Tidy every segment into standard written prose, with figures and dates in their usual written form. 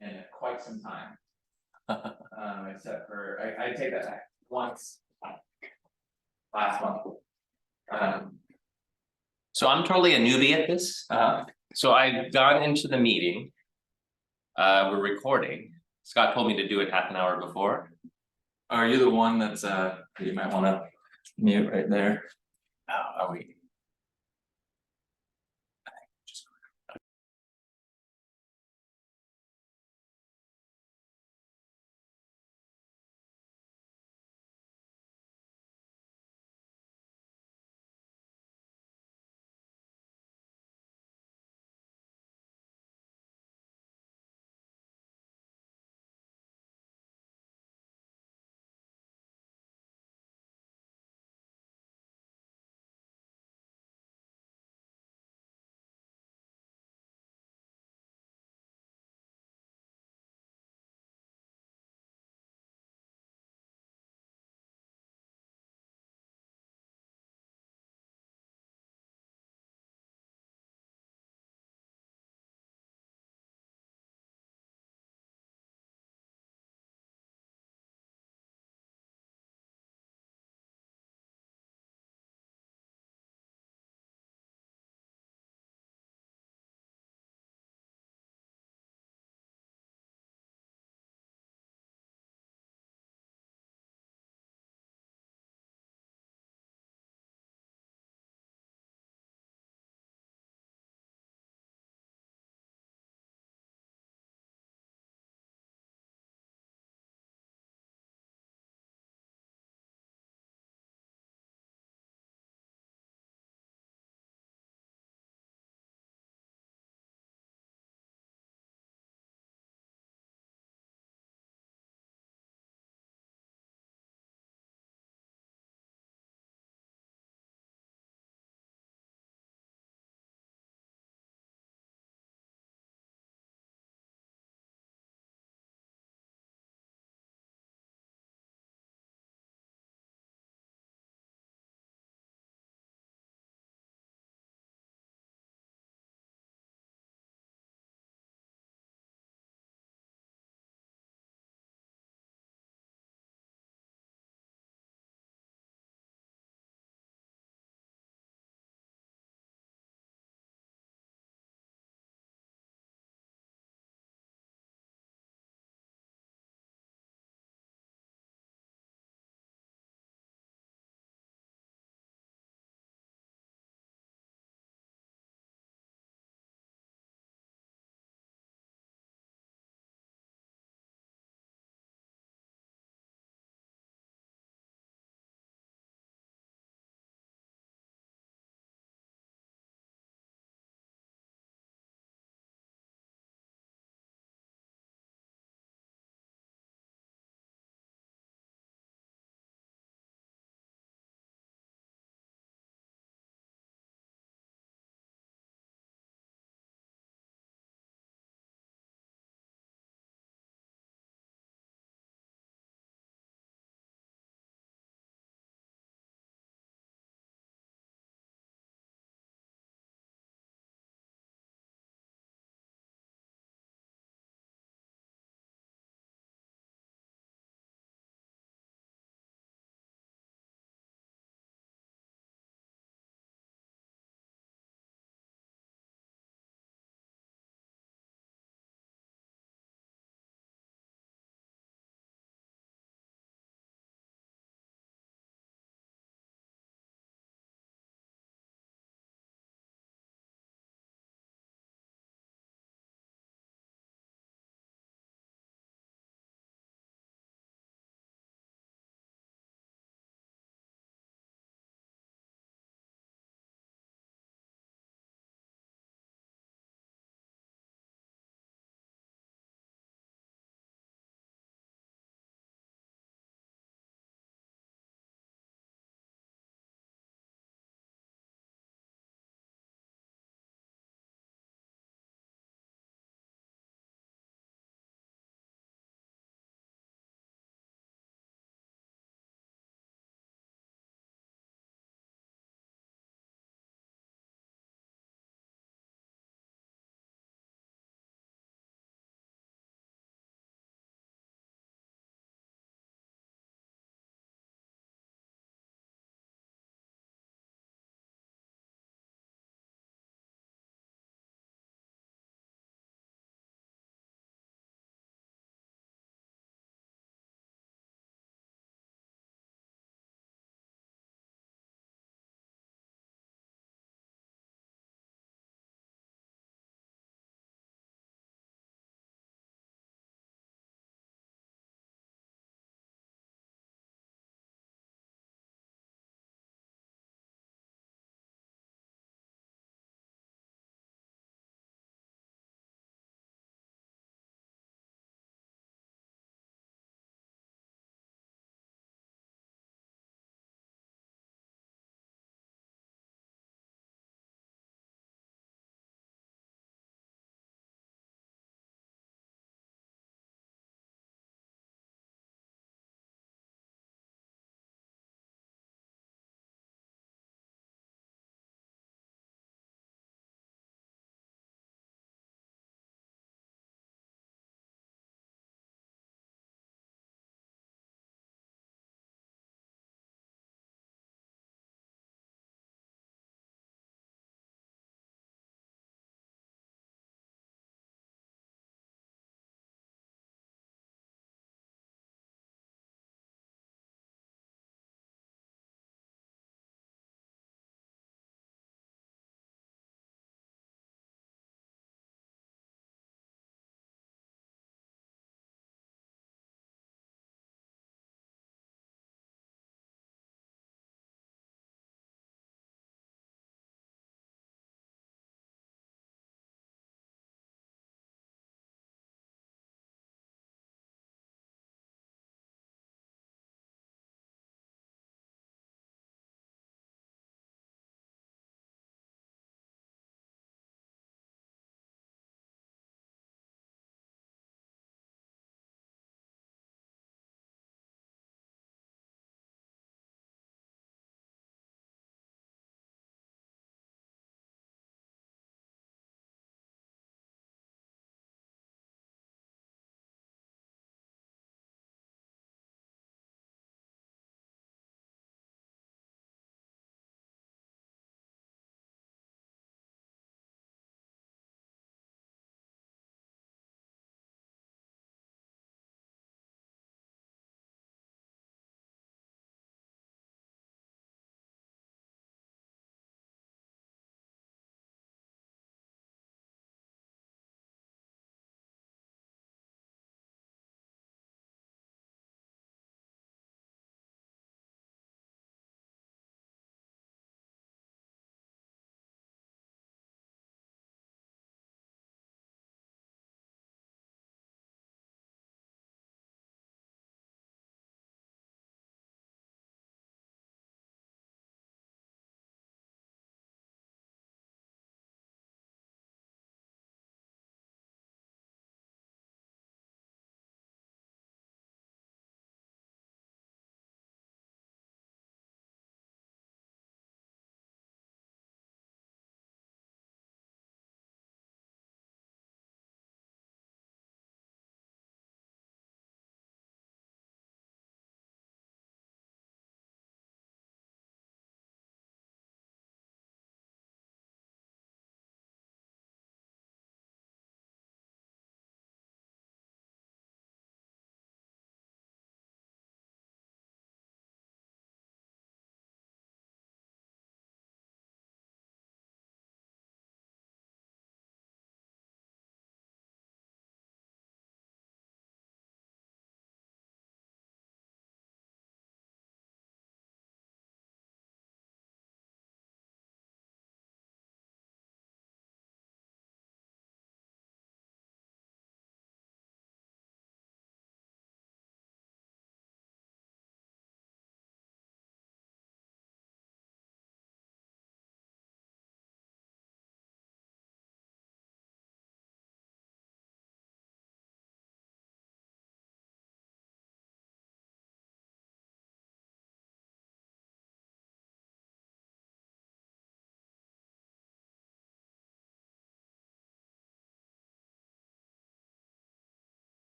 in quite some time. Except for, I take that back, once. Last month. So I'm totally a newbie at this. So I've gone into the meeting. We're recording. Scott told me to do it half an hour before. Are you the one that's, you might wanna mute right there? Are we?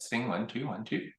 Testing, 1, 2, 1, 2.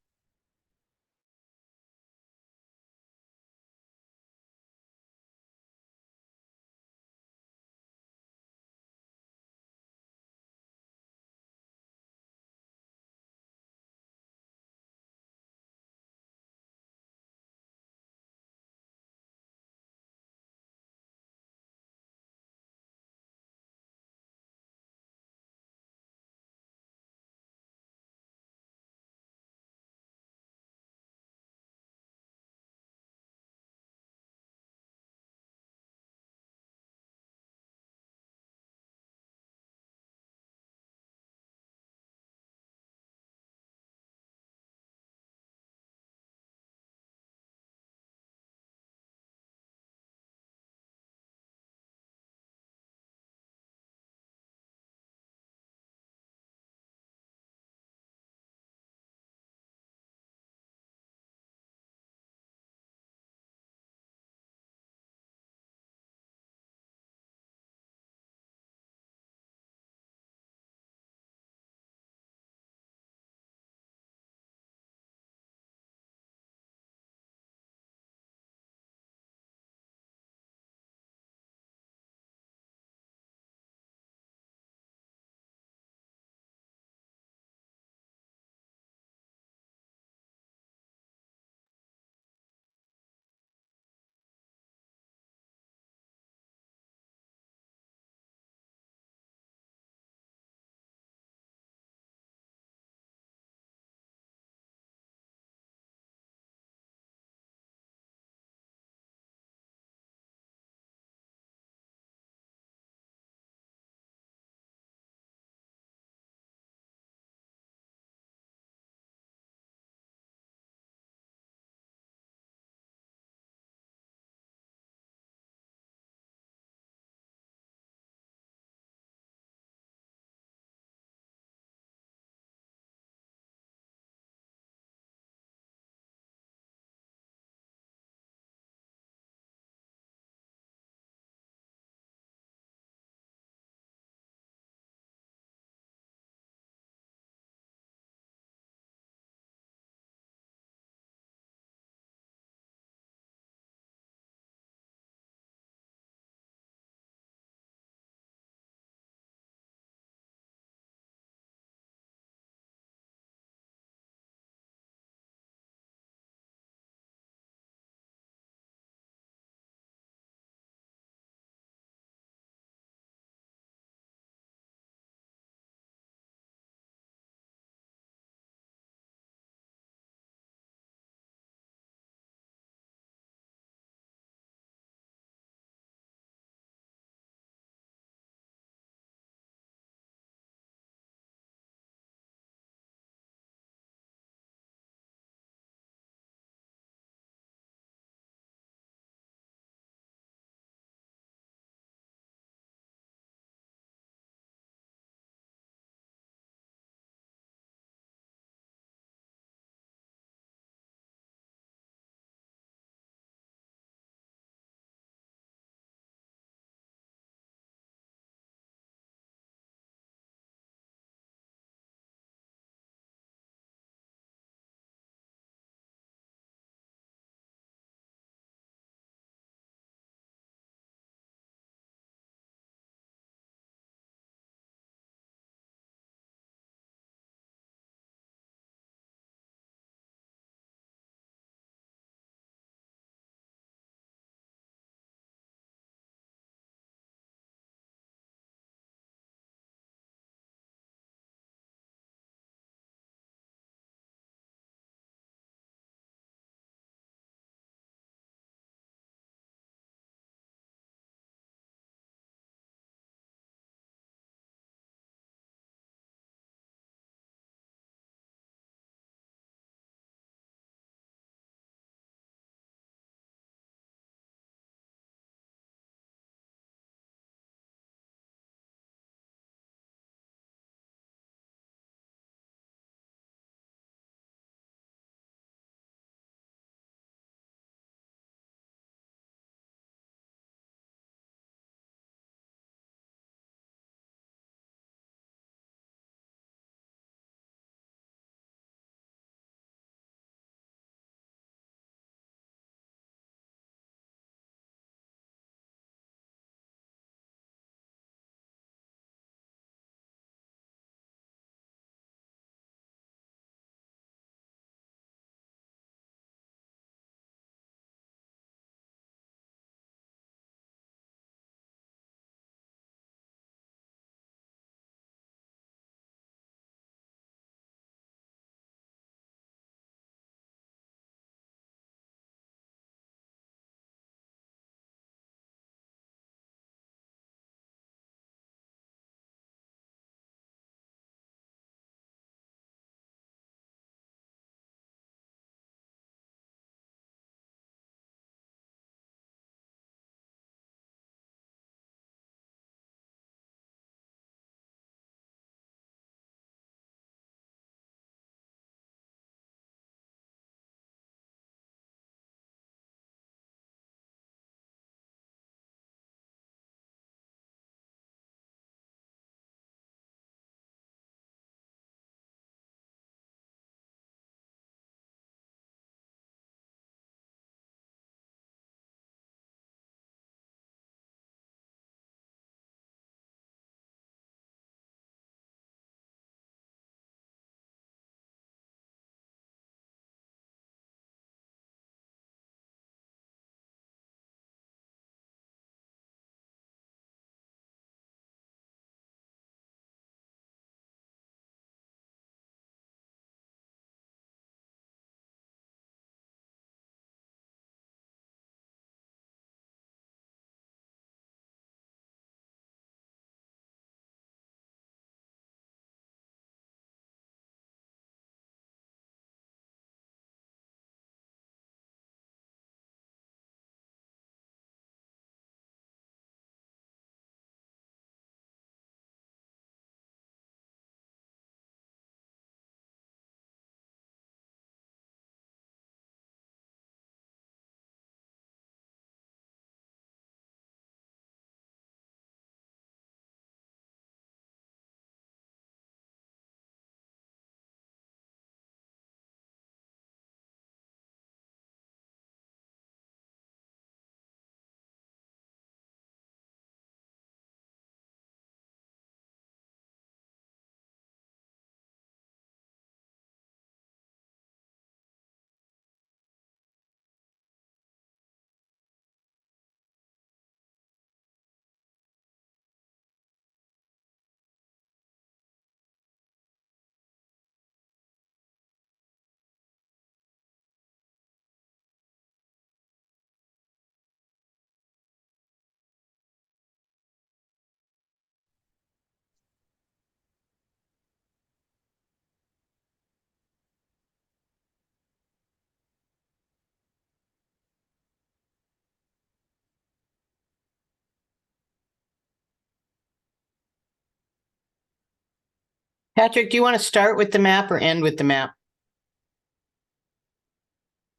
Patrick, do you want to start with the map or end with the map?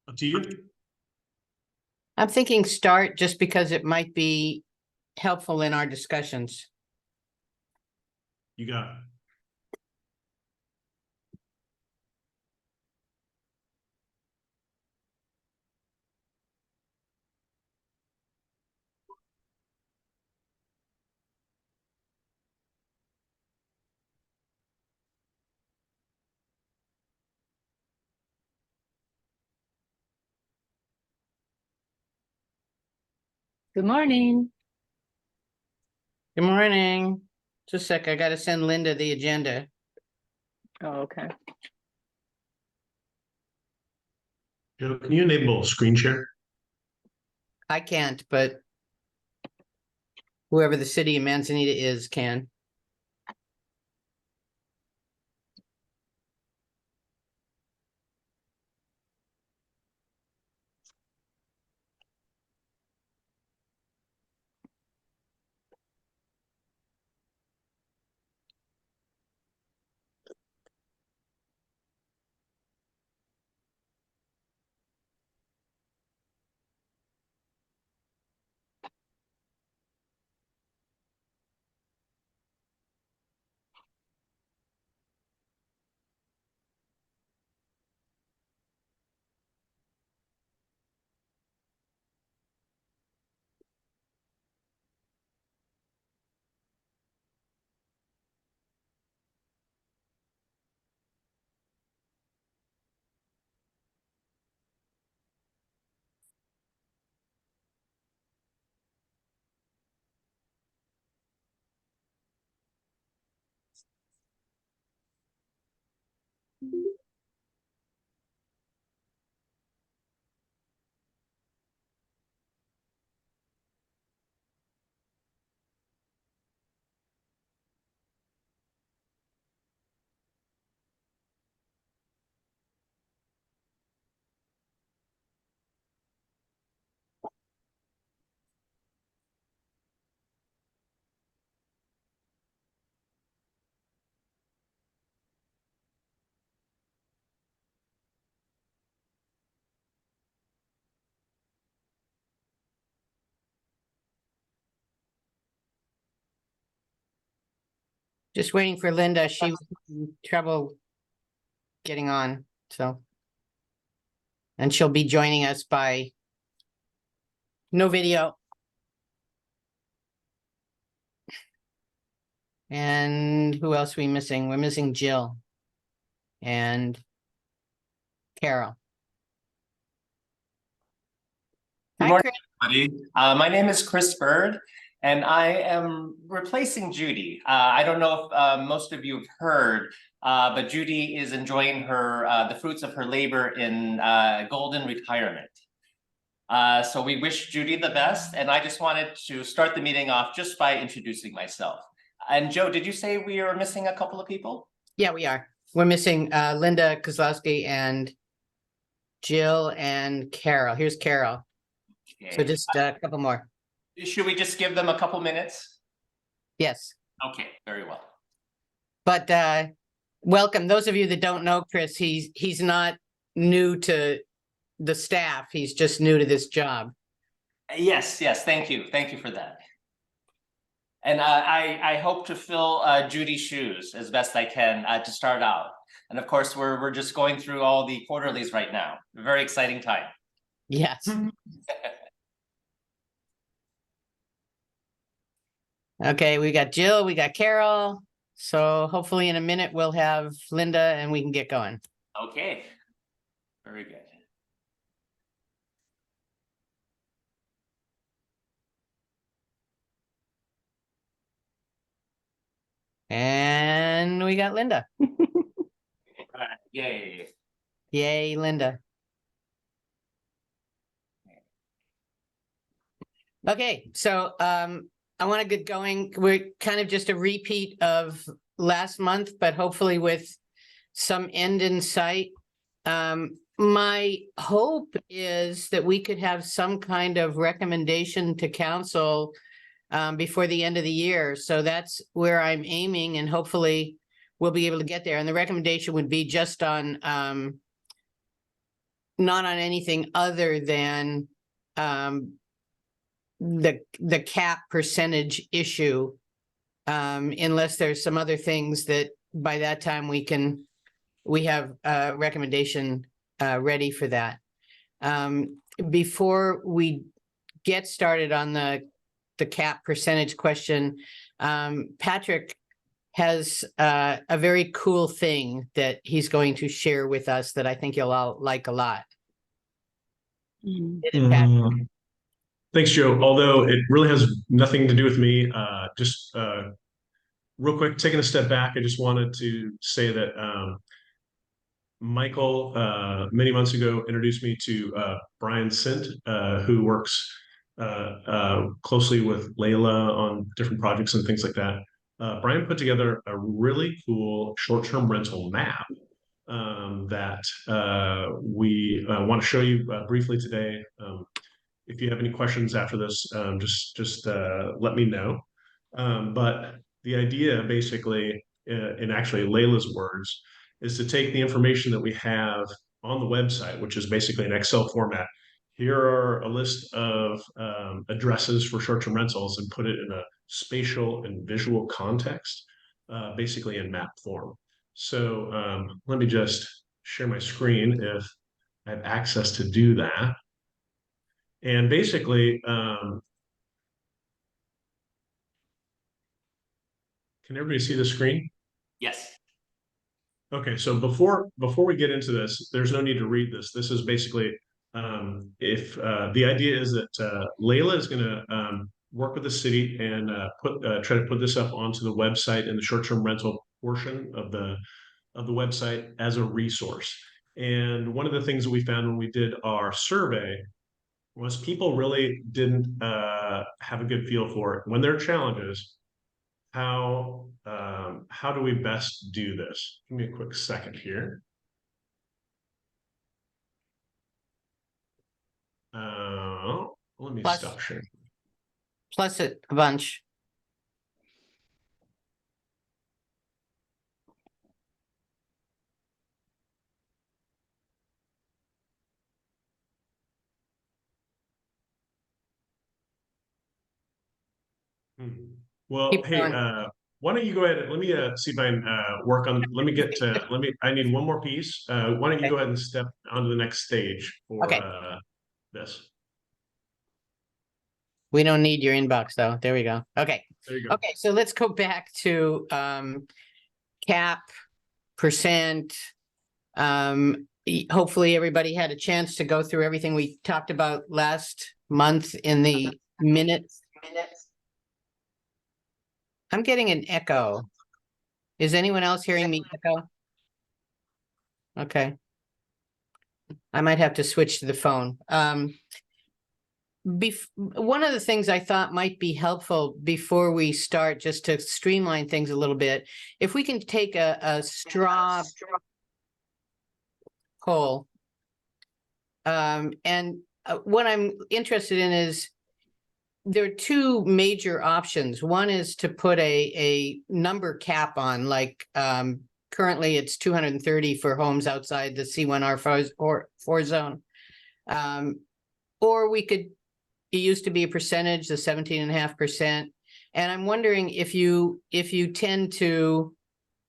Up to you. I'm thinking start just because it might be helpful in our discussions. You got it. Good morning. Good morning. Just a sec, I gotta send Linda the agenda. Oh, okay. Joe, can you enable screen share? I can't, but whoever the city of Manzanita is can. Just waiting for Linda. She was having trouble getting on, so. And she'll be joining us by no video. And who else are we missing? We're missing Jill. And Carol. Good Hi, morning, Chris. everybody. My name is Chris Bird, and I am replacing Judy. I don't know if most of you have heard, but Judy is enjoying the fruits of her labor in golden retirement. So we wish Judy the best, and I just wanted to start the meeting off just by introducing myself. And Joe, did you say we are missing a couple of people? Yeah, we are. We're missing Linda Kozlowski and Jill and Carol. Here's Carol. So Okay. just a couple more. Should we just give them a couple minutes? Yes. Okay, very well. But welcome. Those of you that don't know Chris, he's not new to the staff. He's just new to this job. Yes, thank you for that. And I hope to fill Judy's shoes as best I can to start out. And of course, we're just going through all the quarterlies right now. A very exciting time. Yes. Okay, we got Jill, we got Carol. So hopefully in a minute we'll have Linda and we can get going. Okay, very good. And we got Linda. All right, yay. Yay, Linda. Okay, so I want to get going. We're kind of just a repeat of last month, but hopefully with some end in sight. My hope is that we could have some kind of recommendation to council before the end of the year. So that's where I'm aiming, and hopefully we'll be able to get there. And the recommendation would be just on, not on anything other than, the cap percentage issue. Unless there's some other things that by that time we have a recommendation, ready for that. Before we get started on the cap percentage question, Patrick has a very cool thing that he's going to share with us that I think you'll all like a lot. Thanks, Joe. Although it really has nothing to do with me, just real quick, taking a step back, I just wanted to say that Michael, many months ago, introduced me to Brian Sint, who works closely with Layla on different projects and things like that. Brian put together a really cool short-term rental map that we want to show you briefly today. If you have any questions after this, just let me know. But the idea, basically, in actually Layla's words, is to take the information that we have on the website, which is basically an Excel format. Here are a list of addresses for short-term rentals, and put it in a spatial and visual context, basically in map form. So let me just share my screen if I have access to do that. And basically, can everybody see the screen? Yes. Okay, so before we get into this, there's no need to read this. This is basically, if the idea is that Layla is going to work with the city and try to put this up onto the website in the short-term rental portion of the website as a resource. And one of the things that we found when we did our survey was people really didn't have a good feel for it when there are challenges. How do we best do this? Give me a quick second here. Let me stop sharing. Plus a bunch. Well, Keep hey, going. why don't you go ahead and let me see if I can work on, let me get to, I need one more piece. Why don't you Okay. go ahead and step onto the next stage for Okay. this? We don't need your inbox though. There we go. Okay. There you go. Okay, so let's go back to cap percent. Hopefully everybody had a chance to go through everything we talked about last month in the minutes. I'm getting an echo. Is anyone else hearing me echo? Okay. I might have to switch to the phone. One of the things I thought might be helpful before we start, just to streamline things a little bit, if we can take a straw poll. And what I'm interested in is there are two major options. One is to put a number cap on, like currently it's 230 for homes outside the C1R4 zone. Or we could, it used to be a percentage, the 17.5%. And I'm wondering if you tend to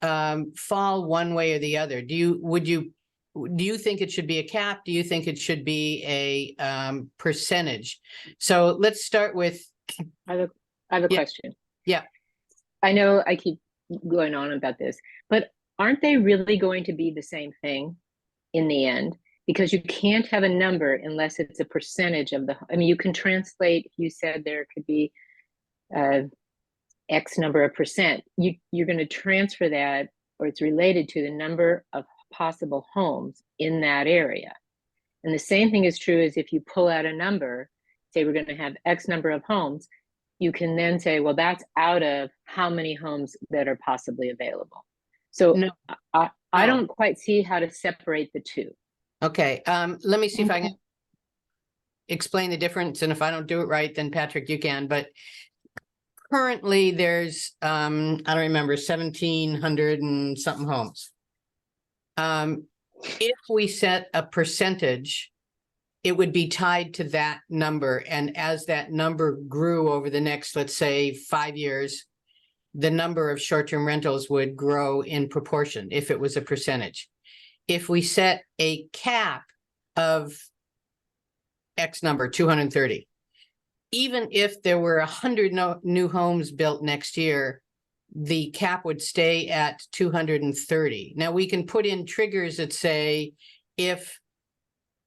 fall one way or the other. Do you think it should be a cap? Do you think it should be a percentage? So let's start with. I have a question. Yeah. I know I keep going on about this, but aren't they really going to be the same thing in the end? Because you can't have a number unless it's a percentage of the, I mean, you can translate, you said there could be X number of percent. You're going to transfer that, or it's related to the number of possible homes in that area. And the same thing is true as if you pull out a number, say we're going to have X number of homes, you can then say, well, that's out of how many homes that are possibly available. So No. I don't quite see how to separate the two. Okay, let me see if I can explain the difference. And if I don't do it right, then Patrick, you can. But currently there's, I don't remember, 1,700 and something homes. If we set a percentage, it would be tied to that number. And as that number grew over the next, let's say, 5 years, the number of short-term rentals would grow in proportion if it was a percentage. If we set a cap of X number, 230, even if there were 100 new homes built next year, the cap would stay at 230. Now we can put in triggers that say if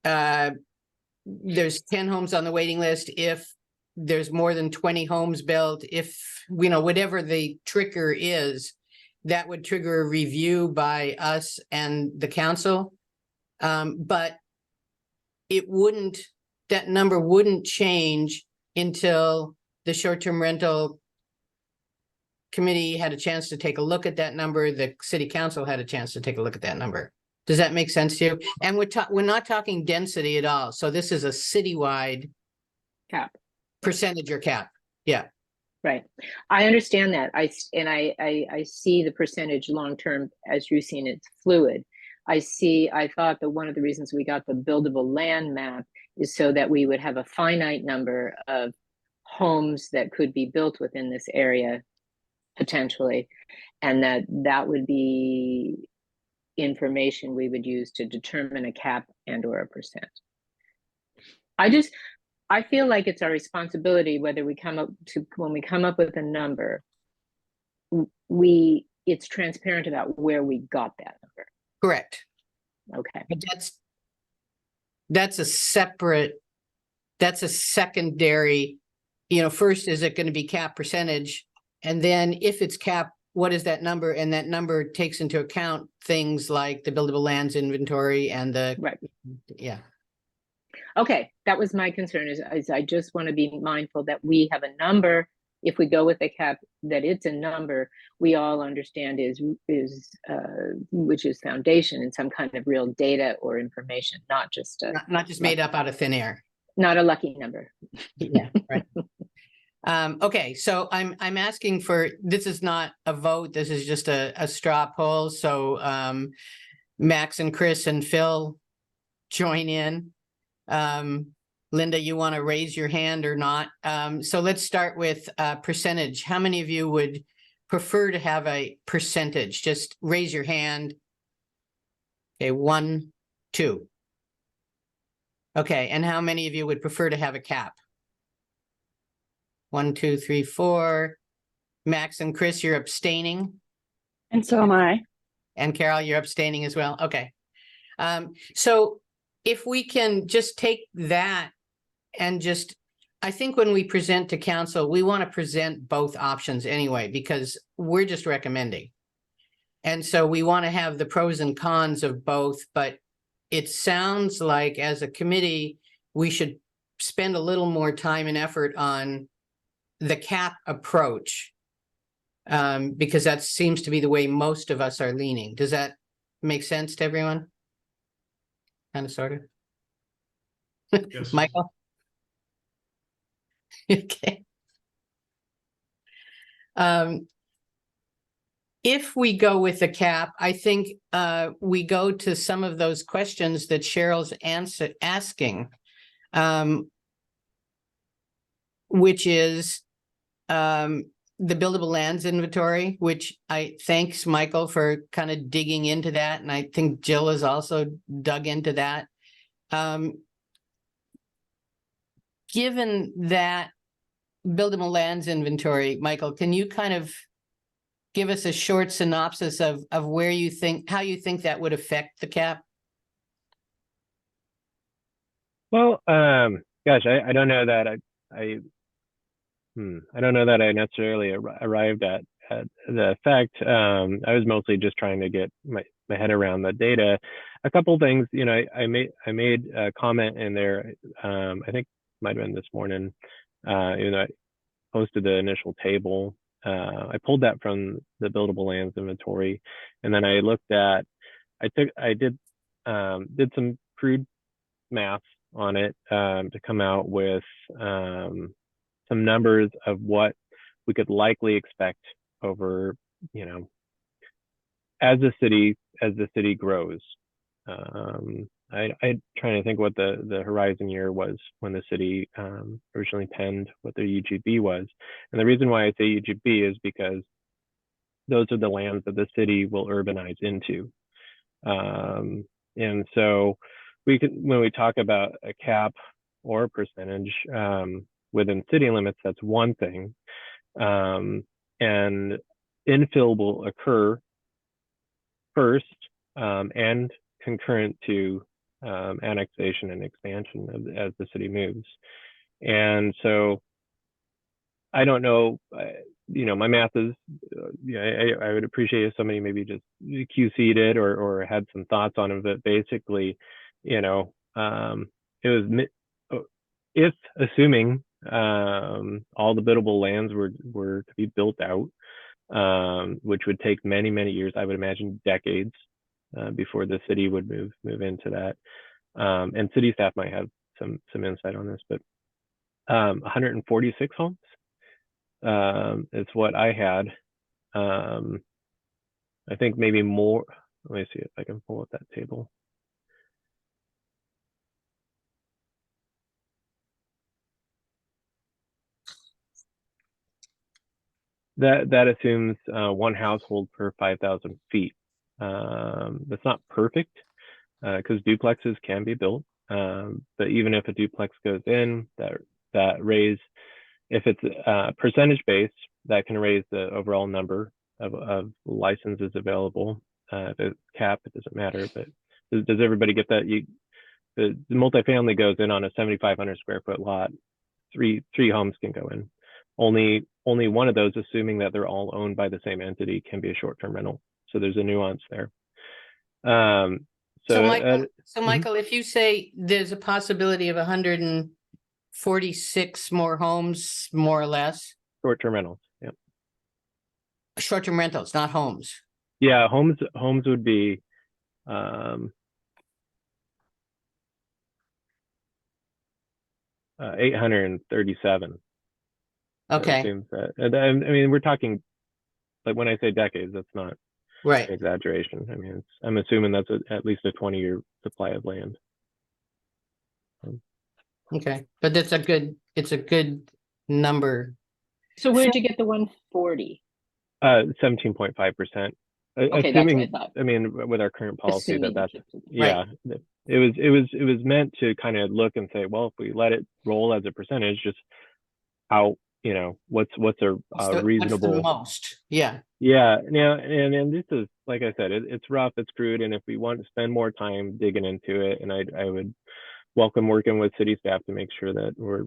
there's 10 homes on the waiting list, if there's more than 20 homes built, if, you know, whatever the trigger is, that would trigger a review by us and the council. But it wouldn't, that number wouldn't change until the short-term rental committee had a chance to take a look at that number, the city council had a chance to take a look at that number. Does that make sense to you? And we're not talking density at all. So this is a citywide Cap. percentage or cap. Yeah. Right. I understand that. I see the percentage long-term, as you've seen, it's fluid. I thought that one of the reasons we got the buildable land map is so that we would have a finite number of homes that could be built within this area potentially, and that would be information we would use to determine a cap and or a percent. I feel like it's our responsibility, whether when we come up with a number, it's transparent about where we got that number. Correct. Okay. But that's a secondary, you know, first, is it going to be cap percentage? And then if it's cap, what is that number? And that number takes into account things like the buildable lands inventory and the, right. Yeah. Okay, that was my concern, is I just want to be mindful that we have a number. If we go with a cap, that it's a number we all understand is which is foundation and some kind of real data or information, not just not just made up out of thin air. Not a lucky number. Yeah, right. Okay, so I'm asking for, this is not a vote, this is just a straw poll. So Max and Chris and Phil join in. Linda, you want to raise your hand or not? So let's start with percentage. How many of you would prefer to have a percentage? Just raise your hand. Okay, 1, 2. Okay, and how many of you would prefer to have a cap? 1, 2, 3, 4. Max and Chris, you're abstaining. And so am I. And Carol, you're abstaining as well. Okay. So if we can just take that and just, I think when we present to council, we want to present both options anyway, because we're just recommending. And so we want to have the pros and cons of both, but it sounds like as a committee, we should spend a little more time and effort on the cap approach, because that seems to be the way most of us are leaning. Does that make sense to everyone? Kind of, sort of. Yes. Michael? Okay. If we go with the cap, I think we go to some of those questions that Cheryl's asking, which is the buildable lands inventory, which I thanks Michael for kind of digging into that. And I think Jill has also dug into that. Given that buildable lands inventory, Michael, can you kind of give us a short synopsis of where you think, how you think that would affect the cap? Well, gosh, I don't know that I don't know that I necessarily arrived at the effect. I was mostly just trying to get my head around the data. A couple things, you know, I made a comment in there. I think it might have been this morning. You know, I posted the initial table. I pulled that from the buildable lands inventory, and then I looked at. I did some crude math on it to come out with some numbers of what we could likely expect over, you know, as the city grows. I trying to think what the horizon year was when the city originally penned what their UGB was, and the reason why I say UGB is because those are the lands that the city will urbanize into, and so we can, when we talk about a cap or a percentage within city limits, that's one thing, and infill will occur first and concurrent to annexation and expansion as the city moves. And so I don't know, you know, my math is, I would appreciate if somebody maybe just QC'd it or had some thoughts on it, but basically, you know, it was, if assuming all the buildable lands were to be built out, which would take many, many years, I would imagine decades, before the city would move into that. And city staff might have some insight on this, but 146 homes is what I had. I think maybe more. Let me see if I can pull up that table. That assumes one household per 5,000 feet. That's not perfect because duplexes can be built, but even if a duplex goes in, that raise, if it's percentage based, that can raise the overall number of licenses available. If it's cap, it doesn't matter. But does everybody get that? The multifamily goes in on a 7,500 square foot lot. Three homes can go in. Only one of those, assuming that they're all owned by the same entity, can be a short-term rental. So there's a nuance there. So Michael, if you say there's a possibility of 146 more homes, more or less, short-term rentals, yeah. Short-term rentals, not homes. Yeah, homes would be 837. Okay. It seems that, I mean, we're talking, like when I say decades, that's not Right. an exaggeration. I mean, I'm assuming that's at least a 20-year supply of land. Okay, but it's a good number. So where'd you get the 140? 17.5%. Okay, that's what I Assuming, thought. I mean, with our current policy, Assuming that's, you kept it. yeah, it was meant to kind of look and say, well, if we let it roll as a percentage, just how, you know, what's a reasonable, what's the most? Yeah. yeah. Now, and this is, like I said, it's rough, it's crude, and if we want to spend more time digging into it, and I would welcome working with city staff to make sure that we're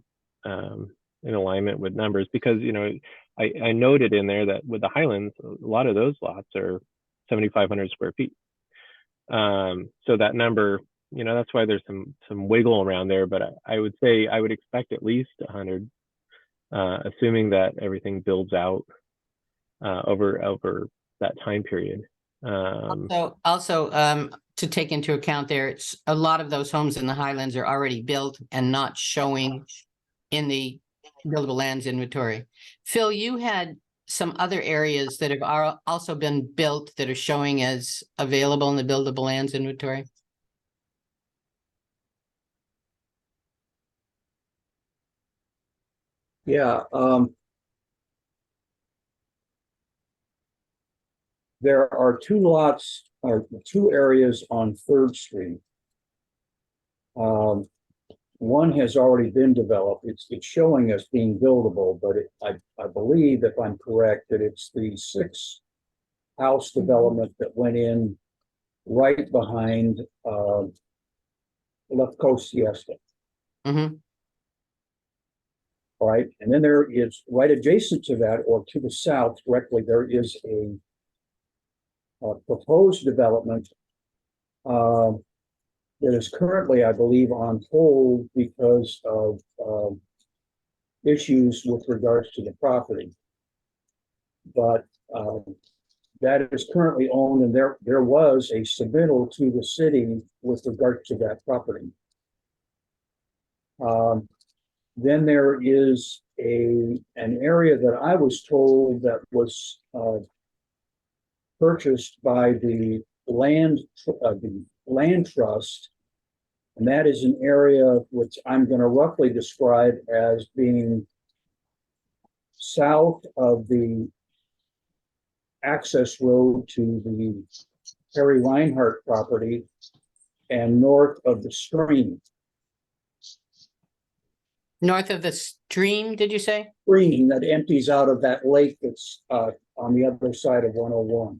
in alignment with numbers, because, you know, I noted in there that with the Highlands, a lot of those lots are 7,500 square feet. So that number, you know, that's why there's some wiggle around there, but I would say I would expect at least 100, assuming that everything builds out over that time period. Also, to take into account there, it's a lot of those homes in the Highlands are already built and not showing in the buildable lands inventory. Phil, you had some other areas that have also been built that are showing as available in the buildable lands inventory. Yeah, there are two lots or two areas on 3rd Street. One has already been developed. It's showing as being buildable, but I believe, if I'm correct, that it's the 6-house development that went in right behind Left Coast Siesta. Mm-hmm. All right, and then there is right adjacent to that, or to the south directly, there is a proposed development that is currently, I believe, on hold because of issues with regards to the property. But that is currently owned, and there was a submittal to the city with regard to that property. Then there is an area that I was told that was purchased by the land trust, and that is an area which I'm going to roughly describe as being south of the access road to the Harry Reinhardt property and north of the stream. North of the stream, did you say? Stream that empties out of that lake that's on the other side of 101.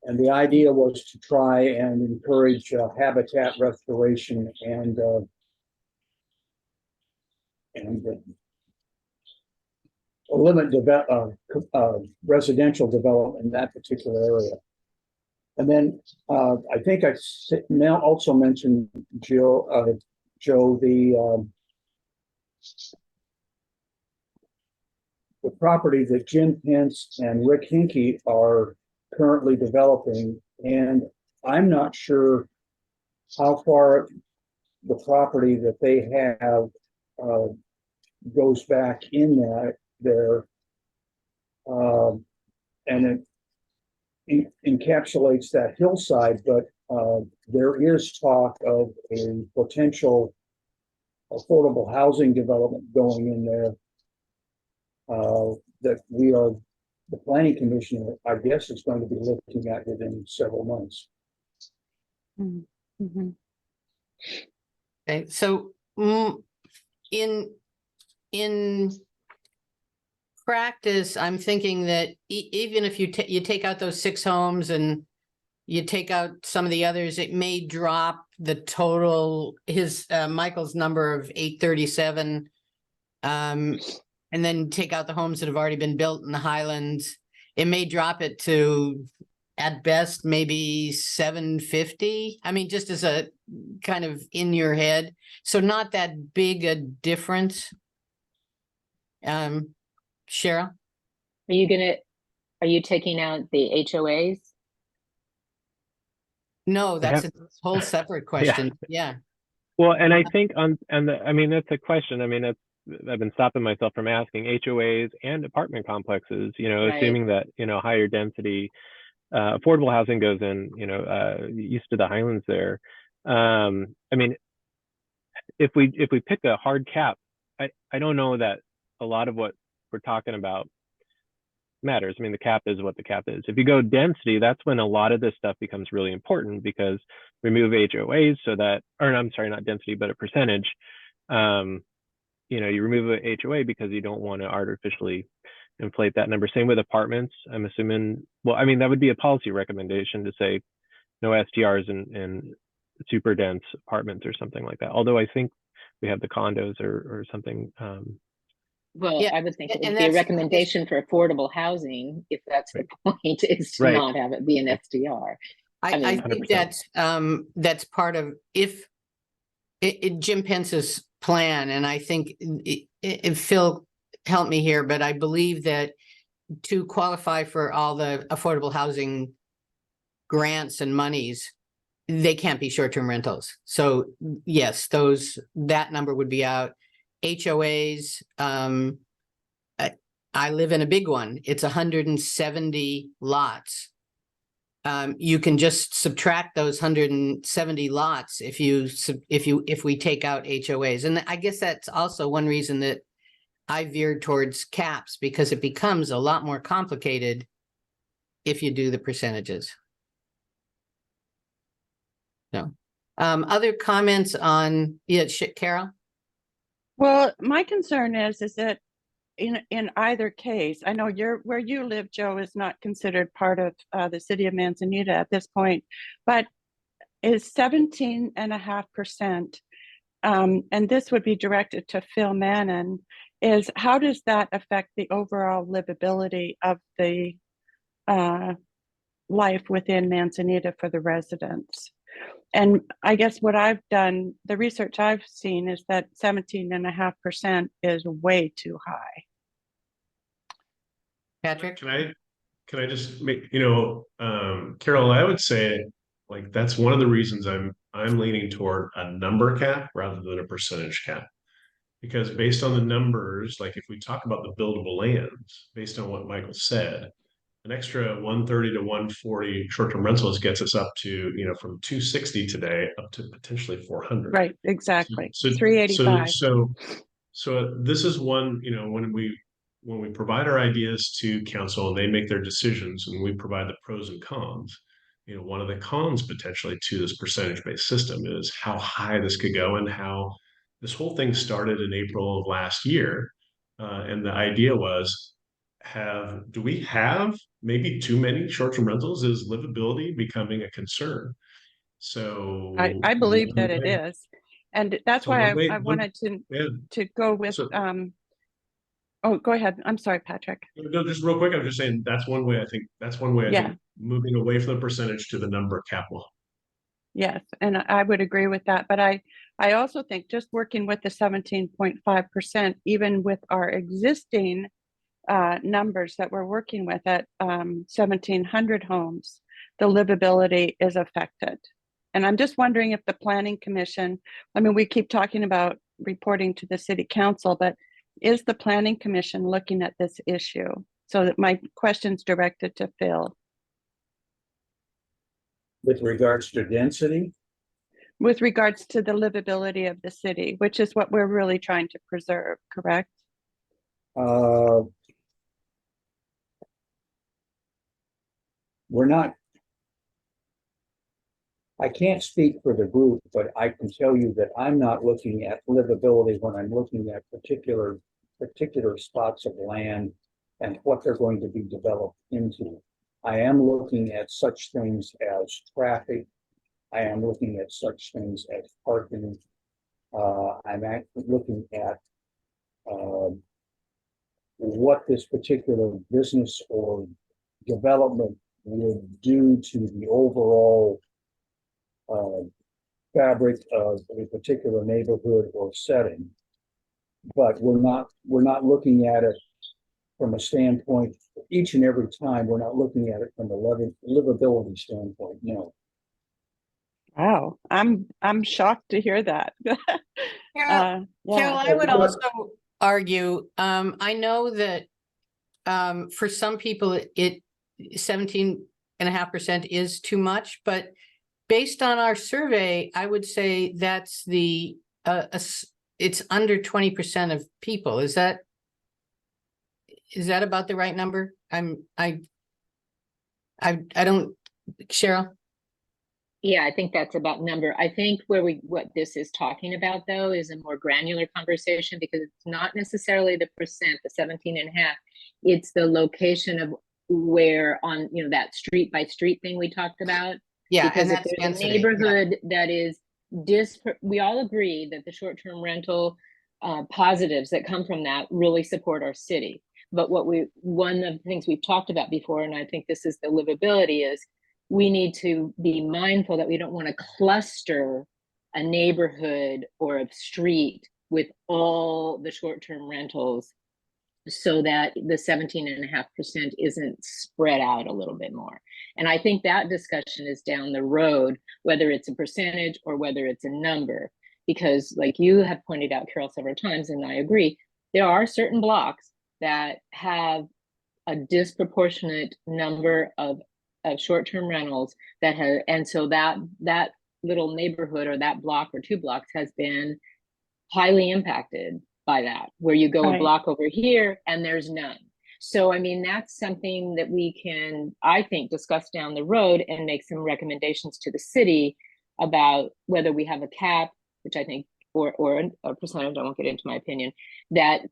And the idea was to try and encourage habitat restoration and limit residential development in that particular area. And then I think I now also mentioned Joe, the property that Jim Pence and Rick Hinkey are currently developing, and I'm not sure how far the property that they have goes back in there, and it encapsulates that hillside, but there is talk of a potential affordable housing development going in there that the planning commission, I guess, is going to be looking at within several months. Mm-hmm. Okay, so in practice, I'm thinking that even if you take out those 6 homes and you take out some of the others, it may drop the total, Michael's number of 837, and then take out the homes that have already been built in the Highlands. It may drop it to, at best, maybe 750. I mean, just as a kind of in your head. So not that big a difference. Cheryl? Are you taking out the HOAs? No, that's a whole separate question. Yeah. Well, and I think I mean, that's a question. I mean, I've been stopping myself from asking HOAs and apartment complexes, Right. assuming that, higher density, affordable housing goes in, east of the Highlands there. I mean, if we pick a hard cap, I don't know that a lot of what we're talking about matters. I mean, the cap is what the cap is. If you go density, that's when a lot of this stuff becomes really important, because remove HOAs so that, or I'm sorry, not density, but a percentage. You remove a HOA because you don't want to artificially inflate that number. Same with apartments. I'm assuming, well, I mean, that would be a policy recommendation to say no STRs in super dense apartments or something like that. Although I think we have the condos or something. Well, Yeah, I would think it and would be a that's- recommendation for affordable housing, if that's the point, is to Right. not have it be an SDR. I mean, think 100%. that's part of Jim Pence's plan, and I think Phil help me here, but I believe that to qualify for all the affordable housing grants and monies, they can't be short-term rentals. So yes, that number would be out. HOAs, I live in a big one. It's 170 lots. You can just subtract those 170 lots if we take out HOAs. And I guess that's also one reason that I veered towards caps, because it becomes a lot more complicated if you do the percentages. No. Other comments on, Carol? Well, my concern is that in either case, I know where you live, Joe, is not considered part of the city of Manzanita at this point, but is 17.5%, and this would be directed to Phil Mannon, is how does that affect the overall livability of the life within Manzanita for the residents? And I guess what I've done, the research I've seen is that 17.5% is way too high. Patrick? Can I just make, Carol, I would say, like, that's one of the reasons I'm leaning toward a number cap rather than a percentage cap. Because based on the numbers, like if we talk about the buildable lands, based on what Michael said, an extra 130 to 140 short-term rentals gets us up to, from 260 today up to potentially 400. Right, exactly. So 385. this is one, when we provide our ideas to council and they make their decisions and we provide the pros and cons, one of the cons potentially to this percentage-based system is how high this could go and how this whole thing started in April of last year. And the idea was, do we have maybe too many short-term rentals? Is livability becoming a concern? So I believe that it is. And that's why I wanted to go with, oh, go ahead. I'm sorry, Patrick. No, just real quick, I'm just saying that's one way I think moving away from the percentage to the number capital. Yes, and I would agree with that. But I also think just working with the 17.5%, even with our existing numbers that we're working with at 1,700 homes, the livability is affected. And I'm just wondering if the Planning Commission, we keep talking about reporting to the City Council, but is the Planning Commission looking at this issue? So that my question's directed to Phil. With regards to density? With regards to the livability of the city, which is what we're really trying to preserve, correct? We're not, I can't speak for the group, but I can tell you that I'm not looking at livability when I'm looking at particular spots of land and what they're going to be developed into. I am looking at such things as traffic. I am looking at such things as parking. I'm actually looking at what this particular business or development would do to the overall fabric of a particular neighborhood or setting. But we're not looking at it from a standpoint, each and every time, we're not looking at it from a livability standpoint, no. Wow, I'm shocked to hear that. Carol, I would also argue, I know that for some people it 17.5% is too much, but based on our survey, I would say that's it's under 20% of people. Is that about the right number? I don't, Cheryl? Yeah, I think that's about number. I think what this is talking about though is a more granular conversation, because it's not necessarily the percent, the 17.5. It's the location of where on, that street by street thing we talked about. Yeah, because if there's a neighborhood that is we all agree that the short-term rental positives that come from that really support our city. But one of the things we've talked about before, and I think this is the livability, is we need to be mindful that we don't want to cluster a neighborhood or a street with all the short-term rentals, so that the 17.5% isn't spread out a little bit more. And I think that discussion is down the road, whether it's a percentage or whether it's a number, because like you have pointed out, Carol, several times, and I agree, there are certain blocks that have a disproportionate number of short-term rentals that have, and so that little neighborhood or that block or two blocks has been highly impacted by that, where you go a block over here and there's none. So, that's something that we can, I think, discuss down the road and make some recommendations to the city about whether we have a cap, which I think, or a percentage, I won't get into my opinion, that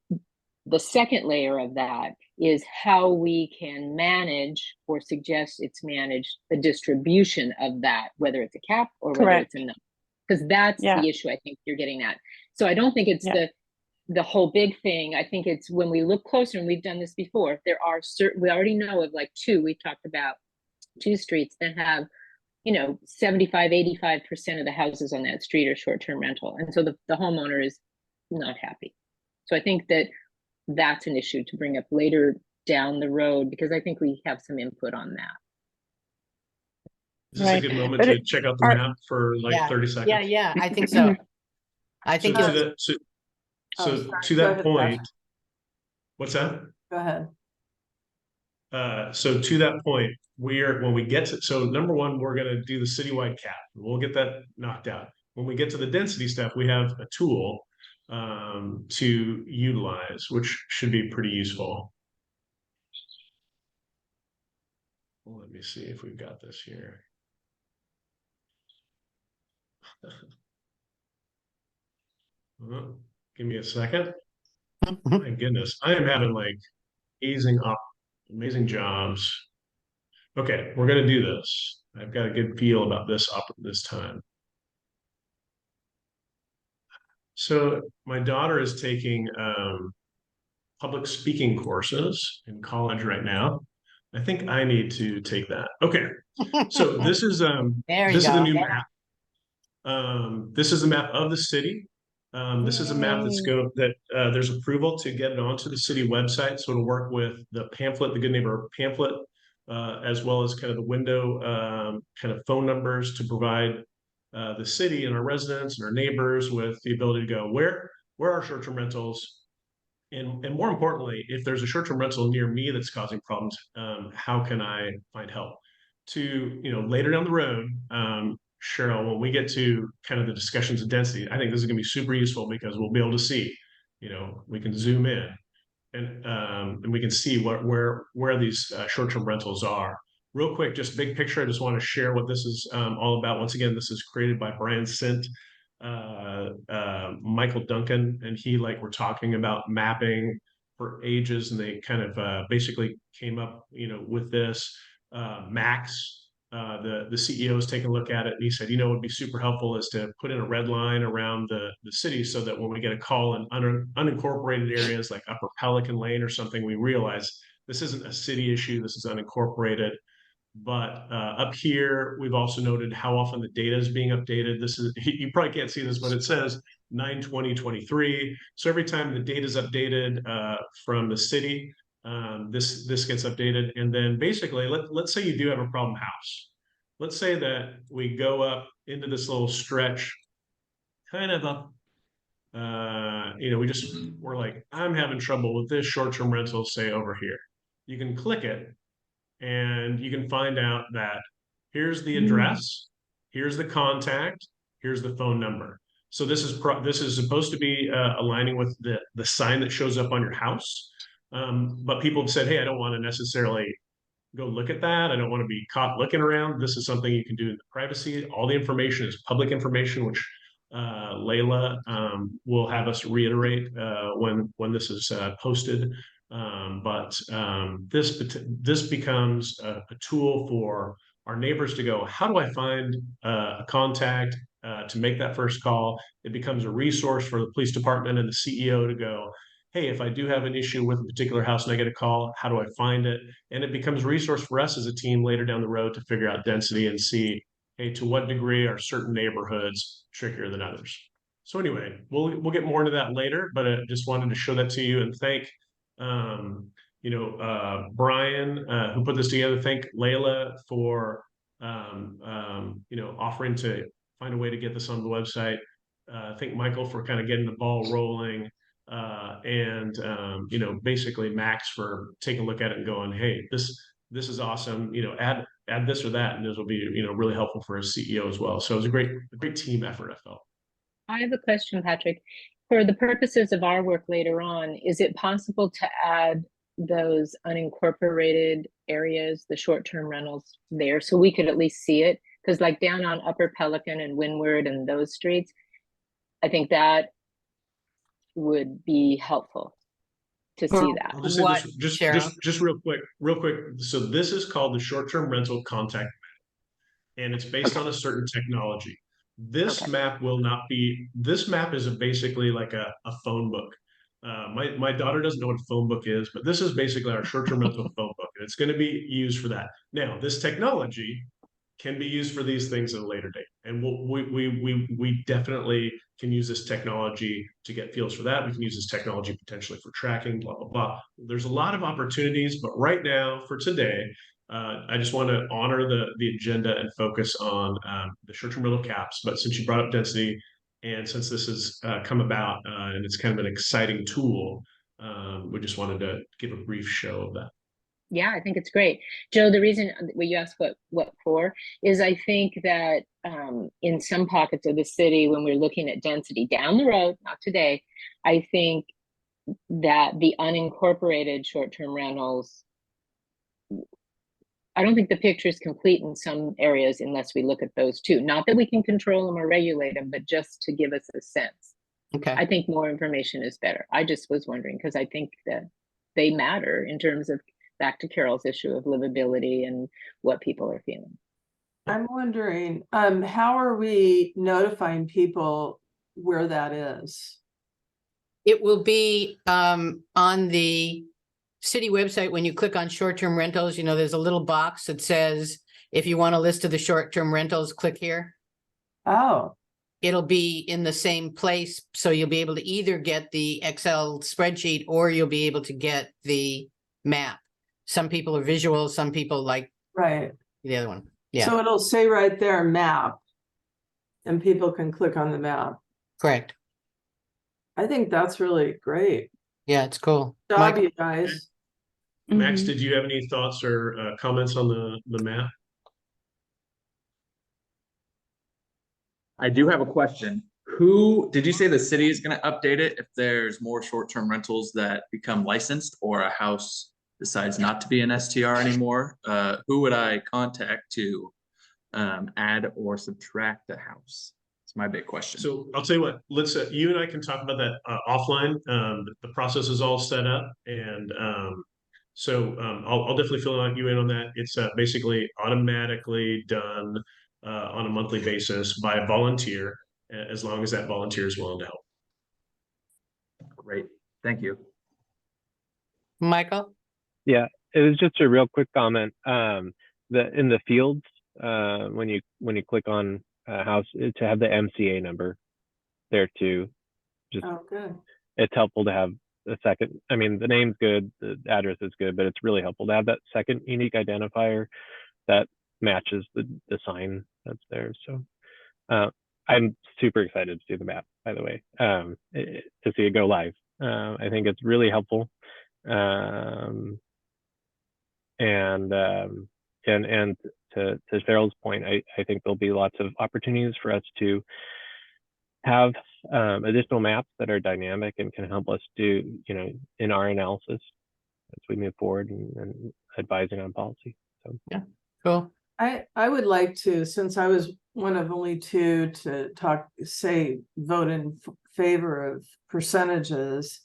the second layer of that is how we can manage or suggest it's managed, the distribution of that, whether it's a cap or whether it's a number. Because that's the issue I think you're getting at. So I don't think it's the whole big thing. I think it's when we look closer, and we've done this before, there are we already know of like we've talked about two streets that have, 75, 85% of the houses on that street are short-term rental. And so the homeowner is not happy. So I think that's an issue to bring up later down the road, because I think we have some input on that. Is this a good moment to check out the map for 30 seconds? Yeah, I think so. I think So sorry. to Go that ahead, point, Josh. what's that? Go ahead. So to that point, when we get to, so number one, we're going to do the citywide cap. We'll get that knocked out. When we get to the density stuff, we have a tool to utilize, which should be pretty useful. Well, let me see if we've got this here. Give me a second. My goodness, I am having like amazing jobs. Okay, we're gonna do this. I've got a good feel about this time. So my daughter is taking public speaking courses in college right now. I think I need to take that. Okay, so this is There you this is the go. new map. This is the map of the city. This is a map there's approval to get it onto the city website. So it'll work with the pamphlet, the Good Neighbor pamphlet, as well as kind of the window kind of phone numbers to provide the city and our residents and our neighbors with the ability to go where are short-term rentals, and more importantly, if there's a short-term rental near me that's causing problems, how can I find help? To later down the road, Cheryl, when we get to kind of the discussions of density, I think this is going to be super useful because we'll be able to see, we can zoom in and we can see where these short-term rentals are. Real quick, just big picture. I just want to share what this is all about. Once again, this is created by Brian Sint, Michael Duncan, and we're talking about mapping for ages, and they kind of basically came up, with this. Max, the CEO, is taking a look at it, and he said, it would be super helpful is to put in a red line around the city so that when we get a call in unincorporated areas like Upper Pelican Lane or something, we realize this isn't a city issue, this is unincorporated. But up here, we've also noted how often the data is being updated. This is, you probably can't see this, but it says 9/20/23. So every time the data is updated from the city, this gets updated. And then basically, let's say you do have a problem house. Let's say that we go up into this little stretch, kind of up. We're like, I'm having trouble with this short-term rental, say over here. You can click it, and you can find out that here's the address, here's the contact, here's the phone number. So this is supposed to be aligning with the sign that shows up on your house. But people have said, hey, I don't want to necessarily go look at that. I don't want to be caught looking around. This is something you can do in the privacy. All the information is public information, which Layla will have us reiterate when this is posted. This becomes a tool for our neighbors to go, how do I find a contact to make that first call? It becomes a resource for the police department and the CEO to go, hey, if I do have an issue with a particular house and I get a call, how do I find it? And it becomes a resource for us as a team later down the road to figure out density and see, hey, to what degree are certain neighborhoods trickier than others? So anyway, we'll get more into that later, but I just wanted to show that to you and thank Brian who put this together. Thank Layla for offering to find a way to get this on the website. Thank Michael for kind of getting the ball rolling. Basically Max for taking a look at it and going, hey, this is awesome. Add this or that, and this will be really helpful for a CEO as well. So it was a great team effort, I felt. I have a question, Patrick. For the purposes of our work later on, is it possible to add those unincorporated areas, the short-term rentals there, so we could at least see it? Because like down on Upper Pelican and Windward and those streets, I think that would be helpful to see that. I'll just say this, just real quick. So this is called the short-term rental contact map, and it's based on a certain technology. This map will not be. This map is basically like a phone book. My daughter doesn't know what a phone book is, but this is basically our short-term rental phone book, and it's going to be used for that. Now, this technology can be used for these things at a later date, and we definitely can use this technology to get feels for that. We can use this technology potentially for tracking, blah blah blah. There's a lot of opportunities, but right now, for today, I just want to honor the agenda and focus on the short-term rental caps. But since you brought up density, And since this has come about and it's kind of an exciting tool, we just wanted to give a brief show of that. Yeah, I think it's great. Joe, the reason when you ask what for is I think that in some pockets of the city, when we're looking at density down the road, not today, I think that the unincorporated short-term rentals, I don't think the picture is complete in some areas unless we look at those too. Not that we can control them or regulate them, but just to give us a sense. Okay. I think more information is better. I just was wondering because I think that they matter in terms of, back to Carol's issue of livability and what people are feeling. I'm wondering, how are we notifying people where that is? It will be on the city website. When you click on short-term rentals, you know, there's a little box that says, if you want a list of the short-term rentals, click here. Oh, It'll be in the same place. So you'll be able to either get the Excel spreadsheet or you'll be able to get the map. Some people are visual, some people like right. the other one. Yeah, So it'll say right there, map, and people can click on the map. correct. I think that's really great. Yeah, it's cool. Job, Michael? you guys. Max, Mhm. did you have any thoughts or comments on the map? I do have a question. Who, did you say the city is gonna update it if there's more short-term rentals that become licensed or a house decides not to be an STR anymore? Who would I contact to add or subtract a house? It's my big question. So I'll tell you what, let's you and I can talk about that offline. The process is all set up, and I'll definitely fill you in on that. It's basically automatically done on a monthly basis by a volunteer, as long as that volunteer is willing to help. Great, thank you. Michael? Yeah, it was just a real quick comment. In the fields, when you click on a house, to have the MCA number there too. Just Oh, good. it's helpful to have a second. I mean, the name's good, the address is good, but it's really helpful to have that second unique identifier that matches the sign that's there. So I'm super excited to see the map, by the way, to see it go live. I think it's really helpful. And to Cheryl's point, I think there'll be lots of opportunities for us to have additional maps that are dynamic and can help us do, you know, in our analysis as we move forward and advising on policy. So Yeah, cool. I would like to, since I was one of only two to vote in favor of percentages.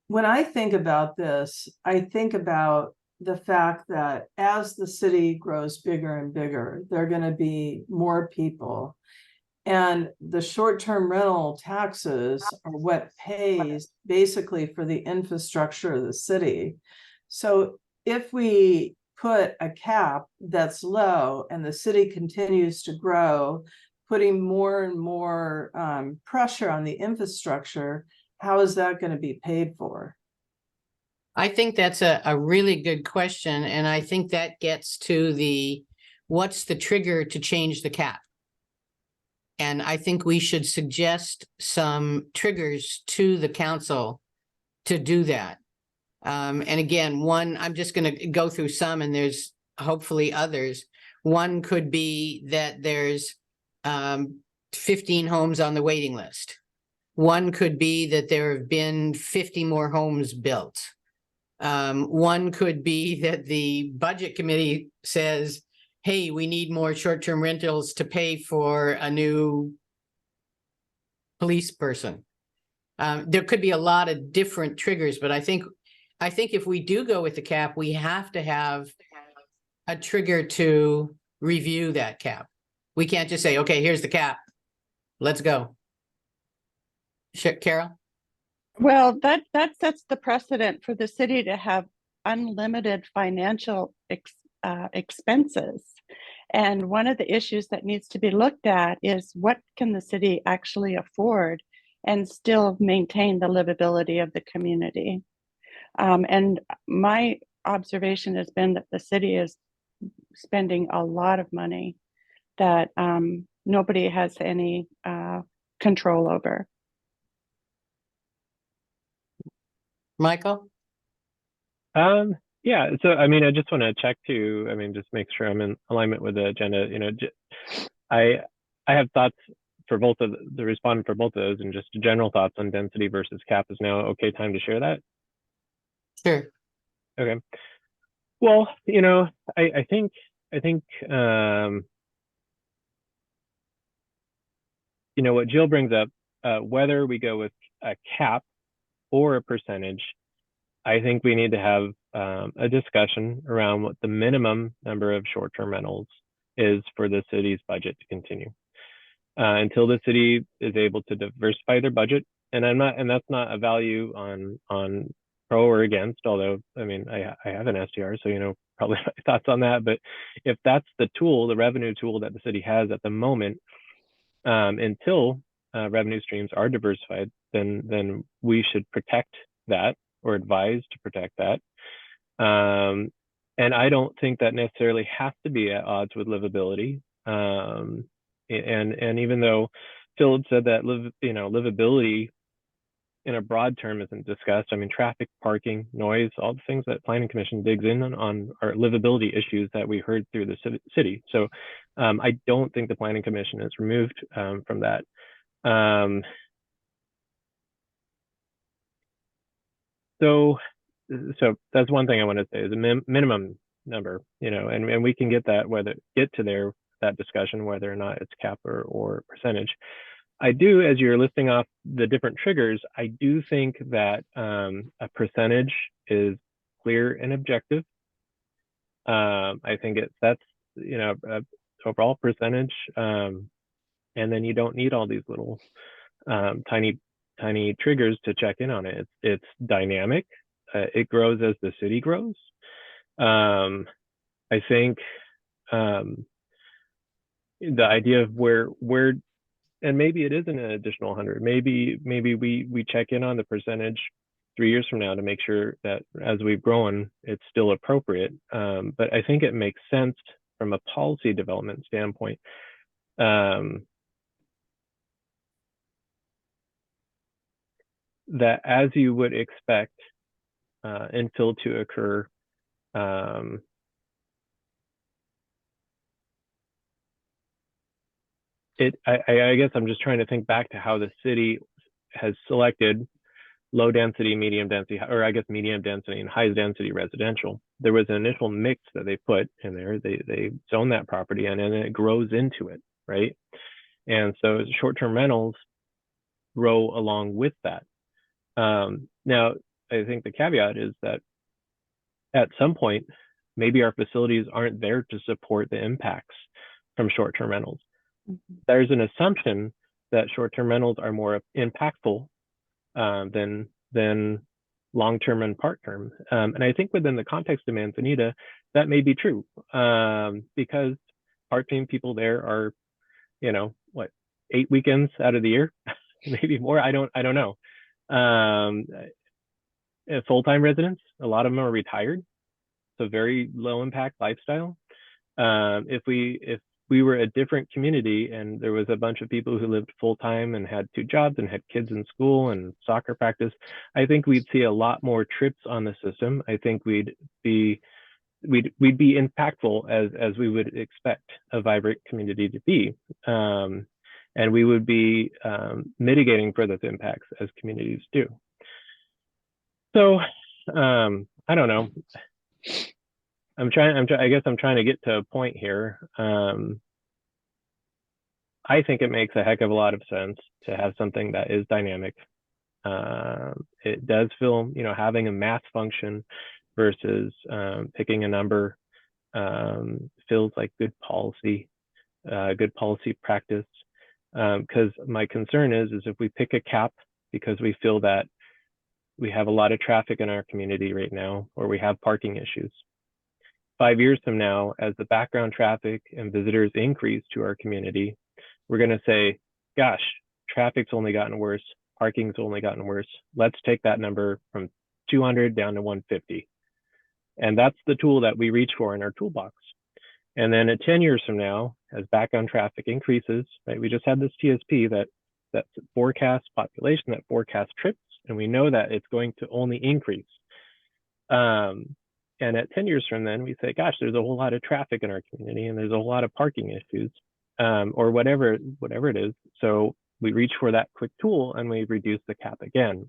When I think about this, I think about the fact that as the city grows bigger and bigger, there are going to be more people. And the short-term rental taxes are what pays basically for the infrastructure of the city. So if we put a cap that's low and the city continues to grow, putting more and more pressure on the infrastructure, how is that going to be paid for? I think that's a really good question. And I think that gets to what's the trigger to change the cap? And I think we should suggest some triggers to the council to do that. And again, one, I'm just going to go through some and there's hopefully others. One could be that there's 15 homes on the waiting list. One could be that there have been 50 more homes built. One could be that the budget committee says, hey, we need more short-term rentals to pay for a new police person. There could be a lot of different triggers, but I think if we do go with the cap, we have to have a trigger to review that cap. We can't just say, okay, here's the cap. Let's go. Carol? Well, that sets the precedent for the city to have unlimited financial expenses. And one of the issues that needs to be looked at is what can the city actually afford and still maintain the livability of the community. And my observation has been that the city is spending a lot of money that nobody has any control over. Michael? Yeah, so I mean, I just want to check too. I mean, just make sure I'm in alignment with the agenda. You know, I I have thoughts for both of the respondent for both of those, and just general thoughts on density versus cap. Is now okay time to share that? Sure. Okay. Well, you know, I think you know what Jill brings up, whether we go with a cap or a percentage, I think we need to have a discussion around what the minimum number of short-term rentals is for the city's budget to continue. Until the city is able to diversify their budget, and that's not a value on pro or against, although I mean I have an STR, so you know probably my thoughts on that. But if that's the tool, the revenue tool that the city has at the moment, until revenue streams are diversified, then we should protect that or advise to protect that. And I don't think that necessarily has to be at odds with livability. And even though Philip said that livability in a broad term isn't discussed, I mean, traffic, parking, noise, all the things that Planning Commission digs in on are livability issues that we heard through the city. So I don't think the Planning Commission is removed from that. So that's one thing I want to say is a minimum number, you know, and we can get to that discussion, whether or not it's cap or percentage. I do, as you're listing off the different triggers, I do think that a percentage is clear and objective. I think it sets, you know, overall percentage, and then you don't need all these little tiny triggers to check in on it. It's dynamic. It grows as the city grows. I think the idea of where and maybe it isn't an additional 100. Maybe we check in on the percentage 3 years from now to make sure that as we've grown, it's still appropriate. But I think it makes sense from a policy development standpoint. That as you would expect infill to occur, I guess I'm just trying to think back to how the city has selected low density, medium density, or I guess medium density and high density residential. There was an initial mix that they put in there. They zone that property and then it grows into it, right? And so short-term rentals grow along with that. Now, I think the caveat is that at some point, maybe our facilities aren't there to support the impacts from short-term rentals. Mm-hmm. There's an assumption that short-term rentals are more impactful than long-term and part-term. And I think within the context of Manzanita, that may be true because part-time people there are, you know, what, 8 weekends out of the year, maybe more. I don't know. Full-time residents, a lot of them are retired, so very low impact lifestyle. If we were a different community and there was a bunch of people who lived full-time and had 2 jobs and had kids in school and soccer practice, I think we'd see a lot more trips on the system. I think we'd be impactful as we would expect a vibrant community to be. And we would be mitigating for those impacts as communities do. So I don't know. I guess I'm trying to get to a point here. I think it makes a heck of a lot of sense to have something that is dynamic. It does feel, you know, having a math function versus picking a number feels like good policy practice. Because my concern is if we pick a cap because we feel that we have a lot of traffic in our community right now, or we have parking issues. 5 years from now, as the background traffic and visitors increase to our community, we're going to say, gosh, traffic's only gotten worse, parking's only gotten worse. Let's take that number from 200 down to 150. And that's the tool that we reach for in our toolbox. And then at 10 years from now, as background traffic increases, right, we just had this TSP that that forecast population, that forecast trips, and we know that it's going to only increase. And at 10 years from then, we say, gosh, there's a whole lot of traffic in our community and there's a whole lot of parking issues, or whatever it is. So we reach for that quick tool and we reduce the cap again,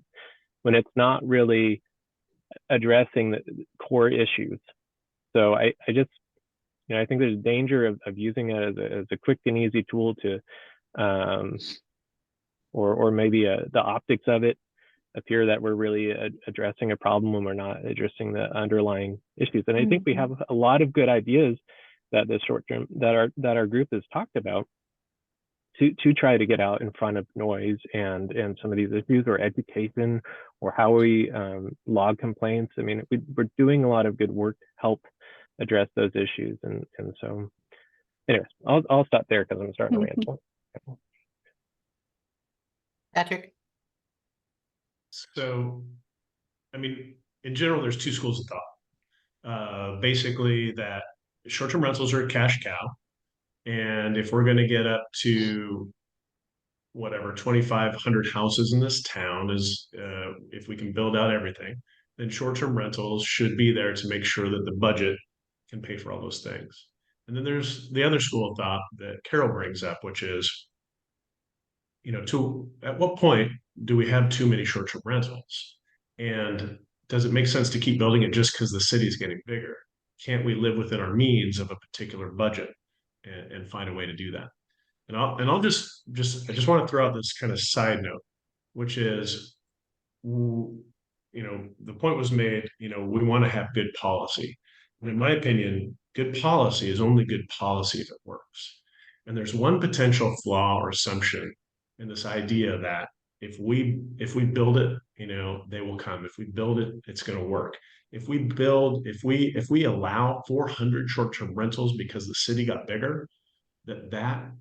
when it's not really addressing the core issues. So I just, I think there's a danger of using it as a quick and easy tool to, or maybe the optics of it appear that we're really addressing a problem when we're not addressing the underlying issues. And I think we have a lot of good ideas that the short term that our group has talked about to try to get out in front of noise and some of these issues, or education, or how we log complaints. I mean, we're doing a lot of good work to help address those issues. And so anyways, I'll stop there because I'm starting to rant. Patrick? So, I mean, in general, there's two schools of thought. Basically, that short-term rentals are a cash cow. And if we're going to get up to whatever 2,500 houses in this town, if we can build out everything, then short-term rentals should be there to make sure that the budget can pay for all those things. And then there's the other school of thought that Carol brings up, which is, at what point do we have too many short-term rentals? And does it make sense to keep building it just because the city is getting bigger? Can't we live within our means of a particular budget and find a way to do that? And I just want to throw out this kind of side note, which is, the point was made, we want to have good policy. And in my opinion, good policy is only good policy if it works. And there's one potential flaw or assumption in this idea that if we build it, they will come. If we build it, it's going to work. If we allow 400 short-term rentals because the city got bigger, that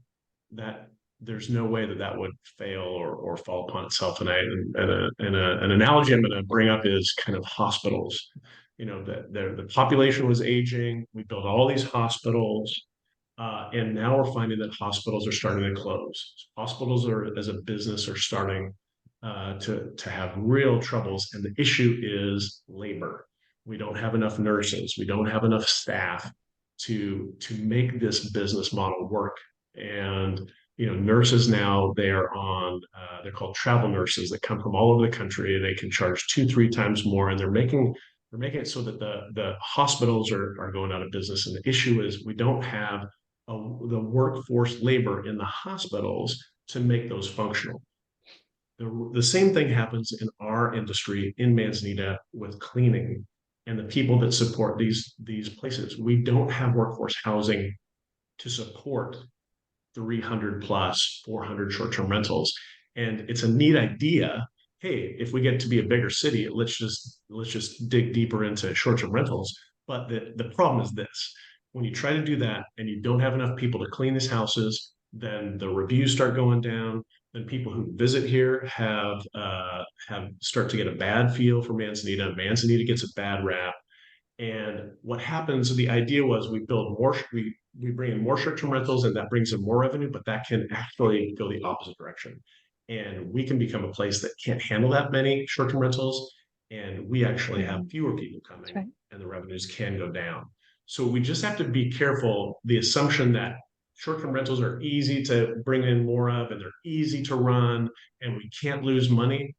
there's no way that would fail or fall upon itself. And an analogy I'm going to bring up is kind of hospitals. The population was aging. We built all these hospitals. And now we're finding that hospitals are starting to close. Hospitals as a business are starting to have real troubles. And the issue is labor. We don't have enough nurses. We don't have enough staff to make this business model work. And nurses now, they're called travel nurses that come from all over the country. They can charge 2-3 times more, and they're making it so that the hospitals are going out of business. And the issue is we don't have the workforce labor in the hospitals to make those functional. The same thing happens in our industry in Manzanita with cleaning and the people that support these places. We don't have workforce housing to support 300 plus 400 short-term rentals. And it's a neat idea. Hey, if we get to be a bigger city, let's just dig deeper into short-term rentals. But the problem is this: when you try to do that and you don't have enough people to clean these houses, then the reviews start going down. Then people who visit here have start to get a bad feel for Manzanita. Manzanita gets a bad rap. And what happens, the idea was we bring in more short-term rentals, and that brings in more revenue, but that can actually go the opposite direction. And we can become a place that can't handle that many short-term rentals, and we actually have fewer people coming, right, and the revenues can go down. So we just have to be careful. The assumption that short-term rentals are easy to bring in more of, and they're easy to run, and we can't lose money.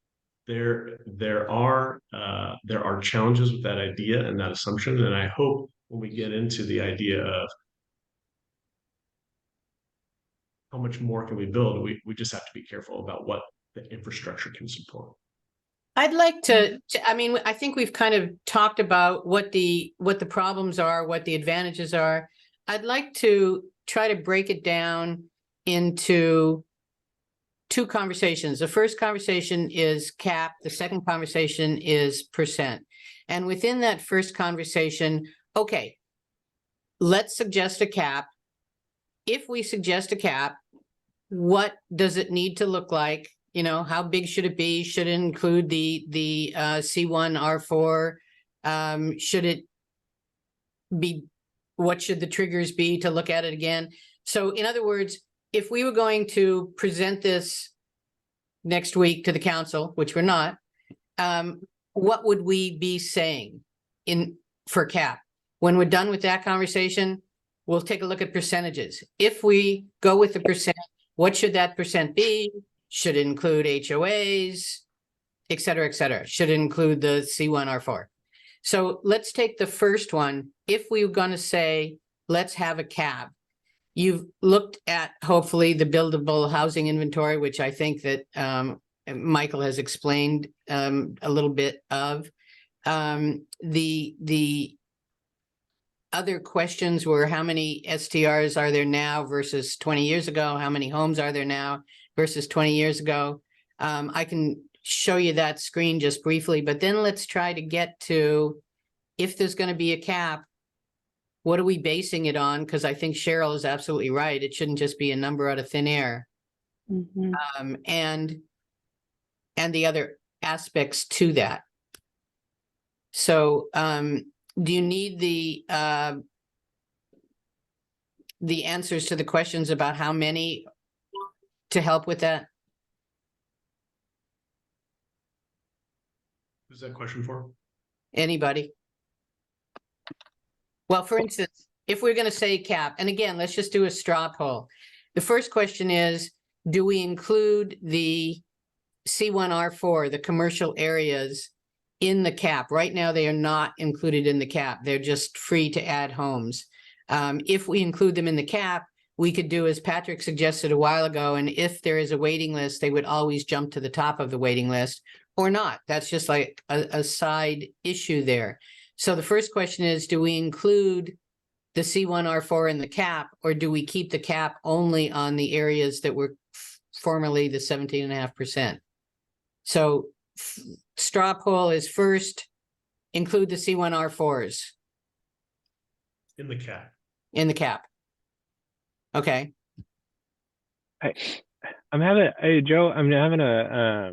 There are challenges with that idea and that assumption, and I hope when we get into the idea of how much more can we build, we just have to be careful about what the infrastructure can support. I'd like to I mean, I think we've kind of talked about what the problems are, what the advantages are. I'd like to try to break it down into 2 conversations. The first conversation is cap. The second conversation is percent. And within that first conversation, okay, let's suggest a cap. If we suggest a cap, what does it need to look like? How big should it be? Should it include the C1, R4? Should it be, what should the triggers be to look at it again? So in other words, if we were going to present this next week to the council, which we're not, what would we be saying for cap? When we're done with that conversation, we'll take a look at percentages. If we go with the percent, what should that percent be? Should it include HOAs, et cetera, et cetera? Should it include the C1, R4? So let's take the first one. If we were going to say, let's have a cap, you've looked at hopefully the buildable housing inventory, which I think that Michael has explained a little bit of. The other questions were how many STRs are there now versus 20 years ago? How many homes are there now versus 20 years ago? I can show you that screen just briefly, but then let's try to get to, if there's going to be a cap, what are we basing it on? Because I think Cheryl is absolutely right. It shouldn't just be a number out of thin air. And the other aspects to that. So do you need the answers to the questions about how many to help with that? Who's that question for? Anybody? Well, for instance, if we're going to say cap, and again, let's just do a straw poll. The first question is, do we include the C1R4, the commercial areas, in the cap? Right now, they are not included in the cap. They're just free to add homes. If we include them in the cap, we could do as Patrick suggested a while ago, and if there is a waiting list, they would always jump to the top of the waiting list or not. That's just like a side issue there. So the first question is, do we include the C1R4 in the cap, or do we keep the cap only on the areas that were formerly the 17.5%? So straw poll is first, include the C1R4s. In the cap. In the cap. Okay. I'm having a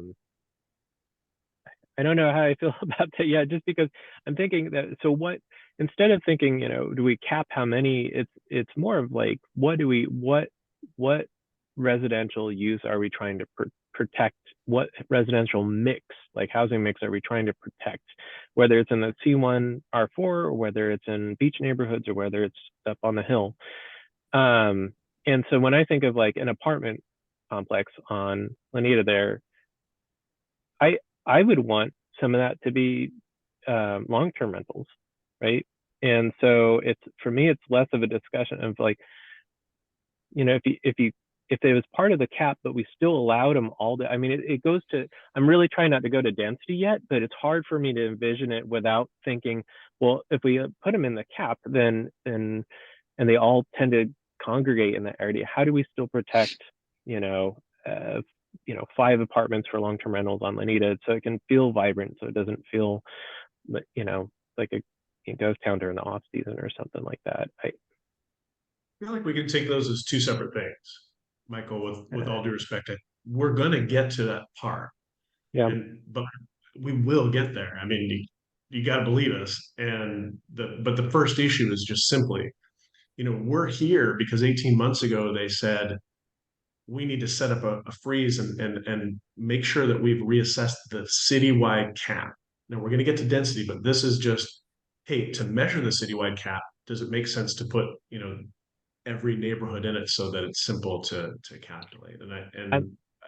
I don't know how I feel about that yet, just because I'm thinking that, so what, instead of thinking, do we cap how many, it's more of like, what residential use are we trying to protect? What residential mix, like housing mix, are we trying to protect? Whether it's in the C1 R4, or whether it's in beach neighborhoods, or whether it's up on the hill. And so when I think of like an apartment complex on Lanita there, I would want some of that to be long-term rentals, right? And so for me, it's less of a discussion of like, if it was part of the cap, but we still allowed them all to, I mean, it goes to, I'm really trying not to go to density yet, but it's hard for me to envision it without thinking, well, if we put them in the cap, then, and they all tend to congregate in that area, how do we still protect, 5 apartments for long-term rentals on Lanita, so it can feel vibrant, so it doesn't feel, like a ghost town during the off season or something like that. I feel like we can take those as two separate things, Michael, with all due respect. We're going to get to that part. Yeah. But we will get there. I mean, you got to believe us. But the first issue is just simply, we're here because 18 months ago they said we need to set up a freeze and make sure that we've reassessed the citywide cap. Now we're going to get to density, but this is just, hey, to measure the citywide cap, does it make sense to put, every neighborhood in it so that it's simple to calculate?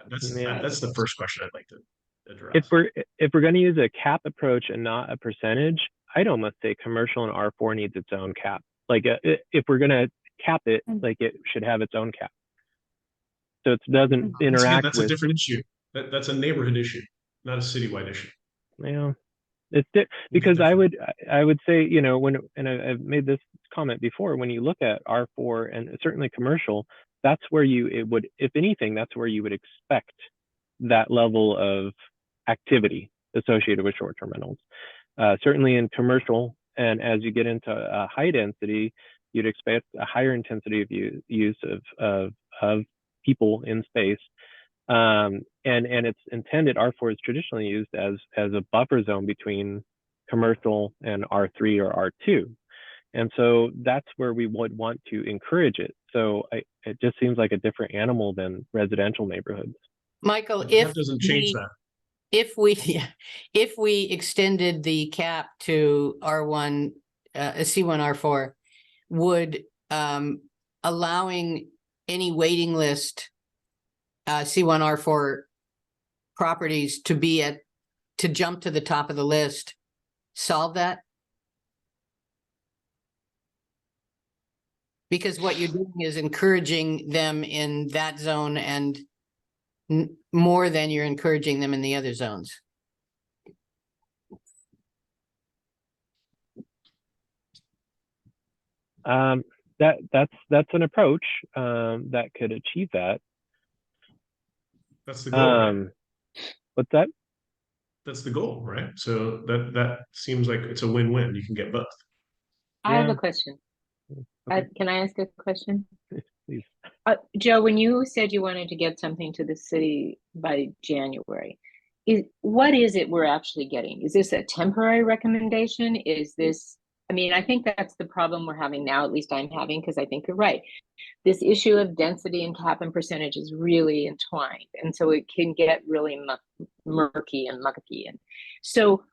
That's the first question I'd like to address. If we're going to use a cap approach and not a percentage, I'd almost say commercial and R4 needs its own cap. Like if we're going to cap it, like it should have its own cap, so it doesn't interact. That's a different issue. That's a neighborhood issue, not a citywide issue. Yeah, because I would say, I've made this comment before, when you look at R4 and certainly commercial, that's where if anything, that's where you would expect that level of activity associated with short-term rentals. Certainly in commercial, and as you get into high density, you'd expect a higher intensity of use of people in space. And it's intended, R4 is traditionally used as a buffer zone between commercial and R3 or R2. And so that's where we would want to encourage it. So it just seems like a different animal than residential neighborhoods. Michael, That if doesn't change we, that. if we, if we extended the cap to R1, C1, R4, would allowing any waiting list C1, R4 properties to be to jump to the top of the list solve that? Because what you're doing is encouraging them in that zone and more than you're encouraging them in the other zones. That's an approach that could achieve that. That's the goal, right? What's that? That's the goal, right? So that seems like it's a win-win. You can get both. I have Yeah. a question. Okay. Can I ask a question? Please. Joe, when you said you wanted to get something to the city by January, what is it we're actually getting? Is this a temporary recommendation? Is this, I mean, I think that's the problem we're having now, at least I'm having, because I think you're right. This issue of density and cap and percentage is really entwined. And so it can get really murky and mucky. And so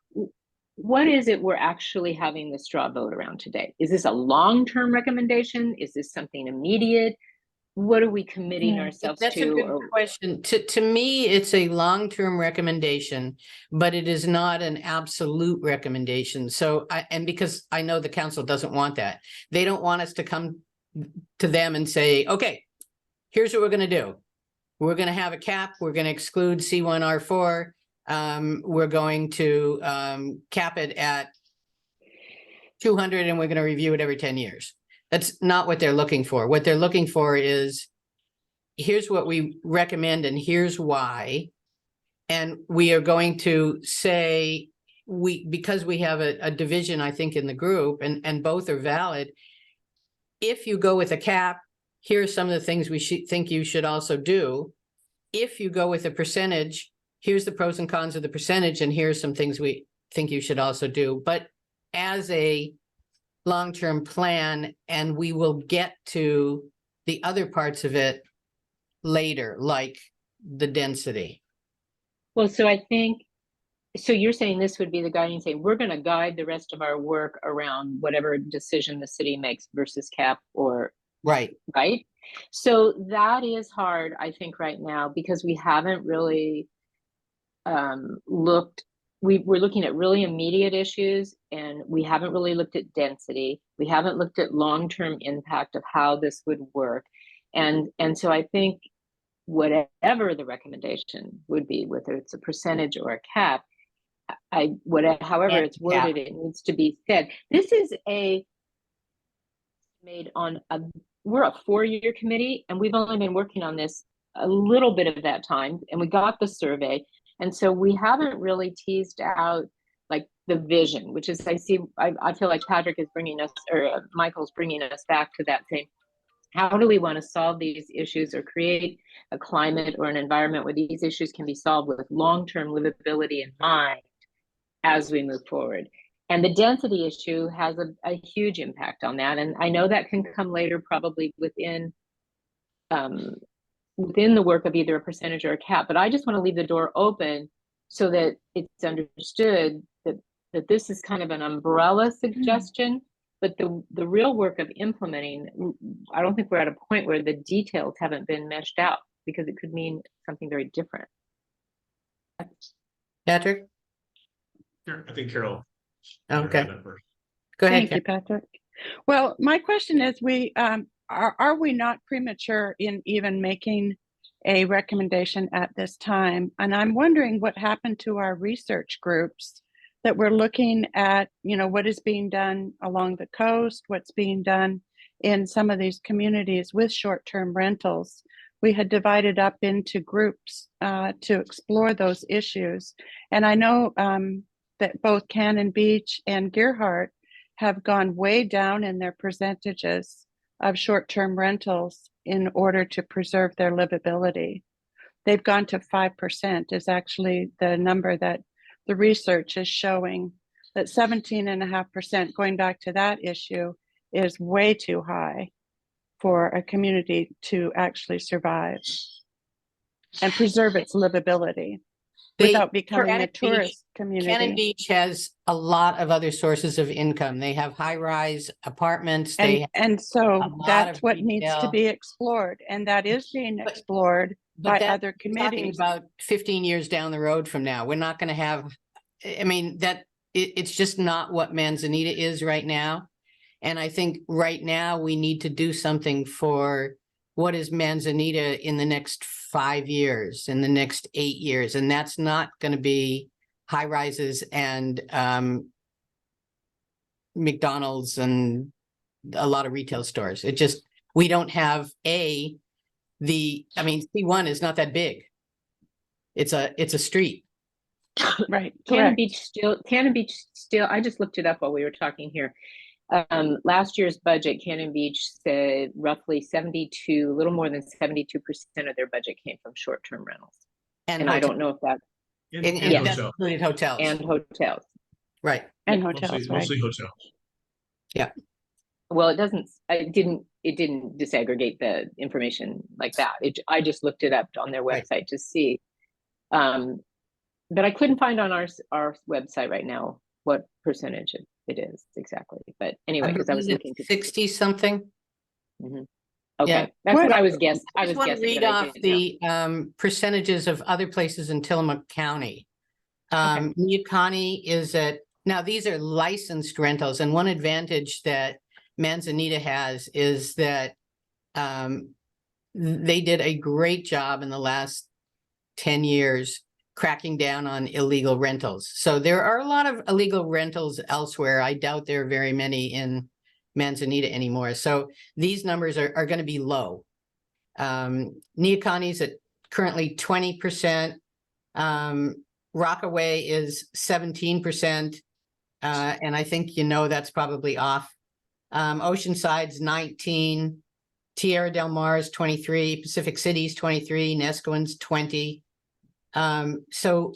what is it we're actually having the straw vote around today? Is this a long-term recommendation? Is this something immediate? What are we committing ourselves That's a to? good question. To me, it's a long-term recommendation, but it is not an absolute recommendation. So and because I know the council doesn't want that. They don't want us to come to them and say, okay, here's what we're going to do. We're going to have a cap. We're going to exclude C1, R4. We're going to cap it at 200 and we're going to review it every 10 years. That's not what they're looking for. What they're looking for is, here's what we recommend and here's why. And we are going to say, because we have a division, I think, in the group, and both are valid. If you go with a cap, here are some of the things we think you should also do. If you go with a percentage, here's the pros and cons of the percentage, and here's some things we think you should also do. But as a long-term plan, and we will get to the other parts of it later, like the density. Well, so I think, so you're saying this would be the guiding, saying we're going to guide the rest of our work around whatever decision the city makes versus cap or Right. right? So that is hard, I think, right now, because we haven't really looked, we're looking at really immediate issues, and we haven't really looked at density. We haven't looked at long-term impact of how this would work. And so I think whatever the recommendation would be, whether it's a percentage or a cap, however it's worded, it needs to be said. This is made on we're a 4-year committee, and we've only been working on this a little bit of that time, and we got the survey. And so we haven't really teased out like the vision, which is, I feel like Patrick is bringing us, or Michael's bringing us back to that thing. How do we want to solve these issues or create a climate or an environment where these issues can be solved with long-term livability in mind as we move forward? And the density issue has a huge impact on that. And I know that can come later, probably within the work of either a percentage or a cap, but I just want to leave the door open so that it's understood that this is kind of an umbrella suggestion, but the real work of implementing, I don't think we're at a point where the details haven't been meshed out, because it could mean something very different. Patrick? Sure. I think Carol. Okay. Thank Go ahead. you, Patrick. Well, my question is, are we not premature in even making a recommendation at this time? And I'm wondering what happened to our research groups that were looking at, what is being done along the coast, what's being done in some of these communities with short-term rentals. We had divided up into groups to explore those issues. And I know that both Cannon Beach and Gearhart have gone way down in their percentages of short-term rentals in order to preserve their livability. They've gone to 5% is actually the number that the research is showing, that 17.5%, going back to that issue, is way too high for a community to actually survive. and preserve its livability without becoming a tourist Cannon community. Beach has a lot of other sources of income. They have high-rise apartments. They have And a so lot that's of what needs to retail. be explored, and that is being But- explored by that other we're talking committees. about 15 years down the road from now. We're not going to have, I mean, it's just not what Manzanita is right now. And I think right now we need to do something for what is Manzanita in the next 5 years, in the next 8 years. And that's not going to be high rises and McDonald's and a lot of retail stores. It just, we don't have I mean, C1 is not that big. It's a street. Right, Cannon correct. Beach still, I just looked it up while we were talking here. Last year's budget, Cannon Beach said roughly a little more than 72% of their budget came from short-term rentals. And I don't know if that, And And Yeah. that's hotel. included hotels. and hotels. Right. And Yeah. hotels, right? Mostly hotels. Well, it didn't disaggregate the information like that. I just looked it up on their Right. website to see. But I couldn't find on our website right now what percentage it is exactly. But anyway, because I was looking to 60 something. Okay, Yeah. that's what What- I was guessing. I just want to read off the percentages of other places in Tillamook County. Neocani is now these are licensed rentals, and one advantage that Manzanita has is that they did a great job in the last 10 years cracking down on illegal rentals. So there are a lot of illegal rentals elsewhere. I doubt there are very many in Manzanita anymore. So these numbers are going to be low. Neocani's at currently 20%. Rockaway is 17%. And I think, that's probably off. Oceanside's 19, Tierra del Mar is 23, Pacific City's 23, Nescoen's 20. So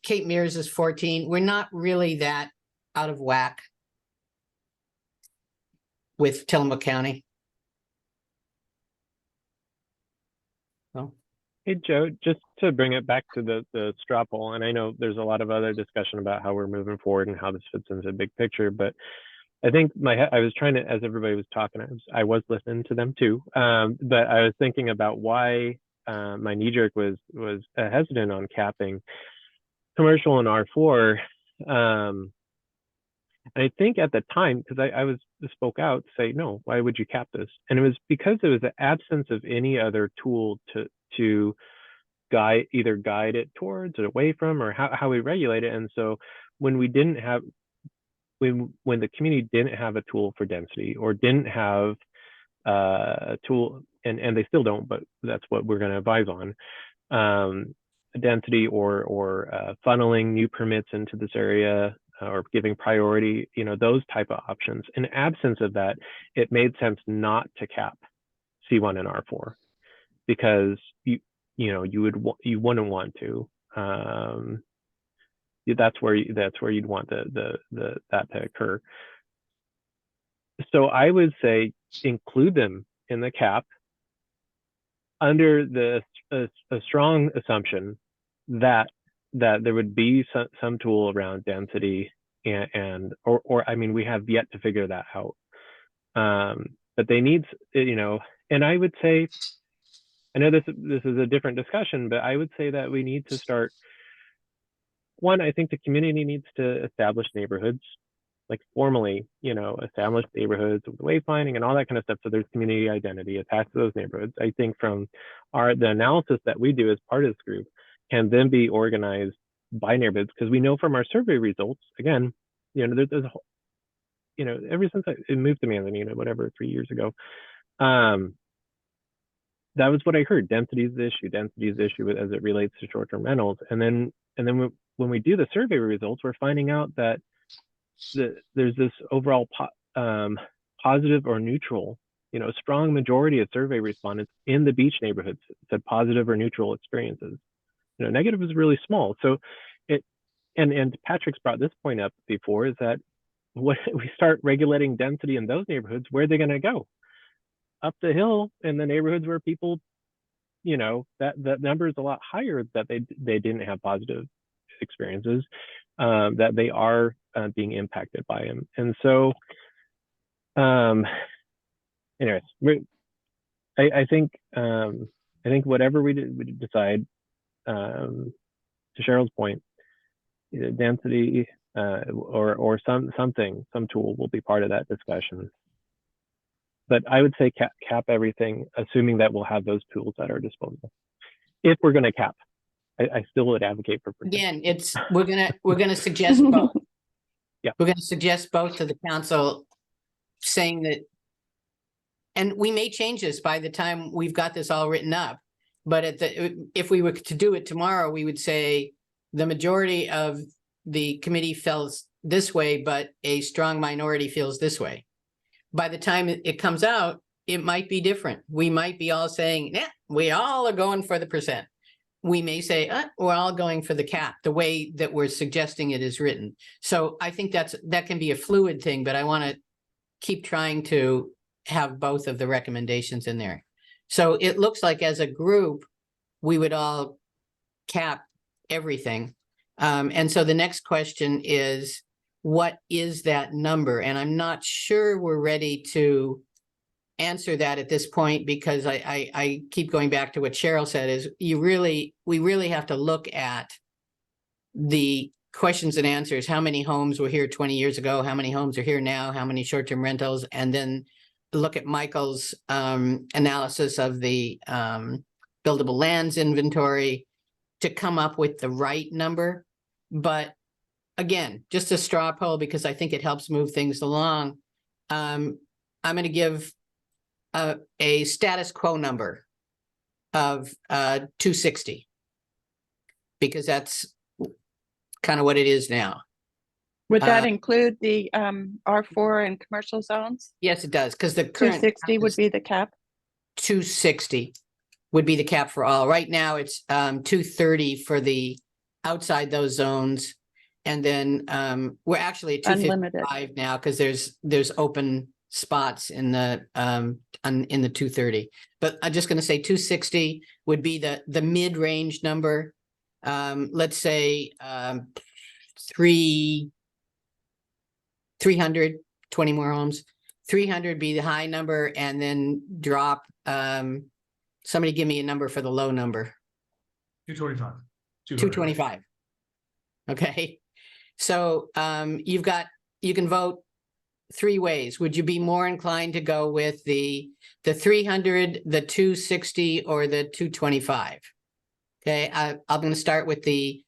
Cape Mears is 14. We're not really that out of whack with Tillamook County. Well, Hey, Joe, just to bring it back to the straw poll, and I know there's a lot of other discussion about how we're moving forward and how this fits into the big picture, but I think I was trying to, as everybody was talking, I was listening to them too, but I was thinking about why my knee jerk was hesitant on capping commercial and R4. And I think at the time, because I spoke out to say, no, why would you cap this? And it was because there was the absence of any other tool to guide it towards or away from, or how we regulate it. And so when we didn't have, when the community didn't have a tool for density, or didn't have a tool, and they still don't, but that's what we're going to advise on, density or funneling new permits into this area, or giving priority, those type of options. In absence of that, it made sense not to cap C1 and R4, because you wouldn't want to. That's where you'd want that to occur. So I would say include them in the cap under a strong assumption that there would be some tool around density or I mean, we have yet to figure that out. But they need, and I would say, I know this is a different discussion, but I would say that we need to start. One, I think the community needs to establish neighborhoods, like formally, establish neighborhoods with wayfinding and all that kind of stuff. So there's community identity attached to those neighborhoods. I think from the analysis that we do as part of this group can then be organized by neighborhoods, because we know from our survey results, again, there's a whole, ever since I moved to Manzanita, whatever, 3 years ago, that was what I heard. Density is the issue as it relates to short-term rentals. And then when we do the survey results, we're finding out that there's this overall positive or neutral, strong majority of survey respondents in the beach neighborhoods said positive or neutral experiences. Negative is really small. So and Patrick's brought this point up before, is that when we start regulating density in those neighborhoods, where are they going to go? Up the hill in the neighborhoods where people you know, that number is a lot higher that they didn't have positive experiences, that they are being impacted by him. And so, anyways, I think whatever we decide, to Cheryl's point, either density or some tool will be part of that discussion. But I would say cap everything, assuming that we'll have those tools at our disposal. If we're going to cap, I still would advocate for Again, we're gonna suggest both. Yeah. We're gonna suggest both to the council, saying that, and we may change this by the time we've got this all written up. But if we were to do it tomorrow, we would say the majority of the committee feels this way, but a strong minority feels this way. By the time it comes out, it might be different. We might be all saying, yeah, we all are going for the percent. We may say, we're all going for the cap, the way that we're suggesting it is written. So I think that can be a fluid thing, but I want to keep trying to have both of the recommendations in there. So it looks like as a group, we would all cap everything. And so the next question is, what is that number? And I'm not sure we're ready to answer that at this point, because I keep going back to what Cheryl said, is we really have to look at the questions and answers. How many homes were here 20 years ago? How many homes are here now? How many short-term rentals? And then look at Michael's analysis of the buildable lands inventory to come up with the right number. But again, just a straw poll, because I think it helps move things along. I'm going to give a status quo number of 260, because that's kind of what it is now. Would that include the R4 and commercial zones? Yes, it does, because the current 260 would be the cap. 260 would be the cap for all. Right now, it's 230 for the outside those zones, and then we're actually at 255 now, because there's open spots in the 230. But I'm just going to say 260 would be the mid-range number. Let's say 300, 20 more homes. 300 be the high number, and then drop. Somebody give me a number for the low number. 225. 225. Okay. So you can vote three ways. Would you be more inclined to go with the 300, the 260, or the 225? Okay, I'm going to start with the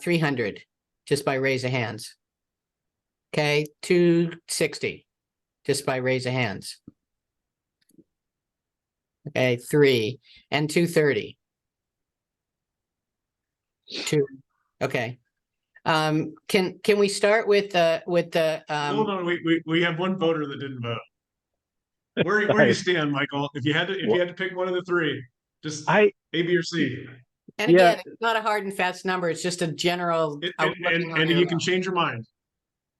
300 just by raise of hands. Okay, 260 just by raise of hands. Okay, 3 and 230. 2. Okay. Can we start with the Hold on, we have one voter that didn't vote. Where do you stand, Michael? If you had to pick one of the three, just A, B, or C. And again, it's not a hard and fast number. It's just a general. And you can change your mind.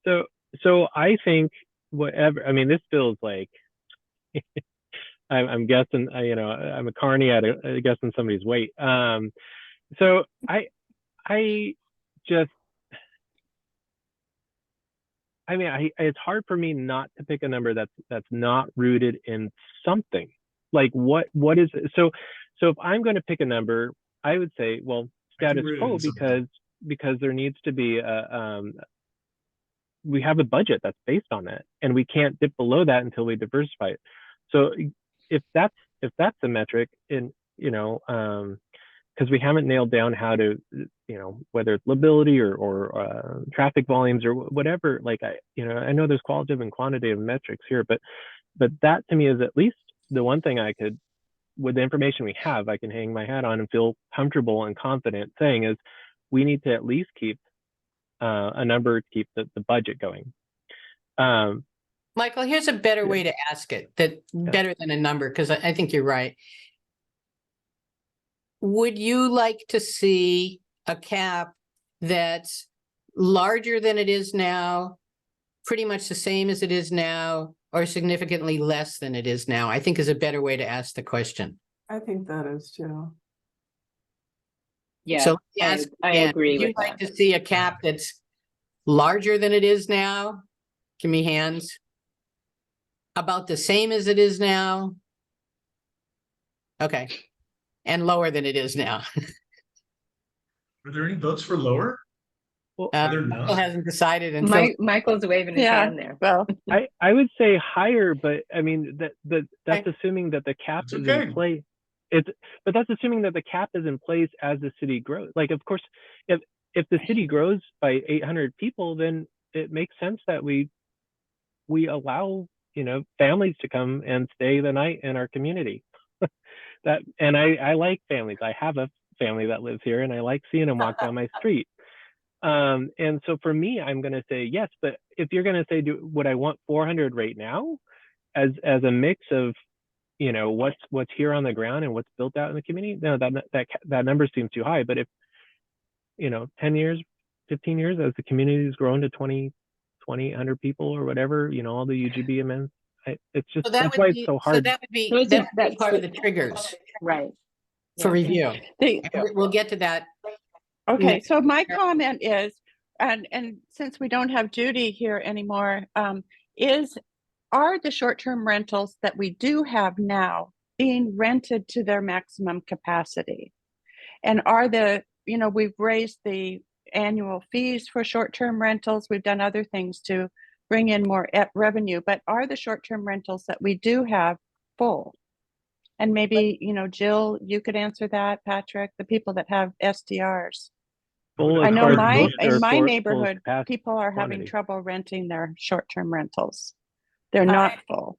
So I think whatever. I mean, this feels like I'm guessing. I'm a carny at guessing somebody's weight. So I just. I mean, it's hard for me not to pick a number that's not rooted in something. Like what is it? So if I'm going to pick a number, I would say, well, status quo, because there needs to be we have a budget that's based on that, and we can't dip below that until we diversify it. So if that's the metric, in because we haven't nailed down how to, whether it's livability or traffic volumes or whatever. Like I know there's qualitative and quantitative metrics here, but that to me is at least the one thing I could, with the information we have, I can hang my hat on and feel comfortable and confident saying is we need to at least keep a number to keep the budget going. Michael, here's a better way to ask it, better than a number, because I think you're right. Would you like to see a cap that's larger than it is now, pretty much the same as it is now, or significantly less than it is now? I think is a better way to ask the question. I think that is too. Yeah, So yes, I Dan, agree would you with like that. to see a cap that's larger than it is now? Give me hands. About the same as it is now? Okay. And lower than it is now. Are there any votes for lower? Well, Are there Michael not? hasn't decided until, Michael's waving his Yeah, hand there. well, I would say higher, but I mean that's Okay. assuming that the cap That's is okay. in place. But that's assuming that the cap is in place as the city grows. Like, of course, if the city grows by 800 people, then it makes sense that we allow, you know, families to come and stay the night in our community. That, and I like families. I have a family that lives here, and I like seeing them walk down my street. And so for me, I'm going to say yes. But if you're going to say, would I want 400 right now, as a mix of, you know, what's here on the ground and what's built out in the community? No, that number seems too high. But if, you know, 10 years, 15 years, as the community has grown to 2,800 people or whatever, you know, all the UGB amendments, it's just, so that that's why would it's be, so so hard. that would be, Those that are- would be that's part of the- the triggers Right. for Yeah. review. the, And we'll get to that. okay, so my comment is, and since we don't have Judy here anymore, are the short-term rentals that we do have now being rented to their maximum capacity? And are we've raised the annual fees for short-term rentals. We've done other things to bring in more revenue, but are the short-term rentals that we do have full? And maybe, Jill, you could answer that, Patrick, the people that have SDRs. Full I as know far as my most in or my full neighborhood, capacity people are having quantity. trouble renting their short-term rentals. They're not full.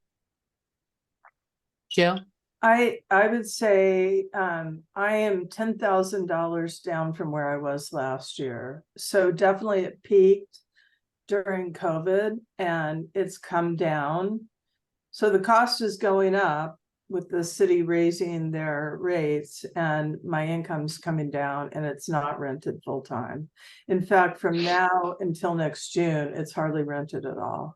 Jill? I would say I am $10,000 down from where I was last year. So definitely it peaked during COVID and it's come down. So the cost is going up with the city raising their rates, and my income's coming down and it's not rented full time. In fact, from now until next June, it's hardly rented at all.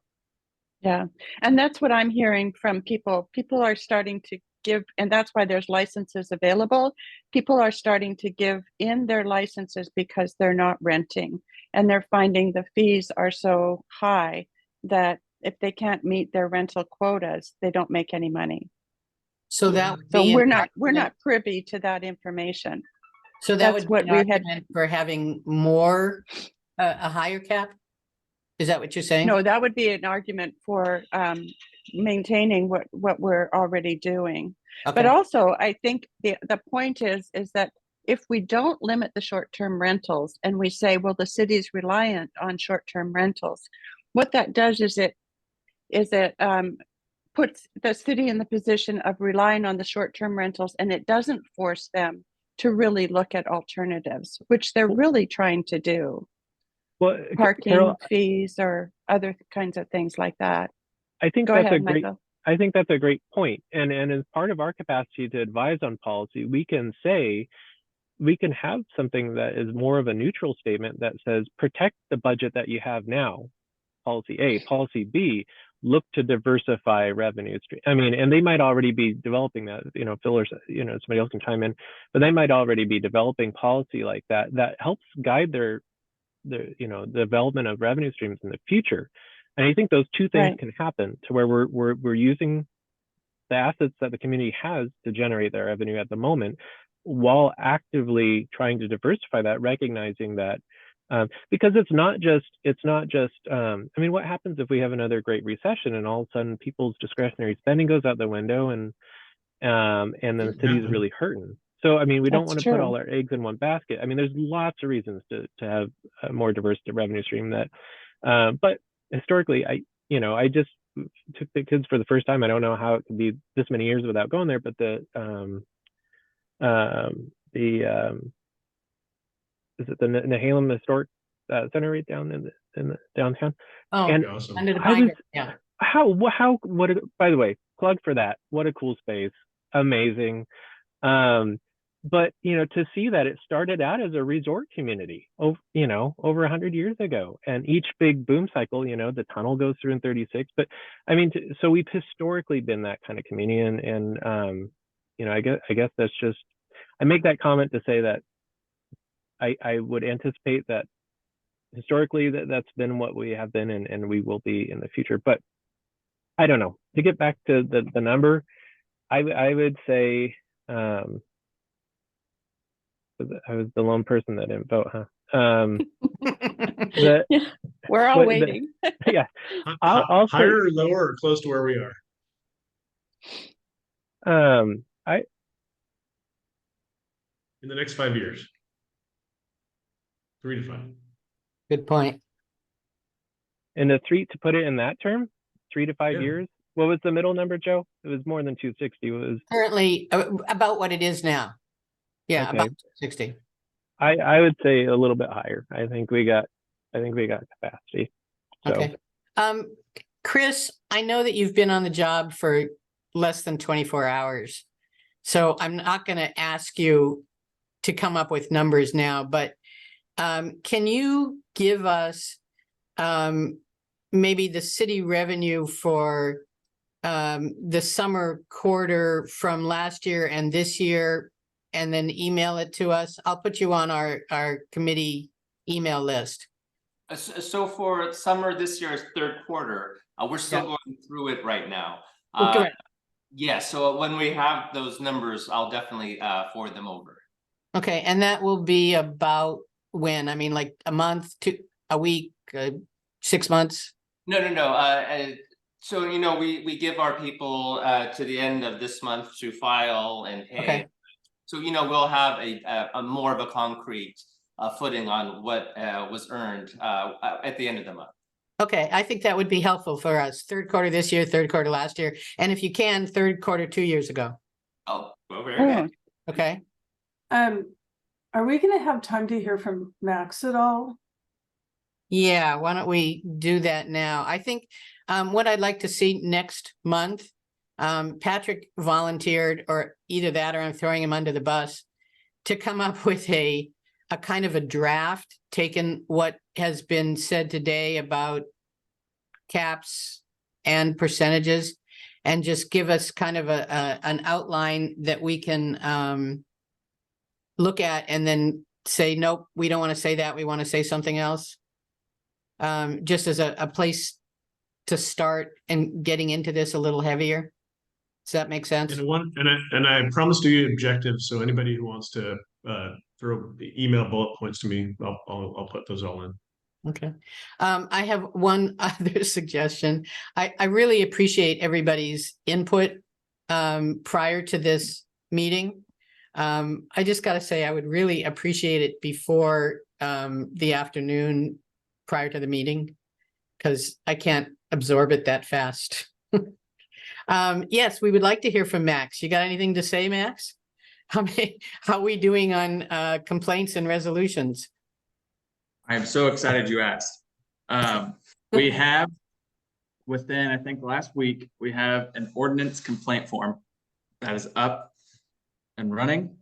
Yeah. And that's what I'm hearing from people. People are starting to give, and that's why there's licenses available. People are starting to give in their licenses because they're not renting, and they're finding the fees are so high that if they can't meet their rental quotas, they don't make any money. So that would So be. we're an not argument- privy to that information. So that that's would be what an we had- argument for having more, a higher cap? Is that what you're saying? No, that would be an argument for maintaining what we're already doing. But Okay. also, I think the point is that if we don't limit the short-term rentals and we say, well, the city's reliant on short-term rentals, what that does is it puts the city in the position of relying on the short-term rentals, and it doesn't force them to really look at alternatives, which they're really trying to do. Well, Parking Carol, fees or other kinds of things like that. I think Go that's ahead, a great. Michael. I think that's a great point. And as part of our capacity to advise on policy, we can say, we can have something that is more of a neutral statement that says, protect the budget that you have now. Policy A. Policy B, look to diversify revenue stream. I mean, and they might already be developing that, Phil or, somebody else can chime in, but they might already be developing policy like that helps guide their development of revenue streams in the future. And I think those two things Right. can happen to where we're using the assets that the community has to generate their revenue at the moment, while actively trying to diversify that, recognizing that because it's not just I mean, what happens if we have another great recession and all of a sudden people's discretionary spending goes out the window and then the city's really hurting? So, I mean, we don't That's want to put true. all our eggs in one basket. I mean, there's lots of reasons to have a more diverse revenue stream that, but historically, I just took the kids for the first time. I don't know how it could be this many years without going there, but is it the Nehalem Historic Center right down in the downtown? Oh, And Awesome. under the I was, pine, yeah. by the way, plug for that. What a cool space. Amazing. But to see that it started out as a resort community over 100 years ago, and each big boom cycle, the tunnel goes through in 36. But I mean, so we've historically been that kind of community, and you know, I guess that's just, I make that comment to say that I would anticipate that historically that's been what we have been and we will be in the future. But I don't know. To get back to the number, I would say I was the lone person that didn't vote, huh? Yeah, we're all but waiting. Yeah, I'll say, higher or lower or close to where we are. In the next 5 years, 3 to 5. Good point. in the three, to put it in that term, 3 to 5 Yeah. years. What was the middle number, Joe? It was more than 260. It was, Currently, about what it is now. Yeah, Okay. about 60. I would say a little bit higher. I think we got capacity. So Okay. Chris, I know that you've been on the job for less than 24 hours. So I'm not going to ask you to come up with numbers now, but can you give us maybe the city revenue for the summer quarter from last year and this year, and then email it to us? I'll put you on our committee email list. So for summer this year's third quarter, we're still Yeah. going through it right now. Okay. Yeah, so when we have those numbers, I'll definitely forward them over. Okay, and that will be about when? I mean, like a month, a week, 6 months? No. So we give our people to the end of this month to file and pay. Okay. So we'll have a more of a concrete footing on what was earned at the end of the month. Okay, I think that would be helpful for us. Third quarter this year, third quarter last year, and if you can, third quarter 2 years ago. Oh, well, very Oh, good. Okay. Are we gonna have time to hear from Max at all? Yeah, why don't we do that now? I think what I'd like to see next month, Patrick volunteered, or either that or I'm throwing him under the bus, to come up with a kind of a draft, taking what has been said today about caps and percentages, and just give us kind of an outline that we can look at and then say, nope, we don't want to say that, we want to say something else. Just as a place to start and getting into this a little heavier. Does that make sense? And I promise to be objective. So anybody who wants to throw email bullet points to me, I'll put those all in. Okay. I have one other suggestion. I really appreciate everybody's input prior to this meeting. I just got to say, I would really appreciate it before the afternoon prior to the meeting, because I can't absorb it that fast. Yes, we would like to hear from Max. You got anything to say, Max? How are we doing on complaints and resolutions? I am so excited you asked. We have, within, I think last week, we have an ordinance complaint form that is up and running.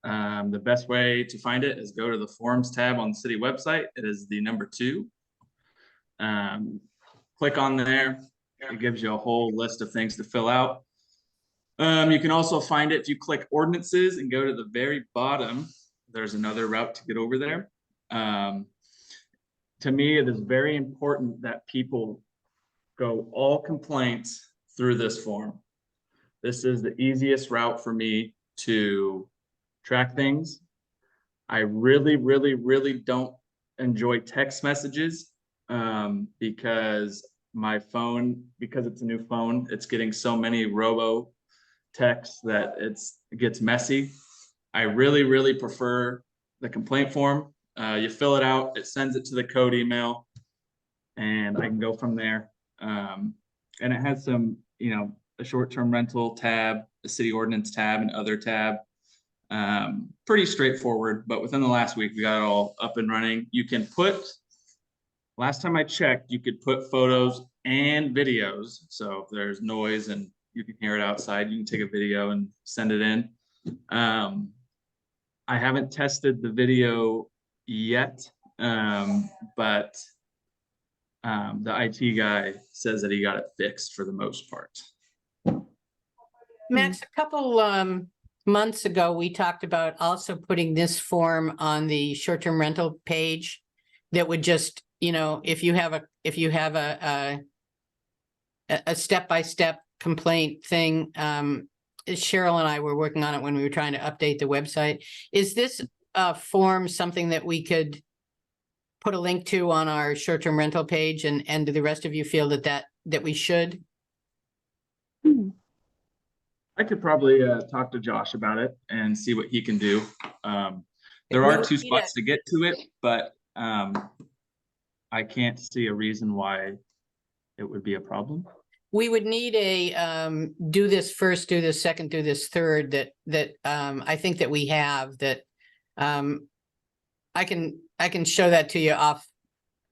The best way to find it is go to the forums tab on the city website. It is the number 2. Click on there. It gives you a whole list of things to fill out. You can also find it if you click ordinances and go to the very bottom. There's another route to get over there. To me, it is very important that people go all complaints through this form. This is the easiest route for me to track things. I really don't enjoy text messages because my phone, because it's a new phone, it's getting so many robo texts that it gets messy. I really prefer the complaint form. You fill it out, it sends it to the code email, and I can go from there. And it has some, a short-term rental tab, a city ordinance tab, and other tab. Pretty straightforward, but within the last week, we got it all up and running. You can put, last time I checked, you could put photos and videos. So if there's noise and you can hear it outside, you can take a video and send it in. I haven't tested the video yet, but the IT guy says that he got it fixed for the most part. Max, a couple months ago, we talked about also putting this form on the short-term rental page that would just, you know, if you have a step-by-step complaint thing, Cheryl and I were working on it when we were trying to update the website. Is this form something that we could put a link to on our short-term rental page, and do the rest of you feel that we should? I could probably talk to Josh about it and see what he can do. There are two spots to get to it, but I can't see a reason why it would be a problem. We would need a do this first, do this second, do this third, that I think that we have that. I can show that to you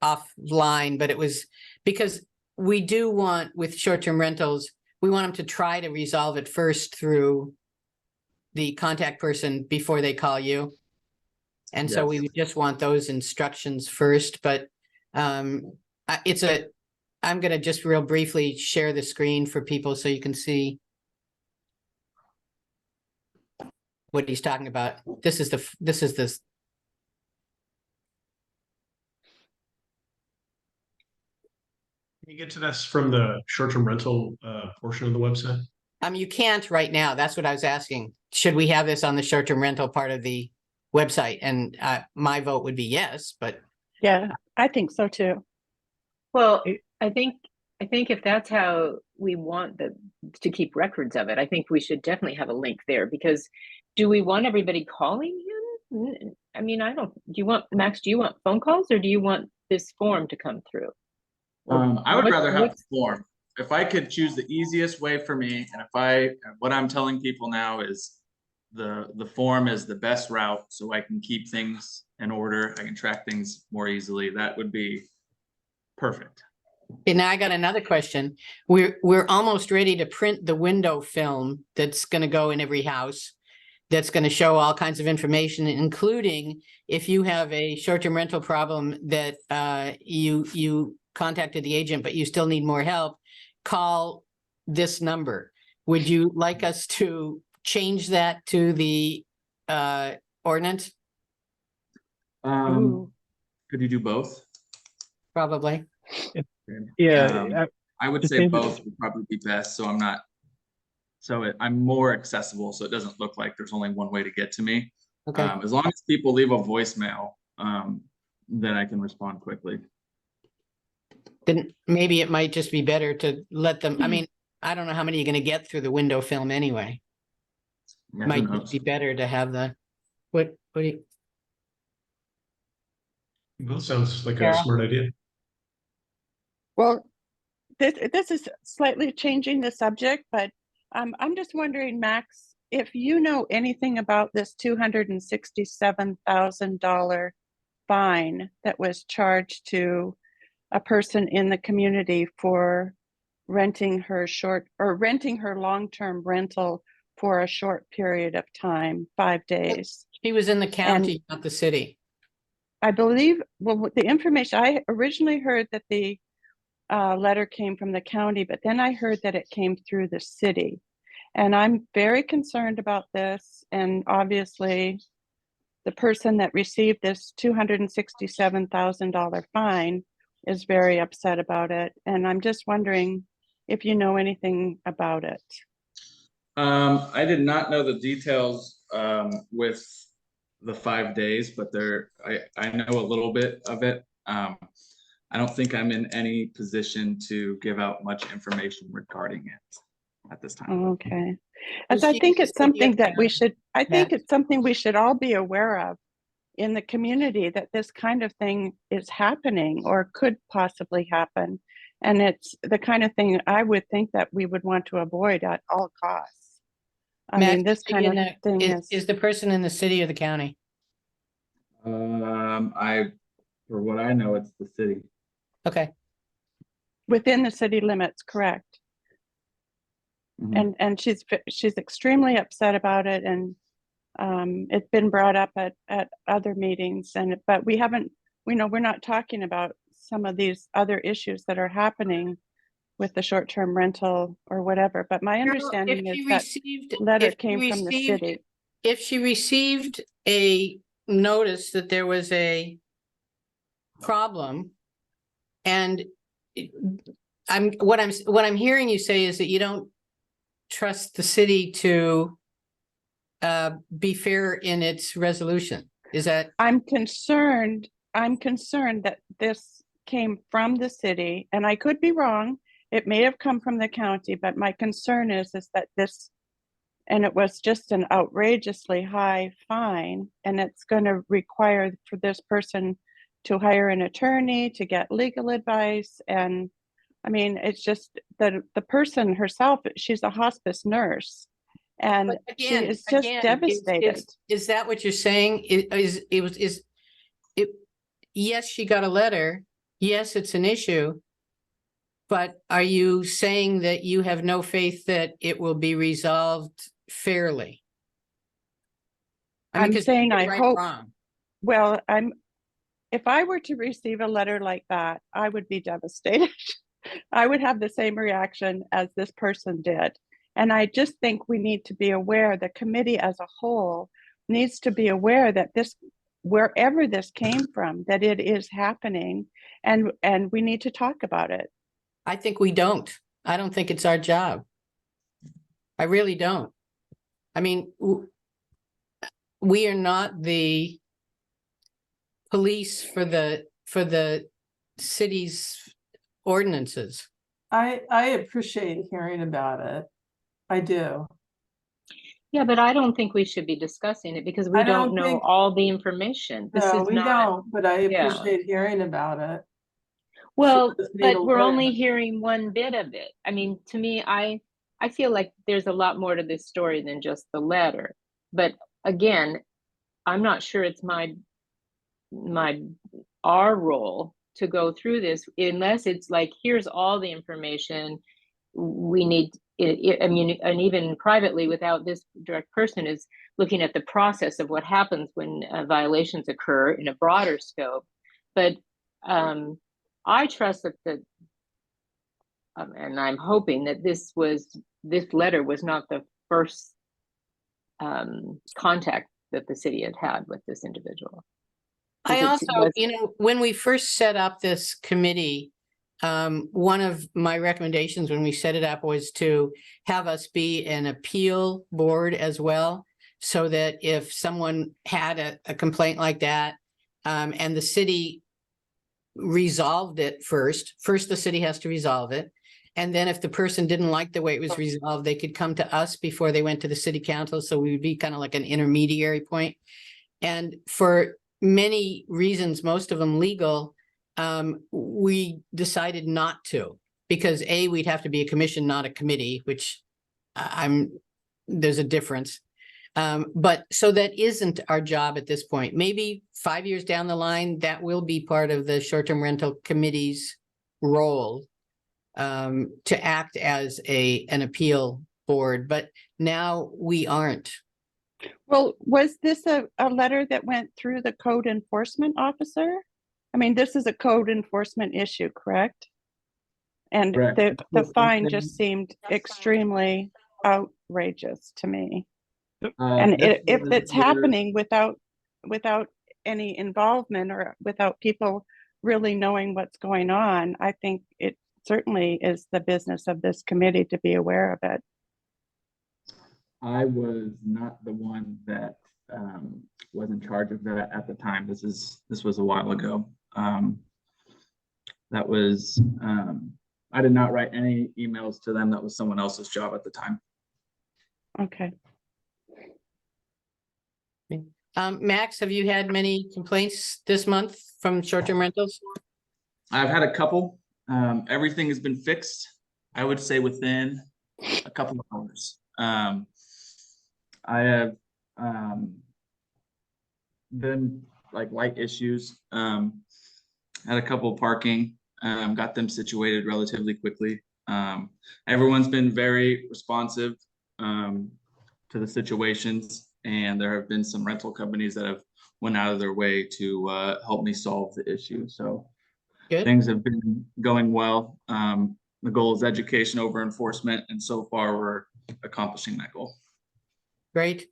offline, but it was because we do want, with short-term rentals, we want them to try to resolve it first through the contact person before they call you. And so we Yes. would just want those instructions first, but I'm gonna just real briefly share the screen for people so you can see what he's talking about. This is this. Can you get to this from the short-term rental portion of the website? You can't right now. That's what I was asking. Should we have this on the short-term rental part of the website? And my vote would be yes, but Yeah, I think so too. Well, I think if that's how we want to keep records of it, I think we should definitely have a link there, because do we want everybody calling him? I mean, Max, do you want phone calls, or do you want this form to come through? I would rather have the form. If I could choose the easiest way for me, and what I'm telling people now is the form is the best route, so I can keep things in order. I can track things more easily. That would be perfect. and now I got another question. We're almost ready to print the window film that's going to go in every house. That's going to show all kinds of information, including if you have a short-term rental problem that you contacted the agent, but you still need more help, call this number. Would you like us to change that to the ordinance? Could you do both? Probably. Yeah, I would just say change it. both would probably be best, so I'm more accessible, so it doesn't look like there's only one way to get to me. Okay. As long as people leave a voicemail, then I can respond quickly. Then maybe it might just be better to let them, I mean, I don't know how many you're going to get through the window film anyway. Yeah, who Might knows? just be better to have what do you? Well, sounds like a Carol? smart idea. Well, this is slightly changing the subject, but I'm just wondering, Max, if you know anything about this $267,000 fine that was charged to a person in the community for renting her long-term rental for a short period of time, 5 days. He was in the county, not the city. I believe, well, the information, I originally heard that the letter came from the county, but then I heard that it came through the city. And I'm very concerned about this. And obviously, the person that received this $267,000 fine is very upset about it. And I'm just wondering if you know anything about it. I did not know the details with the 5 days, but I know a little bit of it. I don't think I'm in any position to give out much information regarding it at this time. Okay. As I think it's something that we should, it's something we should all be aware of in the community, that this kind of thing is happening or could possibly happen. And it's the kind of thing I would think that we would want to avoid at all costs. I mean, this kind of thing is the person in the city or the county? For what I know, it's the city. Okay. Within the city limits, correct. Mm-hmm. And she's extremely upset about it, and it's been brought up at other meetings, but we're not talking about some of these other issues that are happening with the short-term rental or whatever, but my understanding is that letter came from the city. If she received a notice that there was a problem, and what I'm hearing you say is that you don't trust the city to be fair in its resolution. Is that? I'm concerned that this came from the city, and I could be wrong. It may have come from the county, but my concern is that this, and it was just an outrageously high fine, and it's going to require for this person to hire an attorney to get legal advice. And I mean, it's just that the person herself, she's a hospice nurse, and But again, she is just devastated. Is that what you're saying? Yes, she got a letter. Yes, it's an issue. But are you saying that you have no faith that it will be resolved fairly? I'm saying I hope. Wrong. Well, if I were to receive a letter like that, I would be devastated. I would have the same reaction as this person did. And I just think we need to be aware, the committee as a whole needs to be aware that this, wherever this came from, that it is happening, and we need to talk about it. I think we don't. I don't think it's our job. I really don't. I mean, we are not the police for the city's ordinances. I appreciate hearing about it. I do. Yeah, but I don't think we should be discussing it because we I don't don't know think- all the information. This No, is we not, don't, but I yeah. appreciate hearing about it. well, She just made but a we're letter. only hearing one bit of it. I mean, to me, I feel like there's a lot more to this story than just the letter. But again, I'm not sure it's our role to go through this unless it's like, here's all the information we need. I mean, and even privately, without this direct person, is looking at the process of what happens when violations occur in a broader scope. But I trust that and I'm hoping that this letter was not the first contact that the city had with this individual. I also, when we first set up this committee, one of my recommendations when we set it up was to have us be an appeal board as well, so that if someone had a complaint like that, and the city resolved it first the city has to resolve it. And then if the person didn't like the way it was resolved, they could come to us before they went to the city council. So we would be kind of like an intermediary point. And for many reasons, most of them legal, we decided not to, because we'd have to be a commission, not a committee, which there's a difference. But so that isn't our job at this point. Maybe 5 years down the line, that will be part of the short-term rental committee's role, to act as an appeal board, but now we aren't. Well, was this a letter that went through the code enforcement officer? I mean, this is a code enforcement issue, correct? And Correct. the fine just seemed extremely outrageous to me. And if it's happening without any involvement or without people really knowing what's going on, I think it certainly is the business of this committee to be aware of it. I was not the one that was in charge of that at the time. This was a while ago. That was I did not write any emails to them. That was someone else's job at the time. Okay. Max, have you had many complaints this month from short-term rentals? I've had a couple. Everything has been fixed, I would say, within a couple of hours. I have been like light issues. Had a couple of parking, got them situated relatively quickly. Everyone's been very responsive to the situations, and there have been some rental companies that have went out of their way to help me solve the issue. So Good. things have been going well. the goal is education over enforcement, and so far we're accomplishing that goal. Great.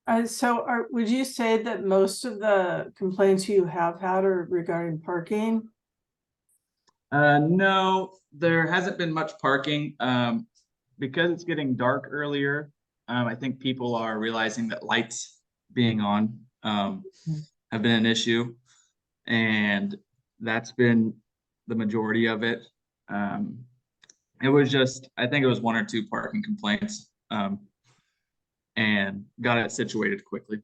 Would you say that most of the complaints you have had are regarding parking? No, there hasn't been much parking. Because it's getting dark earlier, I think people are realizing that lights being on have been an issue, and that's been the majority of it. It was just, I think it was 1 or 2 parking complaints, and got it situated quickly.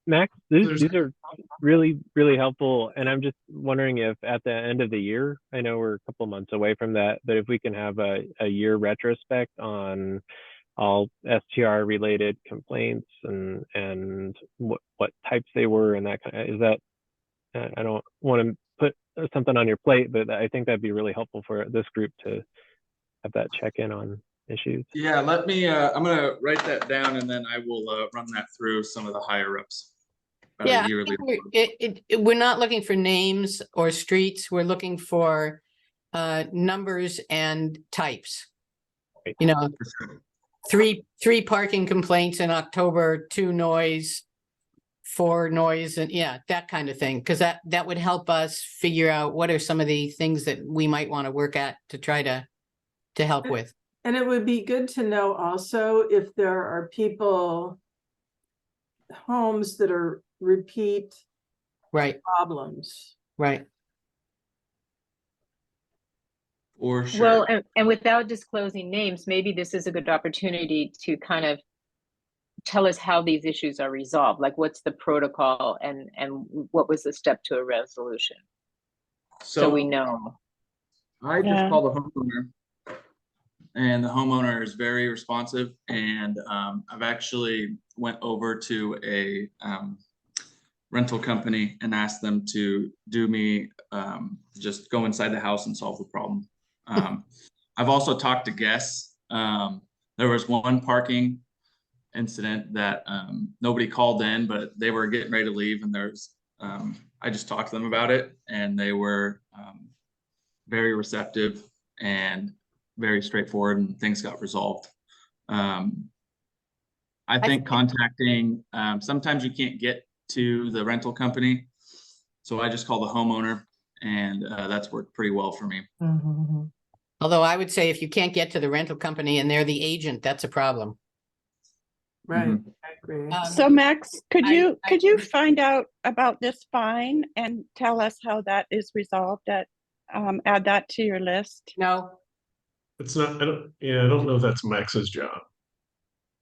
Max, these are really, really helpful. And I'm just wondering if at the end of the year, I know we're a couple months away from that, but if we can have a year retrospect on all STR related complaints and what types they were and that kind of, is that, I don't want to put something on your plate, but I think that'd be really helpful for this group to have that check in on issues. Yeah, let me, I'm gonna write that down, and then I will run that through some of the higher ups. Yeah, I think we're not looking for names or streets. We're looking for numbers and types. Right. You know, three parking complaints in October, 2 noise, 4 noise, and yeah, that kind of thing. Because that would help us figure out what are some of the things that we might want to work at to try to help with. And it would be good to know also if there are homes that are repeat Right, problems. right. For sure. Well, and without disclosing names, maybe this is a good opportunity to kind of tell us how these issues are resolved. Like, what's the protocol, and what was the step to a resolution? So we know. I just called the homeowner, and the homeowner is very responsive. And I've actually went over to a rental company and asked them to do me just go inside the house and solve the problem. I've also talked to guests. There was one parking incident that nobody called in, but they were getting ready to leave, and I just talked to them about it, and they were very receptive and very straightforward, and things got resolved. I think contacting, sometimes you can't get to the rental company, so I just call the homeowner, and that's worked pretty well for me. Mm-hmm. Although I would say if you can't get to the rental company and they're the agent, that's a problem. Right, Mhm. I agree. So Max, could you I- find out about this fine and tell us how that is resolved? Add that to your list. No, It's not, I don't know if that's Max's job.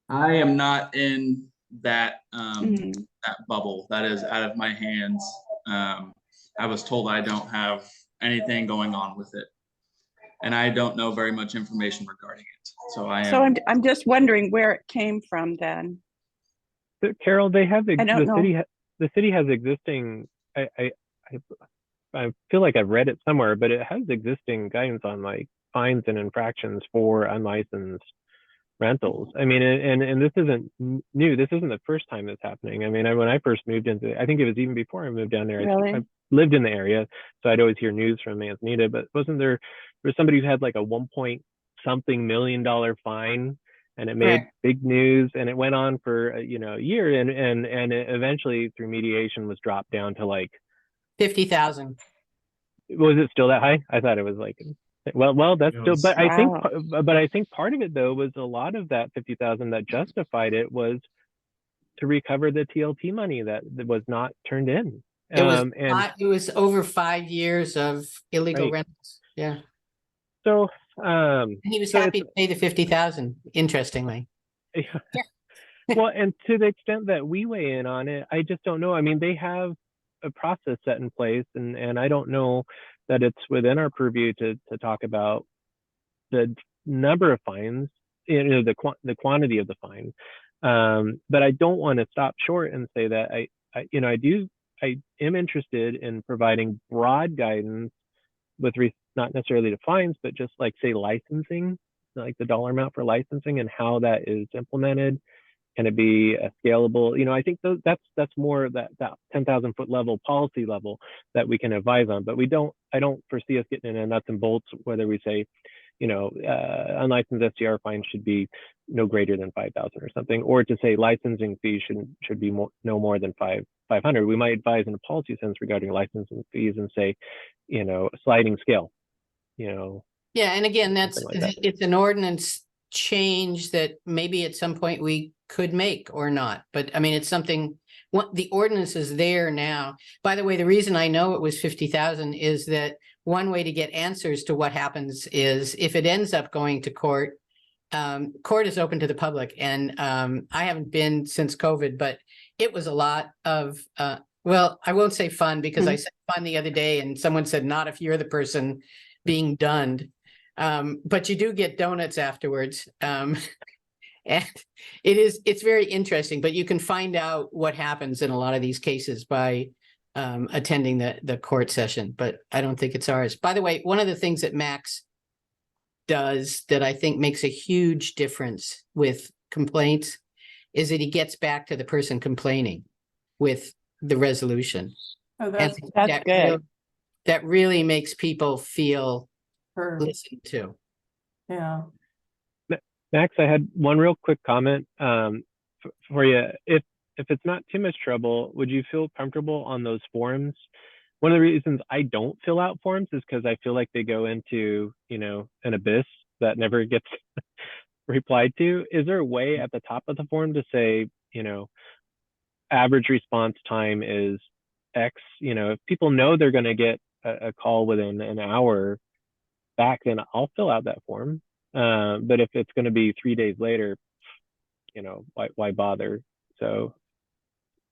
I am not in that Mhm. that bubble. That is out of my hands. I was told I don't have anything going on with it, and I don't know very much information regarding it. So I'm just wondering where it came from then. So, Carol, they have I don't know. The city has existing. I feel like I've read it somewhere, but it has existing guidance on like fines and infractions for unlicensed rentals. I mean, and this isn't new. This isn't the first time that's happening. I mean, when I first moved into, I think it was even before I moved down there. Really? I lived in the area, so I'd always hear news from Manzanita. But there was somebody who had like a 1-point-something million fine, and it made big news, and it went on for a year, and it eventually through mediation was dropped down to like 50,000. Was it still that high? I thought it was like, well, that's still, but Wow. I think part of it though was a lot of that 50,000 that justified it was to recover the TLT money that was not turned in. It was over 5 years of illegal Right. rentals. Yeah. So, And he was happy to pay the 50,000, interestingly. well, and to the extent that we weigh in on it, I just don't know. I mean, they have a process set in place, and I don't know that it's within our purview to talk about the number of fines, the quantity of the fine. But I don't want to stop short and say that I am interested in providing broad guidance with not necessarily to fines, but just like say licensing, like the dollar amount for licensing and how that is implemented Can it be a scalable? You know, I think that's more that 10,000 foot level, policy level, that we can advise on. But I don't foresee us getting into nuts and bolts whether we say, you know, unlicensed STR fines should be no greater than 5,000 or something, or to say licensing fees should be no more than 500. We might advise in a policy sense regarding licensing fees and say, you know, sliding scale, you know. Yeah, and again, something like that. it's an ordinance change that maybe at some point we could make or not. But I mean, it's something, the ordinance is there now. By the way, the reason I know it was 50,000 is that one way to get answers to what happens is if it ends up going to court, court is open to the public. And I haven't been since COVID, but it was a lot of, well, I won't say fun because I said fun the other day and someone said, not if you're the person being dunned. But you do get donuts afterwards. And it's very interesting, but you can find out what happens in a lot of these cases by attending the court session, but I don't think it's ours. By the way, one of the things that Max does that I think makes a huge difference with complaints is that he gets back to the person complaining with the resolution. Oh, And that's That's good. that really makes people feel her. listened to. Yeah. Max, I had one real quick comment for you. If it's not too much trouble, would you feel comfortable on those forms? One of the reasons I don't fill out forms is because I feel like they go into, you know, an abyss that never gets replied to. Is there a way at the top of the form to say, you know, average response time is X? You know, if people know they're going to get a call within an hour back, then I'll fill out that form. But if it's going to be 3 days later, you know, why bother? So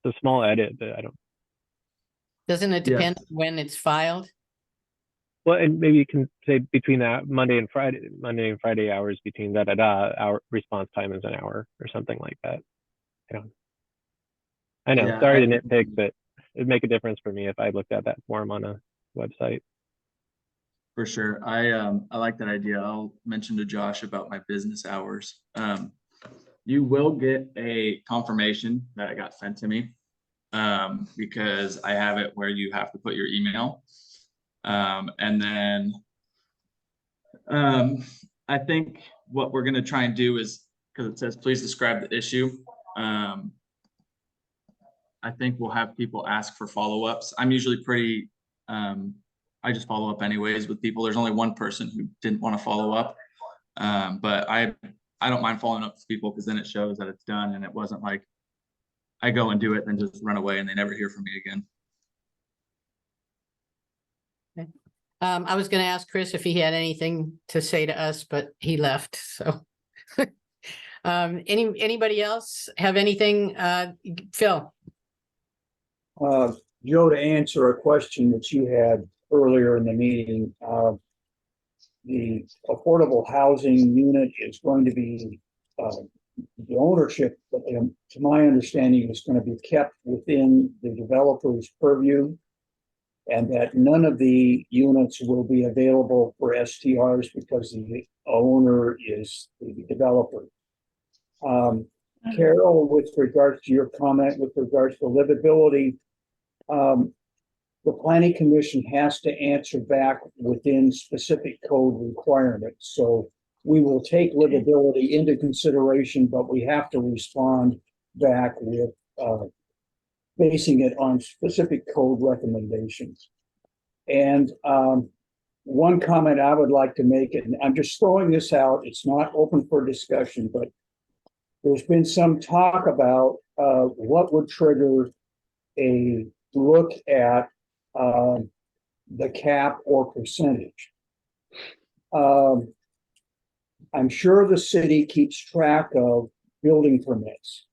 it's a small edit, but I don't. Doesn't it Yeah. depend on when it's filed? Well, and maybe you can say between that Monday and Friday hours between our response time is an hour or something like that. I know. Yeah, Sorry to nitpick, but it'd make a difference for me if I looked at that form on a website. For sure. I like that idea. I'll mention to Josh about my business hours. You will get a confirmation that it got sent to me because I have it where you have to put your email. And then I think what we're going to try and do is, because it says, please describe the issue. I think we'll have people ask for follow-ups. I'm usually pretty, I just follow up anyways with people. There's only one person who didn't want to follow up. But I don't mind following up with people because then it shows that it's done and it wasn't like I go and do it and then just run away and they never hear from me again. I was going to ask Chris if he had anything to say to us, but he left. So anybody else have anything? Phil? Joe, to answer a question that you had earlier in the meeting, the affordable housing unit is going to be, the ownership, to my understanding, is going to be kept within the developer's purview, and that none of the units will be available for STRs because the owner is the developer. Carol, with regards to your comment with regards to livability, the planning commission has to answer back within specific code requirements. So we will take livability into consideration, but we have to respond back with basing it on specific code recommendations. And one comment I would like to make, and I'm just throwing this out, it's not open for discussion, but there's been some talk about what would trigger a look at the cap or percentage. I'm sure the city keeps track of building permits.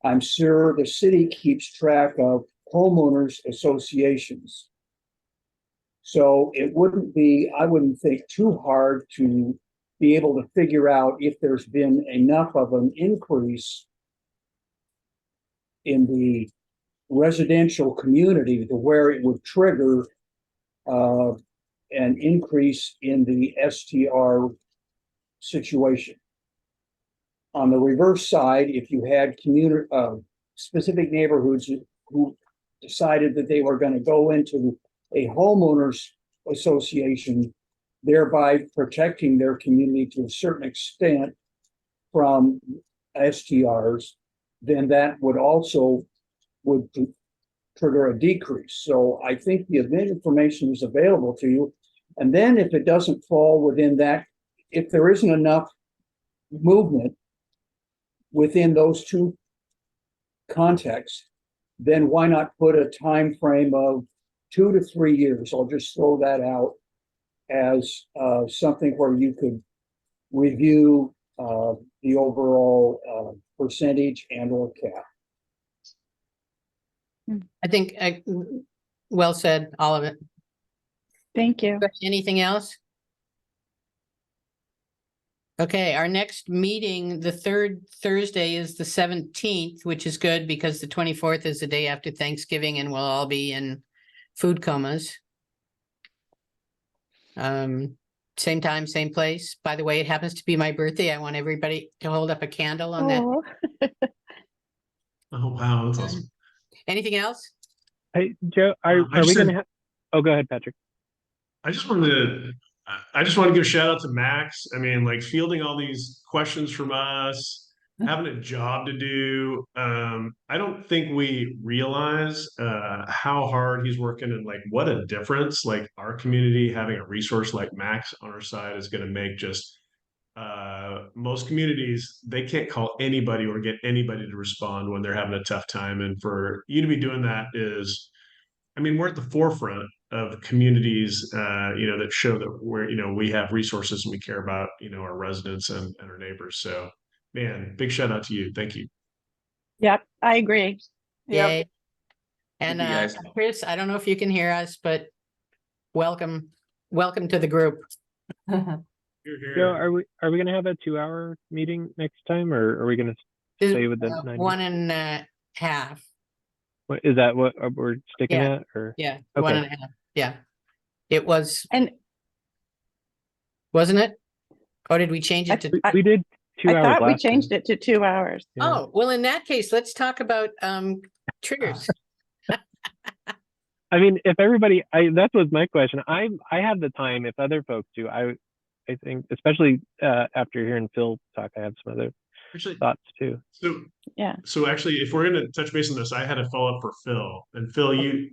I'm sure the city keeps track of homeowners associations. So it wouldn't be, I wouldn't think too hard to be able to figure out if there's been enough of an increase in the residential community to where it would trigger an increase in the STR situation. on the reverse side, if you had specific neighborhoods who decided that they were going to go into a homeowners association, thereby protecting their community to a certain extent from STRs, then that would trigger a decrease. So I think the event information is available to you. And then if it doesn't fall within that, if there isn't enough movement within those two contexts, then why not put a time frame of 2 to 3 years? I'll just throw that out as something where you could review the overall percentage and or cap. I think, well said, all of it. Thank you. Anything else? Okay, our next meeting, the third Thursday is the 17th, which is good because the 24th is the day after Thanksgiving and we'll all be in food comas. Same time, same place. By the way, it happens to be my birthday. I want everybody to hold up a candle on that. Oh, Oh, wow, that's awesome. Anything else? Hey, Joe, I are we just gonna said- have? Oh, go ahead, Patrick. I just want to give a shout out to Max. I mean, like fielding all these questions from us, having a job to do. I don't think we realize how hard he's working and like what a difference like our community having a resource like Max on our side is going to make. Just most communities, they can't call anybody or get anybody to respond when they're having a tough time. And for you to be doing that is, I mean, we're at the forefront of communities, that show that we have resources and we care about, our residents and our neighbors. So, man, big shout out to you. Thank you. yep, I agree. Yep. Yay. And Thank you, guys. Chris, I don't know if you can hear us, but welcome to the group. Here, Joe, here. are we gonna have a 2-hour meeting next time, or are we gonna stay with the 90? 1.5. What is that? What we're sticking Yeah. at? Or Yeah, Okay. 1.5. Yeah. It was, And wasn't it? Or did we change it to? we did 2 I hours thought we last time. changed it to 2 hours. Yeah. Oh, well, in that case, let's talk about triggers. I mean, if everybody, that was my question. I have the time. If other folks do, I think, especially after hearing Phil talk, I have some other Actually, thoughts too. so Yeah. So actually, if we're going to touch base on this, I had a follow up for Phil. And Phil, you,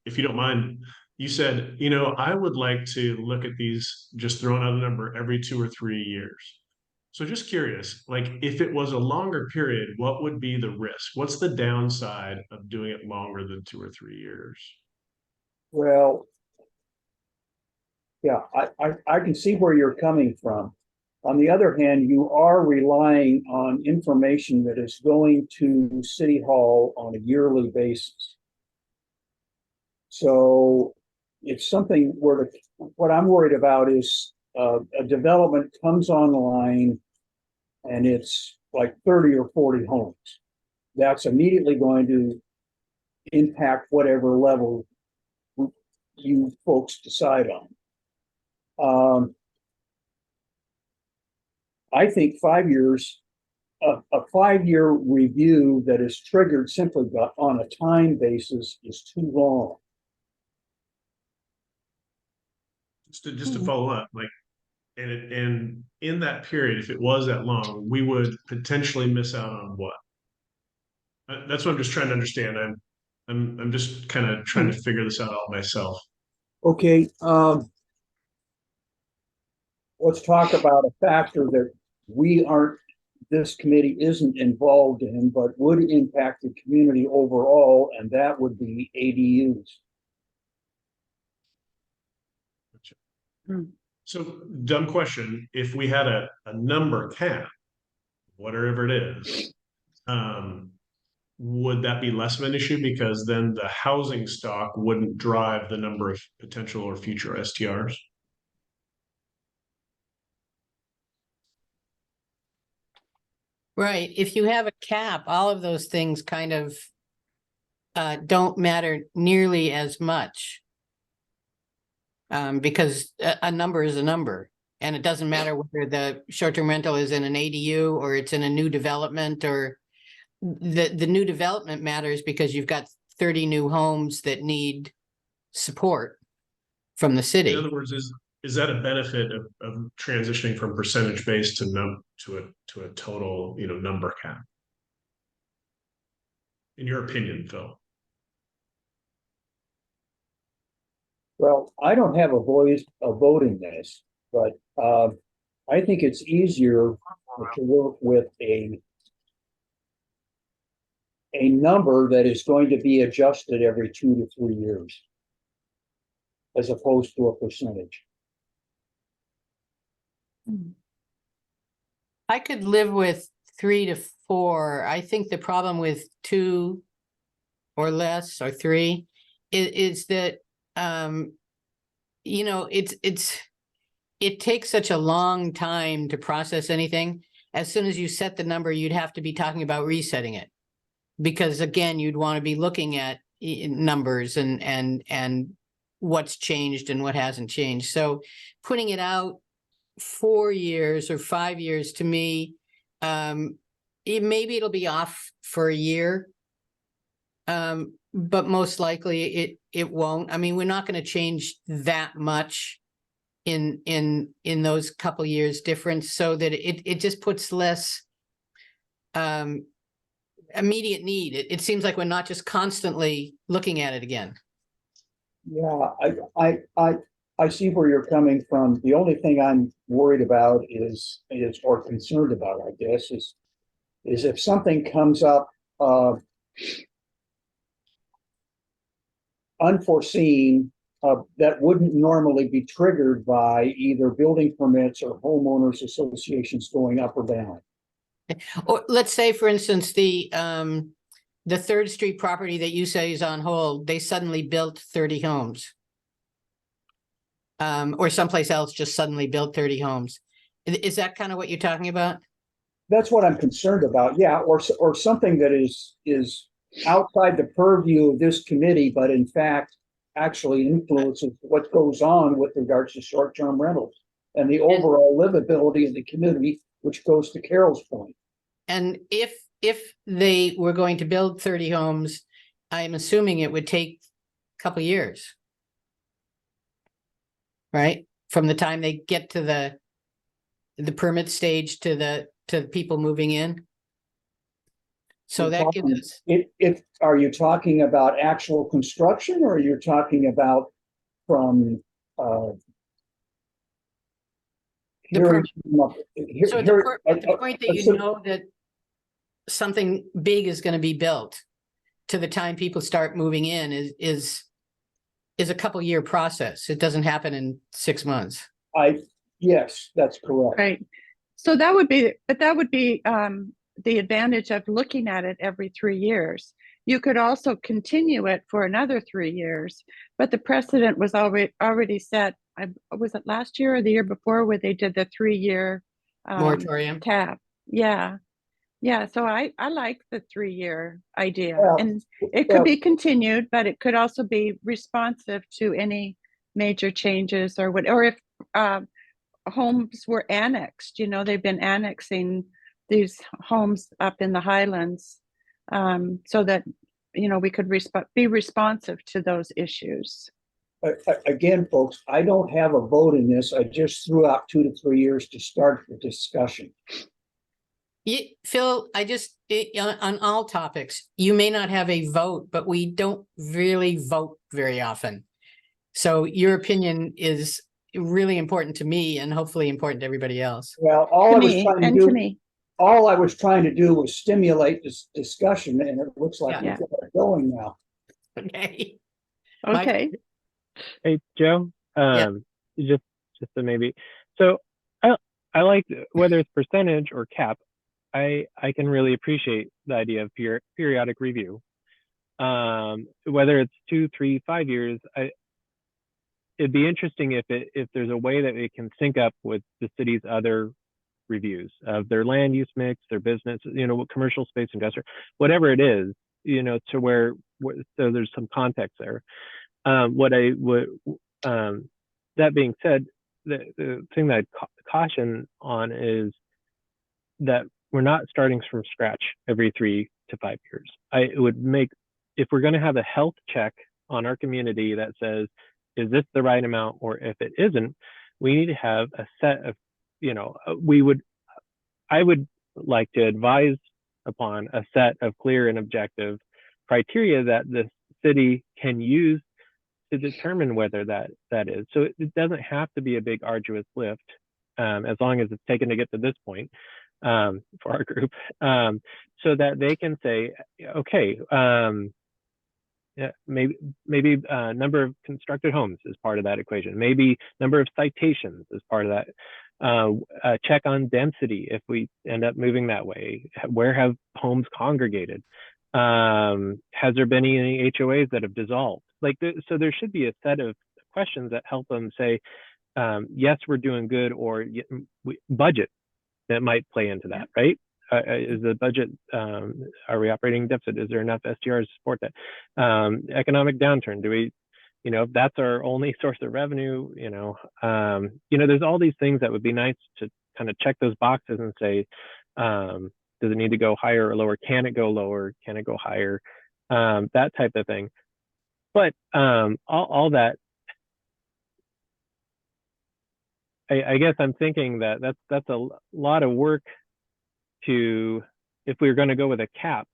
if you don't mind, you said, I would like to look at these, just throwing out a number every 2 or 3 years. So just curious, like if it was a longer period, what would be the risk? What's the downside of doing it longer than 2 or 3 years? Well, yeah, I can see where you're coming from. On the other hand, you are relying on information that is going to City Hall on a yearly basis. So it's something where what I'm worried about is a development comes online and it's like 30 or 40 homes. That's immediately going to impact whatever level you folks decide on. I think 5 years, a 5-year review that is triggered simply on a time basis is too long. Just to follow up, like, and in that period, if it was that long, we would potentially miss out on what? That's what I'm just trying to understand. I'm just kind of trying to figure this out all myself. Okay, let's talk about a factor that this committee isn't involved in, but would impact the community overall, and that would be ADUs. So, dumb question. If we had a number cap, whatever it is, would that be less of an issue? Because then the housing stock wouldn't drive the number of potential or future STRs. Right. If you have a cap, all of those things kind of don't matter nearly as much. Because a number is a number. And it doesn't matter whether the short-term rental is in an ADU or it's in a new development, or the new development matters because you've got 30 new homes that need support from the In city. other words, is that a benefit of transitioning from percentage based to a total, number cap? In your opinion, Phil? Well, I don't have a vote in this, but I think it's easier to work with a number that is going to be adjusted every 2 to 3 years, as opposed to a percentage. I could live with 3 to 4. I think the problem with 2 or less or 3 is that it takes such a long time to process anything. As soon as you set the number, you'd have to be talking about resetting it, because again, you'd want to be looking at numbers and what's changed and what hasn't changed. So putting it out 4 years or 5 years, to me, maybe it'll be off for a year, but most likely it won't. I mean, we're not going to change that much in those couple years difference, so that it just puts less immediate need. It seems like we're not just constantly looking at it again. Yeah, I see where you're coming from. The only thing I'm worried about is or concerned about, I guess, is if something comes up unforeseen that wouldn't normally be triggered by either building permits or homeowners associations going up or down. Or let's say, for instance, the 3rd Street property that you say is on hold, they suddenly built 30 homes. Or someplace else just suddenly built 30 homes. Is that kind of what you're talking about? That's what I'm concerned about. Yeah, or something that is outside the purview of this committee, but in fact actually influences what goes on with regards to short-term rentals and the overall livability of the community, which goes to Carol's point. And if they were going to build 30 homes, I'm assuming it would take a couple of years, right? From the time they get to the permit stage to the people moving in. So that gives us. Are you talking about actual construction, or are you talking about from The point that you know that something big is going to be built to the time people start moving in is a couple year process. It doesn't happen in 6 months. Yes, that's correct. Right. So that would be the advantage of looking at it every 3 years. You could also continue it for another 3 years, but the precedent was already set. Was it last year or the year before where they did the 3-year Moratorium. tab? Yeah. So I like the 3-year idea, and it could be continued, but it could also be responsive to any major changes or if homes were annexed. They've been annexing these homes up in the Highlands, so that we could be responsive to those issues. Again, folks, I don't have a vote in this. I just threw out 2 to 3 years to start the discussion. Phil, on all topics, you may not have a vote, but we don't really vote very often. So your opinion is really important to me and hopefully important to everybody else. Well, all I was trying to do was stimulate this discussion, and it looks like we're going now. Okay. Okay. Hey, Joe, just to maybe, so I like, whether it's percentage or cap, I can really appreciate the idea of periodic review. Whether it's 2, 3, 5 years, it'd be interesting if there's a way that it can sync up with the city's other reviews of their land use mix, their business, commercial space, industrial, whatever it is, to where so there's some context there. That being said, the thing that I'd caution on is that we're not starting from scratch every 3 to 5 years. It would make, if we're going to have a health check on our community that says, is this the right amount? Or if it isn't, we need to have a set of, I would like to advise upon a set of clear and objective criteria that the city can use to determine whether that is. So it doesn't have to be a big arduous lift, as long as it's taken to get to this point, for our group, so that they can say, okay, yeah, maybe number of constructed homes is part of that equation. Maybe number of citations is part of that. Check on density if we end up moving that way. Where have homes congregated? Has there been any HOAs that have dissolved? So there should be a set of questions that help them say, yes, we're doing good, or budget that might play into that, right? Is the budget, are we operating deficit? Is there enough STRs to support that? Economic downturn, do we, if that's our only source of revenue, there's all these things that would be nice to kind of check those boxes and say, does it need to go higher or lower? Can it go lower? Can it go higher? That type of thing. But all that, I guess I'm thinking that that's a lot of work to, if we were going to go with a cap,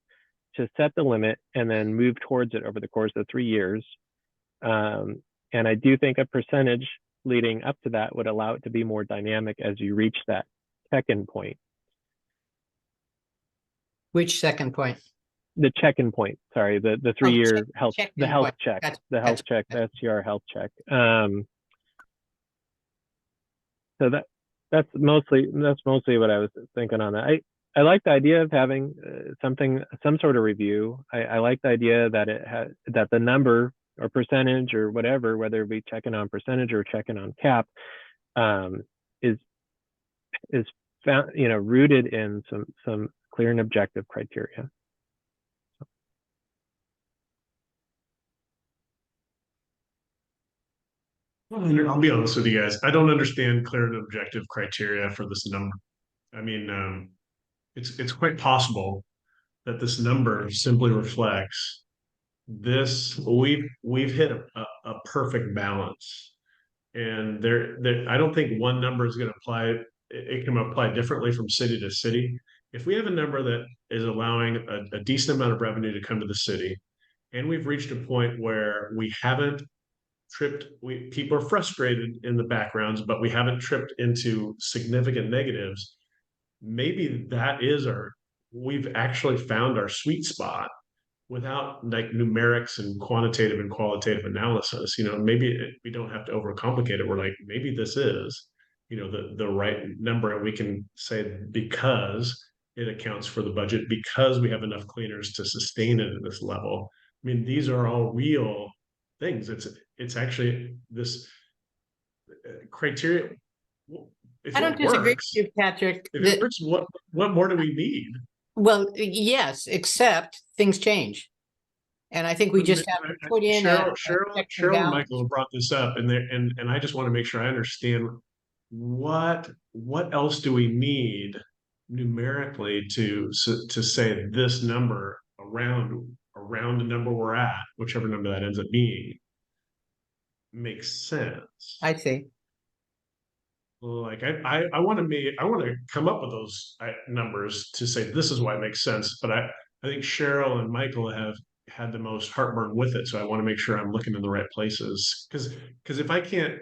to set the limit and then move towards it over the course of 3 years. And I do think a percentage leading up to that would allow it to be more dynamic as you reach that check-in point. Which second point? The check-in point, sorry, the 3-year health, the health point. check, Gotcha. the health Gotcha. check, the STR health check. So that's mostly what I was thinking on that. I like the idea of having some sort of review. I like the idea that that the number or percentage or whatever, whether it be checking on percentage or checking on cap, is found, rooted in some clear and objective criteria. I'll be honest with you guys. I don't understand clear and objective criteria for this number. I mean, it's quite possible that this number simply reflects this. We've hit a perfect balance, and I don't think one number is going to apply. It can apply differently from city to city. If we have a number that is allowing a decent amount of revenue to come to the city, and we've reached a point where we haven't tripped, people are frustrated in the backgrounds, but we haven't tripped into significant negatives, maybe we've actually found our sweet spot without like numerics and quantitative and qualitative analysis. Maybe we don't have to overcomplicate it. We're like, maybe this is, the right number, and we can say because it accounts for the budget, because we have enough cleaners to sustain it at this level. I mean, these are all real things. It's actually this criteria. If I don't it disagree with works, you, Patrick. if it works, what more do we need? Well, yes, except things change. And I think we just have to put in Cheryl, a check and Cheryl and balance. Michael have brought this up, and I just want to make sure I understand what else do we need numerically to say this number around the number we're at, whichever number that ends up being, makes sense. I see. Like I want to come up with those numbers to say this is why it makes sense, but I think Cheryl and Michael have had the most heartburn with it, so I want to make sure I'm looking in the right places, because if I can't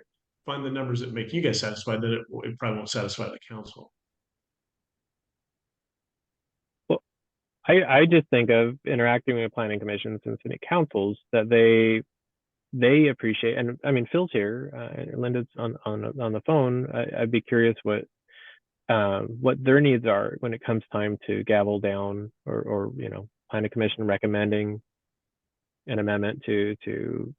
find the numbers that make you guys satisfied, then it probably won't satisfy the council. Well, I just think of interacting with planning commissions and city councils that they appreciate, and I mean Phil's here, Linda's on the phone. I'd be curious what their needs are when it comes time to gavel down or planning commission recommending an amendment to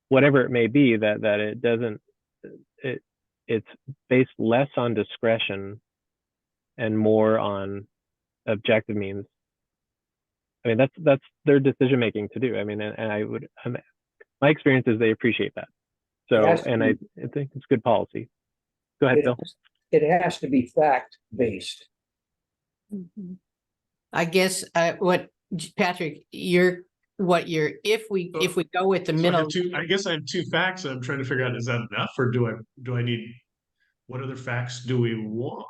whatever it may be, that it doesn't, it's based less on discretion and more on objective means. I mean, that's their decision making to do. I mean, and my experience is they appreciate that. So, It has to and be- I think it's good policy. Go ahead, Phil. It has to be fact-based. Mhm. I guess, Patrick, if we go with the So middle. I guess I have two facts. I'm trying to figure out, is that enough, or do I need, what other facts do we want?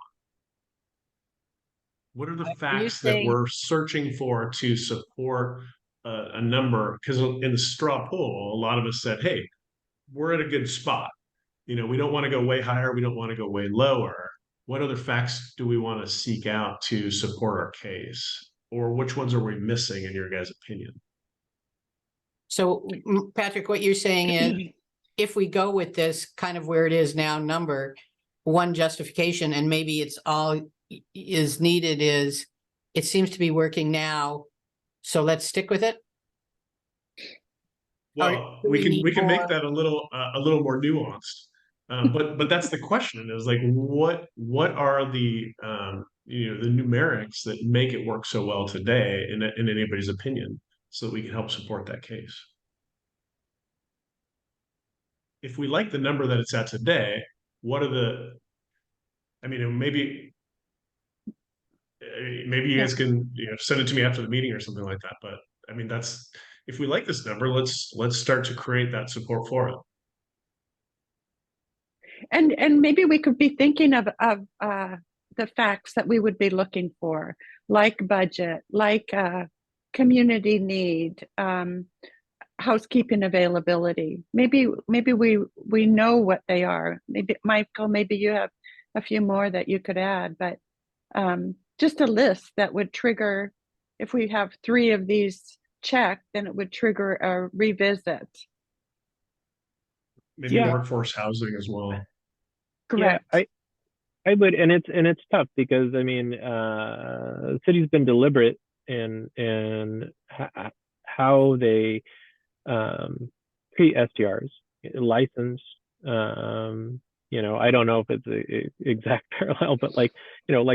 What are the facts that saying- we're searching for to support a number? Because in the straw poll, a lot of us said, hey, we're at a good spot. You know, we don't want to go way higher. We don't want to go way lower. What other facts do we want to seek out to support our case? Or which ones are we missing in your guys' opinion? So, Patrick, what you're saying is, if we go with this kind of where it is now number, one justification, and maybe it's all is needed is, it seems to be working now, so let's stick with it? Well, do we we need can make more- that a little more nuanced. But that's the question, is like, what are the the numerics that make it work so well today in anybody's opinion, so that we can help support that case. If we like the number that it's at today, what are the, I mean, maybe you guys can send it to me after the meeting or something like that. But I mean, that's, if we like this number, let's start to create that support for it. And maybe we could be thinking of the facts that we would be looking for, like budget, like community need, housekeeping availability. Maybe we know what they are. Maybe Michael, maybe you have a few more that you could add, but just a list that would trigger, if we have 3 of these checked, then it would trigger a revisit. Maybe Yeah. workforce housing as well. Correct. Yeah, I would, and it's tough because I mean, the city's been deliberate in how they treat STRs, license. I don't know if it's a exact parallel, but like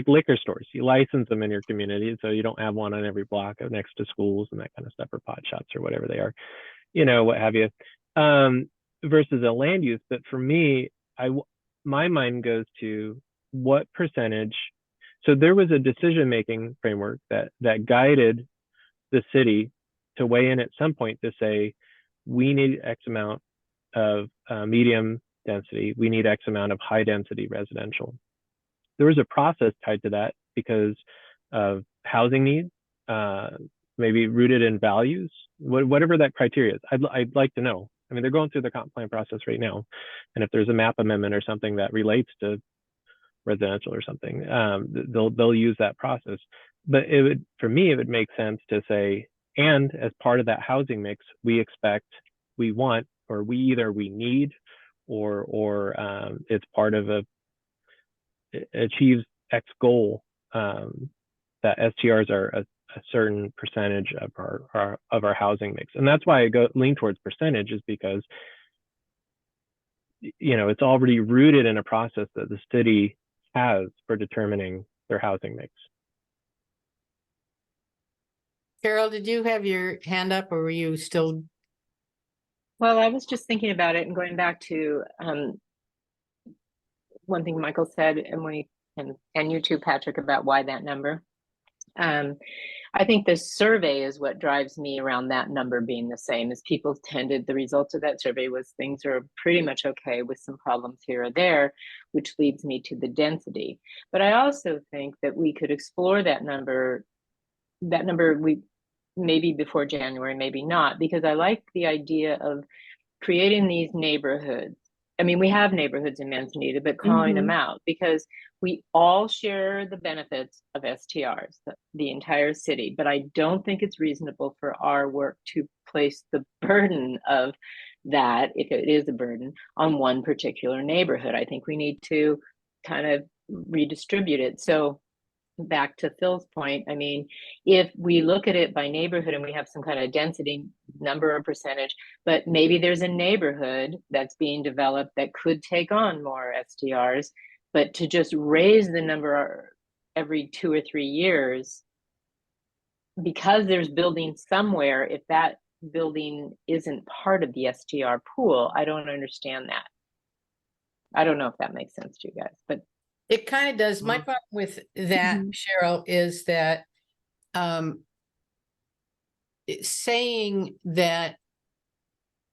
liquor stores, you license them in your community, so you don't have one on every block next to schools and that kind of stuff, or pot shops or whatever they are, what have you. Versus a land use. But for me, my mind goes to what percentage. So there was a decision-making framework that guided the city to weigh in at some point to say, we need X amount of medium density, we need X amount of high density residential. There was a process tied to that because of housing needs, maybe rooted in values, whatever that criteria is. I'd like to know. I mean, they're going through the comp plan process right now. And if there's a map amendment or something that relates to residential or something, they'll use that process. But for me, it would make sense to say, and as part of that housing mix, we expect, we want, or we need, or it's part of achieves X goal, that STRs are a certain percentage of our housing mix. And that's why I lean towards percentage, is because it's already rooted in a process that the city has for determining their housing mix. Carol, did you have your hand up, or were you still? Well, I was just thinking about it and going back to one thing Michael said, and you too, Patrick, about why that number. I think the survey is what drives me around that number being the same. As people tended, the results of that survey was things are pretty much okay with some problems here or there, which leads me to the density. But I also think that we could explore that number we maybe before January, maybe not, because I like the idea of creating these neighborhoods. I mean, we have neighborhoods in Manzanita, but calling them out, because we all share the benefits of STRs, the entire city. But I don't think it's reasonable for our work to place the burden of that, if it is a burden, on one particular neighborhood. I think we need to kind of redistribute it. So back to Phil's point, I mean, if we look at it by neighborhood and we have some kind of density number or percentage, but maybe there's a neighborhood that's being developed that could take on more STRs, but to just raise the number every 2 or 3 years, because there's building somewhere, if that building isn't part of the STR pool, I don't understand that. I don't know if that makes sense to you guys, but It kind of does. My Mhm. problem with that, Cheryl, is that saying that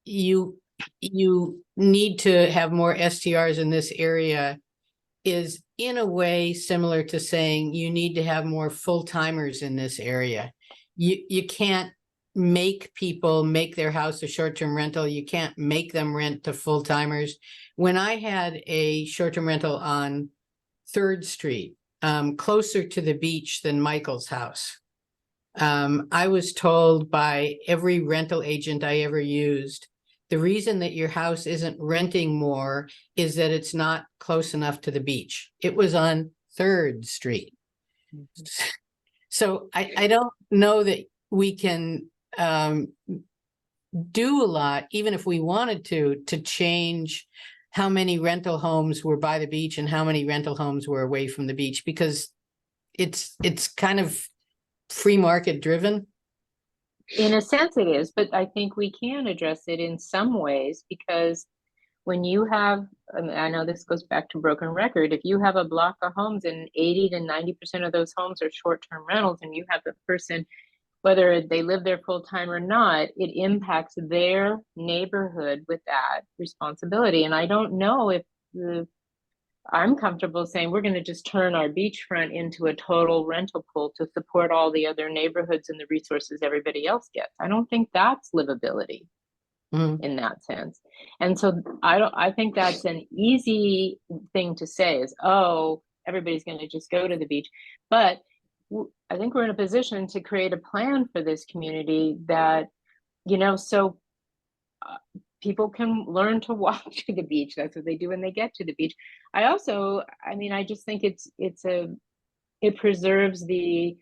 you need to have more STRs in this area is in a way similar to saying you need to have more full-timers in this area. You can't make people make their house a short-term rental. You can't make them rent to full-timers. When I had a short-term rental on 3rd Street, closer to the beach than Michael's house, I was told by every rental agent I ever used, the reason that your house isn't renting more is that it's not close enough to the beach. It was on 3rd Street. So I don't know that we can do a lot, even if we wanted to change how many rental homes were by the beach and how many rental homes were away from the beach, because it's kind of free market driven. in a sense it is, but I think we can address it in some ways, because when you have, I know this goes back to broken record, if you have a block of homes and 80 to 90% of those homes are short-term rentals, and you have the person, whether they live there full-time or not, it impacts their neighborhood with that responsibility. And I don't know if I'm comfortable saying we're going to just turn our beachfront into a total rental pool to support all the other neighborhoods and the resources everybody else gets. I don't think that's livability in that sense. And so I think that's an easy thing to say is, oh, everybody's going to just go to the beach. But I think we're in a position to create a plan for this community that, so people can learn to walk to the beach. That's what they do when they get to the beach. I just think it preserves the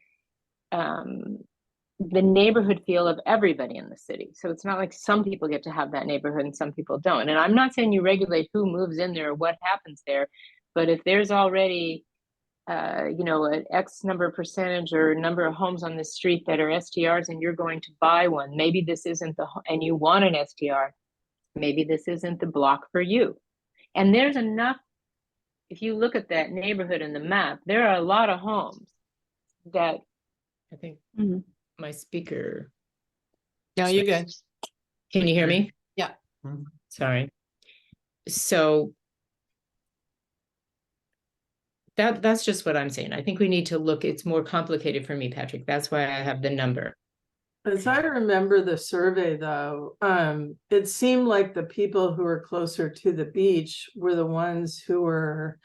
neighborhood feel of everybody in the city. So it's not like some people get to have that neighborhood and some people don't. And I'm not saying you regulate who moves in there or what happens there, but if there's already an X number of percentage or number of homes on the street that are STRs, and you're going to buy one, maybe this isn't and you want an STR, maybe this isn't the block for you. And there's enough, if you look at that neighborhood in the map, there are a lot of homes that I think my speaker. No, you're good. Can you hear me? Yeah. Sorry. So that's just what I'm saying. I think we need to look, it's more complicated for me, Patrick. That's why I have the number. As I remember the survey though, it seemed like the people who were closer to the beach were the ones who were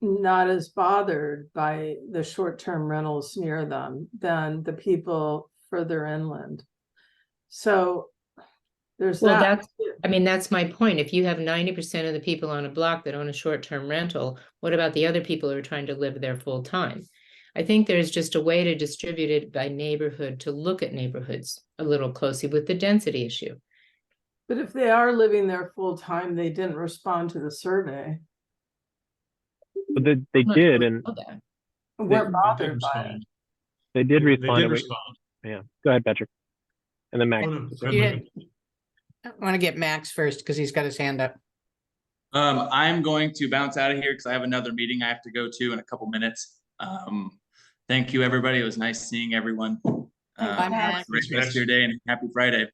not as bothered by the short-term rentals near them than the people further inland. So there's that's my point. If you have 90% of the people on a block that own a short-term rental, what about the other people who are trying to live there full time? I think there's just a way to distribute it by neighborhood, to look at neighborhoods a little closely with the density issue. But if they are living there full time, they didn't respond to the survey. But they did, and we're bothered by it. they did respond. They did respond. Yeah, go ahead, Patrick. And then Max. I want to get Max first because he's got his hand up. I'm going to bounce out of here because I have another meeting I have to go to in a couple minutes. Thank you, everybody. It was nice seeing everyone. Bye, Max. Great rest of your day and happy Friday.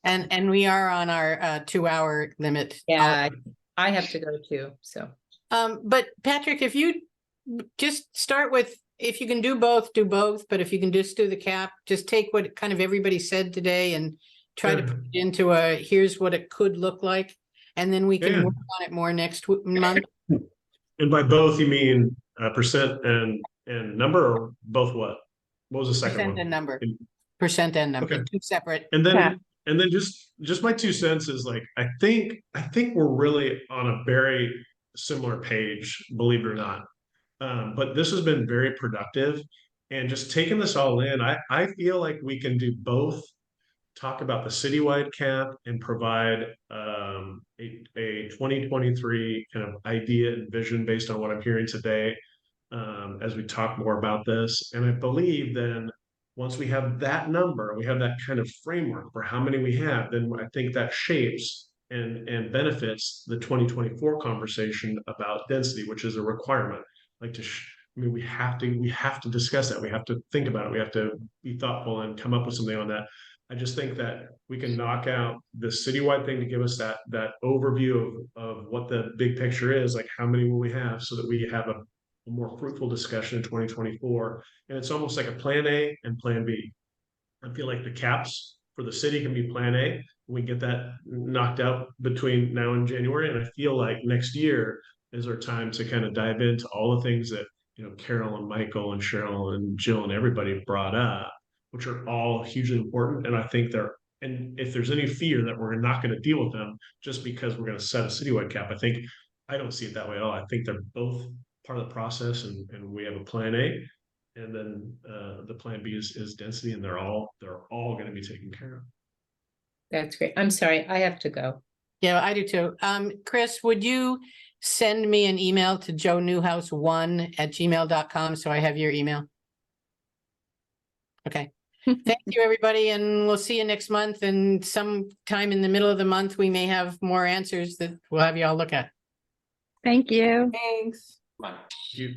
And we are on our 2-hour limit. Yeah, I have to go too. So, but Patrick, if you just start with, if you can do both, do both. But if you can just do the cap, just take what kind of everybody said today and try to put it into here's what it could look like. And then we can work on it more next month. And by both, you mean percent and number, or both? What was the second Percent one? and number. Percent and number. Okay. Two separate. And then just my 2 cents is like, I think we're really on a very similar page, believe it or not. But this has been very productive, and just taking this all in, I feel like we can do both. Talk about the citywide cap and provide a 2023 kind of idea and vision based on what I'm hearing today, as we talk more about this. And I believe then once we have that number, we have that kind of framework for how many we have, then I think that shapes and benefits the 2024 conversation about density, which is a requirement. Like I mean, we have to discuss that. We have to think about it. We have to be thoughtful and come up with something on that. I just think that we can knock out the citywide thing to give us that overview of what the big picture is, like how many will we have, so that we have a more fruitful discussion in 2024. And it's almost like a plan A and plan B. I feel like the caps for the city can be plan A. We get that knocked out between now and January. And I feel like next year is our time to kind of dive into all the things that, you know, Carol and Michael and Cheryl and Jill and everybody brought up, which are all hugely important. And I think and if there's any fear that we're not going to deal with them just because we're going to set a citywide cap, I don't see it that way at all. I think they're both part of the process, and we have a plan A, and then the plan B is density, and they're all going to be taken care of. That's great. I'm sorry, I have to go. Yeah, I do too. Chris, would you send me an email to joenewhouse1@gmail.com so I have your email? Okay. Thank you, everybody, and we'll see you next month. And sometime in the middle of the month, we may have more answers that we'll have you all look at. Thank you. Thanks. Come on. Thank you.